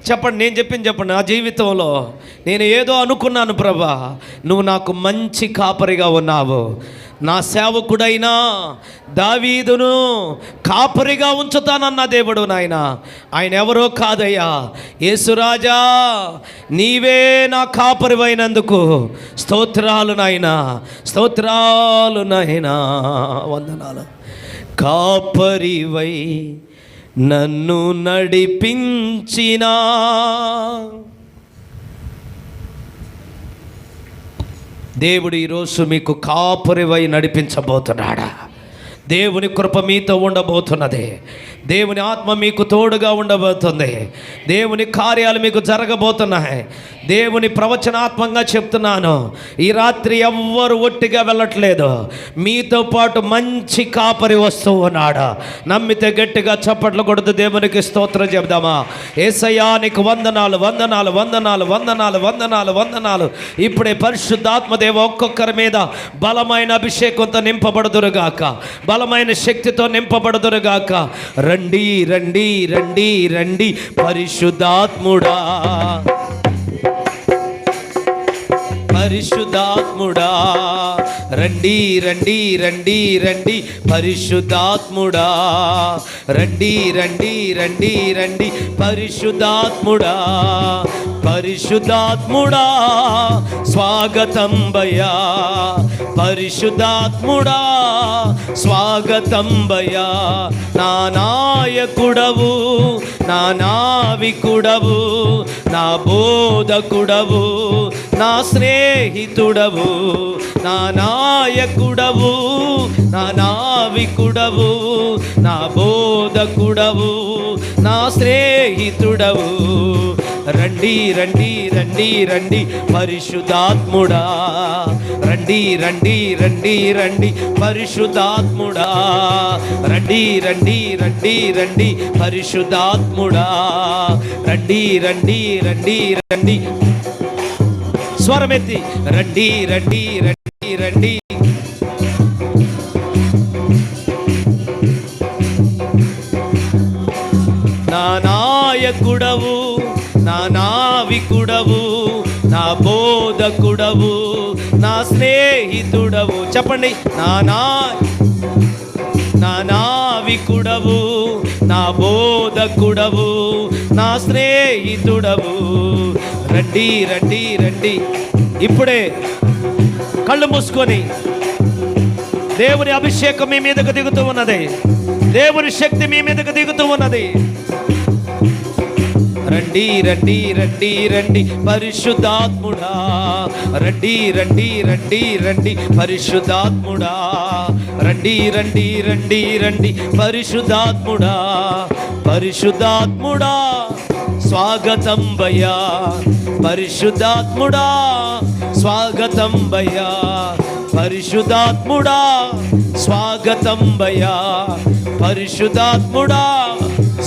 చెప్పండి, నేను చెప్పింది చెప్పండి, నా జీవితంలో నేను ఏదో అనుకున్నాను ప్రభా. నువ్వు నాకు మంచి కాపరిగా ఉన్నావు. నా సేవకుడైనా దావీదును కాపరిగా ఉంచుతానన్న దేవుడు నాయన. ఆయన ఎవరో కాదయ్యా, యేసురాజా నీవే నా కాపరివైనందుకు స్తోత్రాలు నాయనా, స్తోత్రాలు నాయనా, వందనాలు. కాపరివై నన్ను నడిపించినా దేవుడు ఈరోజు మీకు కాపరివై నడిపించబోతున్నాడా? దేవుని కృప మీతో ఉండబోతున్నది. దేవుని ఆత్మ మీకు తోడుగా ఉండబోతుంది. దేవుని కార్యాలు మీకు జరగబోతున్నాయి. దేవుని ప్రవచనాత్మంగా చెప్తున్నాను, ఈ రాత్రి ఎవ్వరు ఒట్టిగా వెళ్ళట్లేదు. మీతో పాటు మంచి కాపరి వస్తూ ఉన్నాడు. నమ్మితే గట్టిగా చప్పట్లు కొడుతూ దేవునికి స్తోత్రం చెప్దామా? యేసయ్యా నీకు వందనాలు, వందనాలు, వందనాలు, వందనాలు, వందనాలు, వందనాలు. ఇప్పుడే పరిశుద్ధాత్మదేవ ఒక్కొక్కరి మీద బలమైన అభిషేకంతో నింపబడుదురుగాక, బలమైన శక్తితో నింపబడుదురుగాక. రండి రండి రండి రండి పరిశుద్ధాత్ముడా, పరిశుద్ధాత్ముడా. రండి రండి రండి రండి పరిశుద్ధాత్ముడా. రండి రండి రండి రండి పరిశుద్ధాత్ముడా. పరిశుద్ధాత్ముడా స్వాగతం భయ్యా. పరిశుద్ధాత్ముడా స్వాగతం భయ్యా. నా నాయకుడవు, నా నావికుడవు, నా బోధకుడవు, నా స్నేహితుడవు, నా నాయకుడవు, నా నావికుడవు, నా బోధకుడవు, నా స్నేహితుడవు. రండి రండి రండి రండి పరిశుద్ధాత్ముడా, రండి రండి రండి రండి పరిశుద్ధాత్ముడా, రండి రండి రండి రండి పరిశుద్ధాత్ముడా, రండి రండి రండి రండి. స్వరమెత్తి రండి రండి రండి రండి. నా నాయకుడవు, నా నావికుడవు, నా బోధకుడవు, నా స్నేహితుడవు. చెప్పండి. నా నావికుడవు, నా బోధకుడవు, నా స్నేహితుడవు. రండి రండి రండి. ఇప్పుడే కళ్ళు మూసుకొని దేవుని అభిషేకం మీ మీదకు దిగుతూ ఉన్నది, దేవుని శక్తి మీ మీదకు దిగుతూ ఉన్నది. రండి రండి రండి రండి పరిశుద్ధాత్ముడా, రండి రండి రండి రండి పరిశుద్ధాత్ముడా, రండి రండి రండి రండి పరిశుద్ధాత్ముడా. పరిశుద్ధాత్ముడా స్వాగతం భయ్యా, పరిశుద్ధాత్ముడా స్వాగతం భయ్యా, పరిశుద్ధాత్ముడా స్వాగతం భయ్యా, పరిశుద్ధాత్ముడా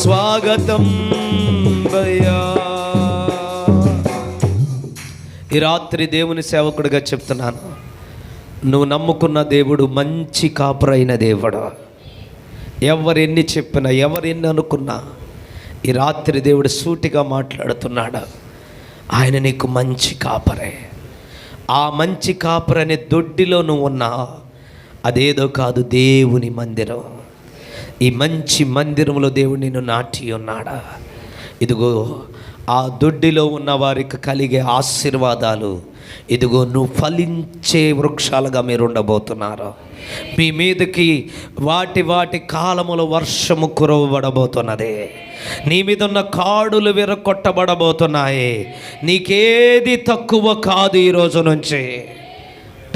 స్వాగతం భయ్యా. ఈ రాత్రి దేవుని సేవకుడిగా చెప్తున్నాను, నువ్వు నమ్ముకున్న దేవుడు మంచి కాపురైన దేవుడు. ఎవరెన్ని చెప్పినా, ఎవరెన్ని అనుకున్నా, ఈ రాత్రి దేవుడు సూటిగా మాట్లాడుతున్నాడు. ఆయన నీకు మంచి కాపరే. ఆ మంచి కాపరనే దొడ్డిలో నువ్వు ఉన్నా, అదేదో కాదు, దేవుని మందిరం. ఈ మంచి మందిరంలో దేవుడు నిన్ను నాటి ఉన్నాడా. ఇదిగో ఆ దొడ్డిలో ఉన్న వారికి కలిగే ఆశీర్వాదాలు, ఇదిగో నువ్వు ఫలించే వృక్షాలుగా మీరు ఉండబోతున్నారు. మీ మీదకి వాటి వాటి కాలములో వర్షము కురవబడబోతున్నది. నీ మీద ఉన్న కాడులు విరగొట్టబడబోతున్నాయి. నీకేది తక్కువ కాదు. ఈ రోజు నుంచి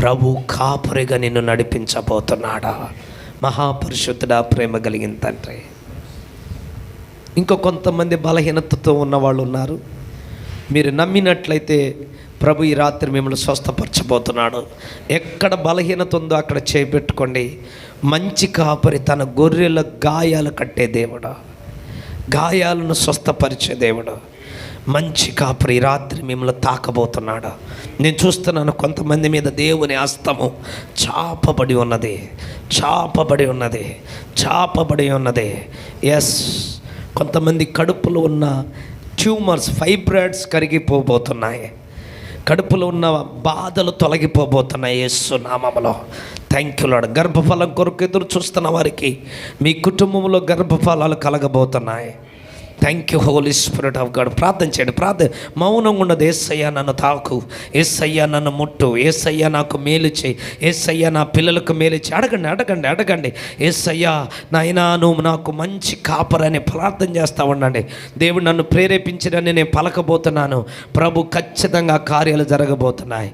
ప్రభు కాపరిగా నిన్ను నడిపించబోతున్నాడా. మహాపరిశుద్ధుడా, ప్రేమ కలిగిన తండ్రి, ఇంకో కొంతమంది బలహీనతతో ఉన్నవాళ్ళు ఉన్నారు. మీరు నమ్మినట్లయితే ప్రభు ఈ రాత్రి మిమ్మల్ని స్వస్థపరచబోతున్నాడు. ఎక్కడ బలహీనత ఉందో అక్కడ చేపెట్టుకోండి. మంచి కాపరి తన గొర్రెల గాయాలు కట్టే దేవుడు, గాయాలను స్వస్థపరిచే దేవుడు. మంచి కాపరి ఈ రాత్రి మిమ్మల్ని తాకబోతున్నాడు. నేను చూస్తున్నాను కొంతమంది మీద దేవుని హస్తము చాపబడి ఉన్నది, చాపబడి ఉన్నది, చాపబడి ఉన్నది. ఎస్, కొంతమంది కడుపులో ఉన్న ట్యూమర్స్, ఫైబ్రాయిడ్స్ కరిగిపోబోతున్నాయి. కడుపులో ఉన్న బాధలు తొలగిపోబోతున్నాయి యేసు నామములో. Thank you Lord. గర్భఫలం కొరకు ఎదురు చూస్తున్న వారికి మీ కుటుంబంలో గర్భఫలాలు కలగబోతున్నాయి. Thank you Holy Spirit of God. ప్రార్థన చేయండి. మౌనంగా ఉన్నది. యేసయ్యా నన్ను తాకు, యేసయ్యా నన్ను ముట్టు, యేసయ్యా నాకు మేలు చేయి, యేసయ్యా నా పిల్లలకు మేలు చేయి. అడగండి. యేసయ్యా నాయనా నువ్వు నాకు మంచి కాపరని ప్రార్థన చేస్తూ ఉండండి. దేవుడు నన్ను ప్రేరేపించడని నేను పలకబోతున్నాను. ప్రభు ఖచ్చితంగా కార్యాలు జరగబోతున్నాయి.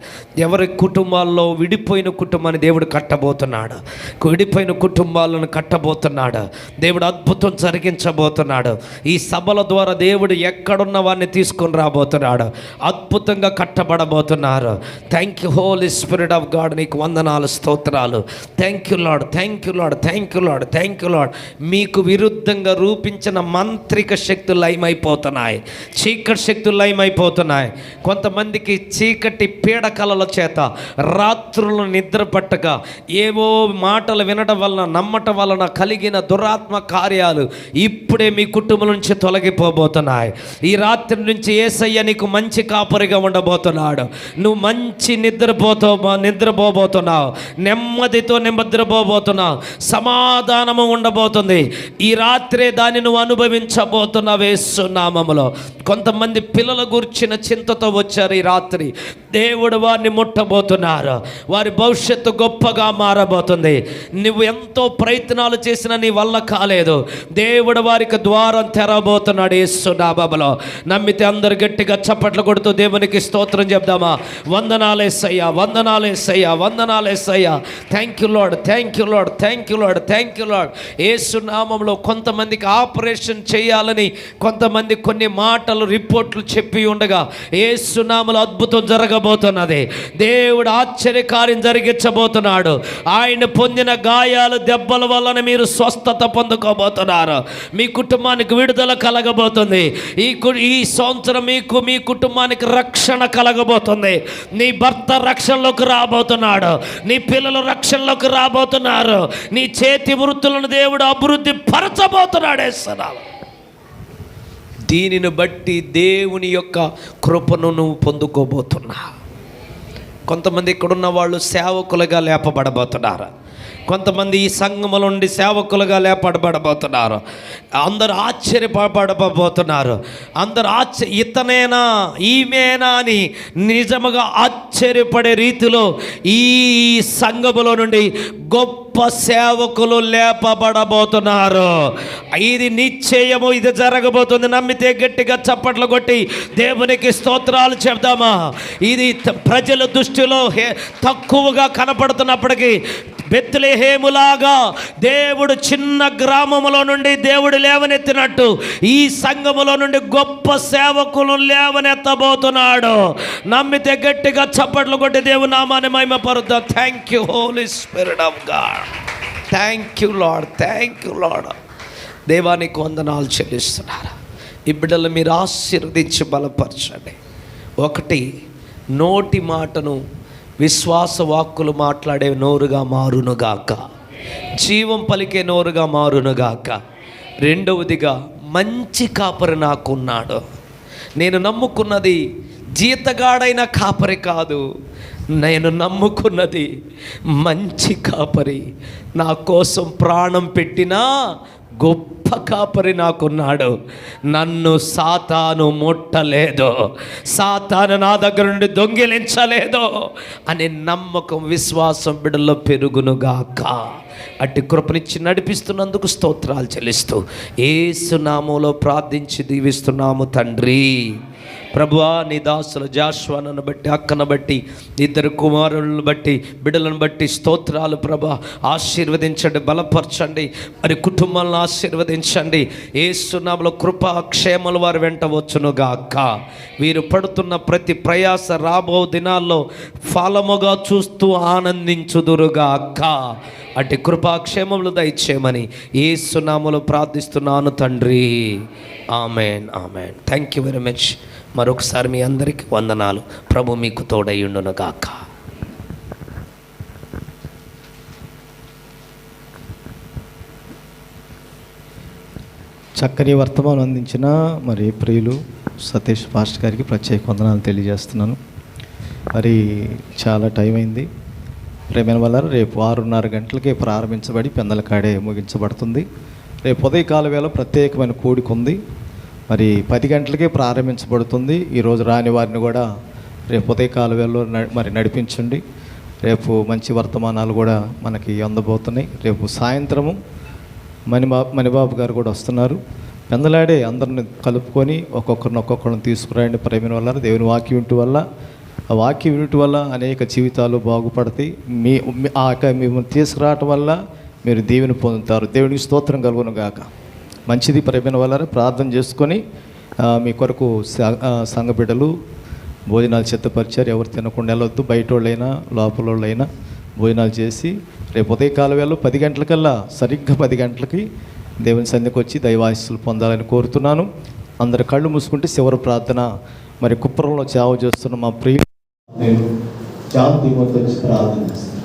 ఎవరి కుటుంబాల్లో విడిపోయిన కుటుంబాన్ని దేవుడు కట్టబోతున్నాడు. విడిపోయిన కుటుంబాలను కట్టబోతున్నాడు. దేవుడు అద్భుతం జరిగించబోతున్నాడు. ఈ సభల ద్వారా దేవుడు ఎక్కడున్న వారిని తీసుకొని రాబోతున్నాడు. అద్భుతంగా కట్టబడబోతున్నారు. Thank you Holy Spirit of God. నీకు వందనాలు, స్తోత్రాలు. Thank you Lord, thank you Lord, thank you Lord, thank you Lord. మీకు విరుద్ధంగా రూపించిన మంత్రిక శక్తులు లయమైపోతున్నాయి, చీకటి శక్తులు లయమైపోతున్నాయి. కొంతమందికి చీకటి పీడకలల చేత రాత్రులు నిద్ర పట్టక ఏవో మాటలు వినడం వలన, నమ్మటం వలన కలిగిన దురాత్మ కార్యాలు ఇప్పుడే మీ కుటుంబం నుంచి తొలగిపోబోతున్నాయి. ఈ రాత్రి నుంచి యేసయ్య నీకు మంచి కాపరిగా ఉండబోతున్నాడు. నువ్వు మంచి నిద్రపోబోతున్నావు, నెమ్మదితో నిద్రపోబోతున్నావు, సమాధానము ఉండబోతుంది. ఈ రాత్రే దాన్ని నువ్వు అనుభవించబోతున్నావు యేసు నామములో. కొంతమంది పిల్లల గురించిన చింతతో వచ్చారు. ఈ రాత్రి దేవుడు వారిని ముట్టబోతున్నారు. వారి భవిష్యత్తు గొప్పగా మారబోతుంది. నువ్వు ఎంతో ప్రయత్నాలు చేసినా నీ వల్ల కాలేదు. దేవుడు వారికి ద్వారం తెరబోతున్నారు. చేయబోతున్నాడు యేసు నామములో. నమ్మితే అందరు గట్టిగా చప్పట్లు కొడుతూ దేవునికి స్తోత్రం చెప్దామా? వందనాలు యేసయ్యా, వందనాలు యేసయ్యా, వందనాలు Yesayya. Thank you Lord, thank you Lord, thank you Lord, thank you Lord. Yesu నామములో కొంతమందికి ఆపరేషన్ చేయాలని కొంతమంది కొన్ని మాటలు రిపోర్ట్లు చెప్పి ఉండగా యేసు నామములో అద్భుతం జరగబోతున్నది. దేవుడు ఆశ్చర్యకార్యం జరిగించబోతున్నాడు. ఆయన పొందిన గాయాలు దెబ్బల వలన మీరు స్వస్థత పొందుకోబోతున్నారు. మీ కుటుంబానికి విడుదల కలగబోతుంది. ఈ సంవత్సరం మీకు మీ కుటుంబానికి రక్షణ కలగబోతుంది. నీ భర్త రక్షణలోకి రాబోతున్నాడు. నీ పిల్లలు రక్షణలోకి రాబోతున్నారు. నీ చేతి వృత్తులను దేవుడు అభివృద్ధి పరచబోతున్నాడు. యేసునామములో దీనిని బట్టి దేవుని యొక్క కృపను నువ్వు పొందుకోబోతున్నా. కొంతమంది ఇక్కడున్న వాళ్ళు సేవకులుగా లేపబడబోతున్నారు. కొంతమంది ఈ సంఘముల నుండి సేవకులుగా లేపబడబోతున్నారు. అందరూ ఆశ్చర్యపడబోతున్నారు. అందరూ ఇతనేనా ఈమెనా అని నిజముగా ఆశ్చర్యపడే రీతిలో ఈ సంఘములో నుండి గొప్ప సేవకులు లేపబడబోతున్నారు. ఇది నిశ్చయము, ఇది జరగబోతుంది. నమ్మితే గట్టిగా చప్పట్లు కొట్టి దేవునికి స్తోత్రాలు చెప్దామా? ఇది ప్రజల దృష్టిలో తక్కువగా కనపడుతున్నప్పటికీ బెత్లెహేములాగా దేవుడు చిన్న గ్రామములో నుండి దేవుడు లేవనెత్తినట్టు ఈ సంఘములో నుండి గొప్ప సేవకులు లేవనెత్తబోతున్నాడు. నమ్మితే గట్టిగా చప్పట్లు కొట్టి దేవుని నామాన్ని మహిమపరుద్దాం. Thank you Holy Spirit of God. Thank you Lord, thank you Lord. దేవానికి వందనాలు చెల్లిస్తున్నారు. ఈ బిడ్డలు మీరు ఆశీర్వదించి బలపరచండి. ఒకటి, నోటి మాటను విశ్వాస వాక్కులు మాట్లాడే నోరుగా మారునుగాక, జీవం పలికే నోరుగా మారునుగాక. రెండవదిగా, మంచి కాపరి నాకున్నాడు. నేను నమ్ముకున్నది జీతగాడైన కాపరి కాదు, నేను నమ్ముకున్నది మంచి కాపరి. నా కోసం ప్రాణం పెట్టినా గొప్ప కాపరి నాకున్నాడు. నన్ను సాతాను ముట్టలేదు, సాతాను నా దగ్గర నుండి దొంగిలించలేదు అనే నమ్మకం, విశ్వాసం బిడ్డల్లో పెరుగునుగాక. అట్టి కృపనిచ్చి నడిపిస్తున్నందుకు స్తోత్రాలు చెల్లిస్తూ యేసు నామములో ప్రార్థించి దీవిస్తున్నాము తండ్రి. ప్రభువా, నీ దాసుల జాషువాను బట్టి, అక్కను బట్టి, ఇద్దరు కుమారులను బట్టి, బిడ్డలను బట్టి స్తోత్రాలు. ప్రభా, ఆశీర్వదించండి, బలపరచండి, మరి కుటుంబాలను ఆశీర్వదించండి. యేసు నామములో కృపా క్షేమలు వారు వెంట వచ్చునుగాక. వీరు పడుతున్న ప్రతి ప్రయాస రాబో దినాల్లో ఫలముగా చూస్తూ ఆనందించుదురుగాక. అట్టి కృపాక్షేమములు దయచేయమని యేసు నామములో ప్రార్థిస్తున్నాను తండ్రి. Amen, amen. Thank you very much. మరొకసారి మీ అందరికీ వందనాలు. ప్రభు మీకు తోడయ్యుండును గాక. చక్కని వర్తమానం అందించిన మరి ప్రియులు సతీష్ పాస్టర్ గారికి ప్రత్యేక వందనాలు తెలియజేస్తున్నాను. మరి చాలా టైం అయింది. ప్రేమైన వల్ల రేపు 6:30 గంటలకే ప్రారంభించబడి పెందలకాడే ముగించబడుతుంది. రేపు ఉదయకాల వేళ ప్రత్యేకమైన కూడిక ఉంది. మరి 10 గంటలకే ప్రారంభించబడుతుంది. ఈరోజు రాని వారిని కూడా రేపు ఉదయకాల వేళలో మరి నడిపించండి. రేపు మంచి వర్తమానాలు కూడా మనకి అందబోతున్నాయి. రేపు సాయంత్రము మణిబాబు గారు కూడా వస్తున్నారు. పెందలాడే అందరిని కలుపుకొని ఒక్కొక్కరిని తీసుకురండి. ప్రేమైన వల్ల దేవుని వాక్యం వినటం వల్ల, ఆ వాక్యం వినటం వల్ల అనేక జీవితాలు బాగుపడతాయి. మిమ్మల్ని తీసుకురావటం వల్ల మీరు దీవెన పొందుతారు. దేవునికి స్తోత్రం కలుగును గాక. మంచిది. ప్రేమైన వల్ల ప్రార్థన చేసుకొని మీ కొరకు సంఘ బిడ్డలు భోజనాలు సిద్ధపరిచారు. ఎవరు తినకుండా వెళ్ళొద్దు. బయట వాళ్ళైనా లోపల వాళ్ళైనా భోజనాలు చేసి రేపు ఉదయకాల వేళ 10 గంటలకల్లా, సరిగ్గా 10 గంటలకి దేవుని సన్నిధికి వచ్చి దైవాశీస్సులు పొందాలని కోరుతున్నాను. అందరు కళ్ళు మూసుకుంటే చివరి ప్రార్థన. మరి కుప్పరంలో సేవ చేస్తున్న మా ప్రియులు నేను జాన్ తీమోతి వచ్చి ప్రార్థన చేస్తాను.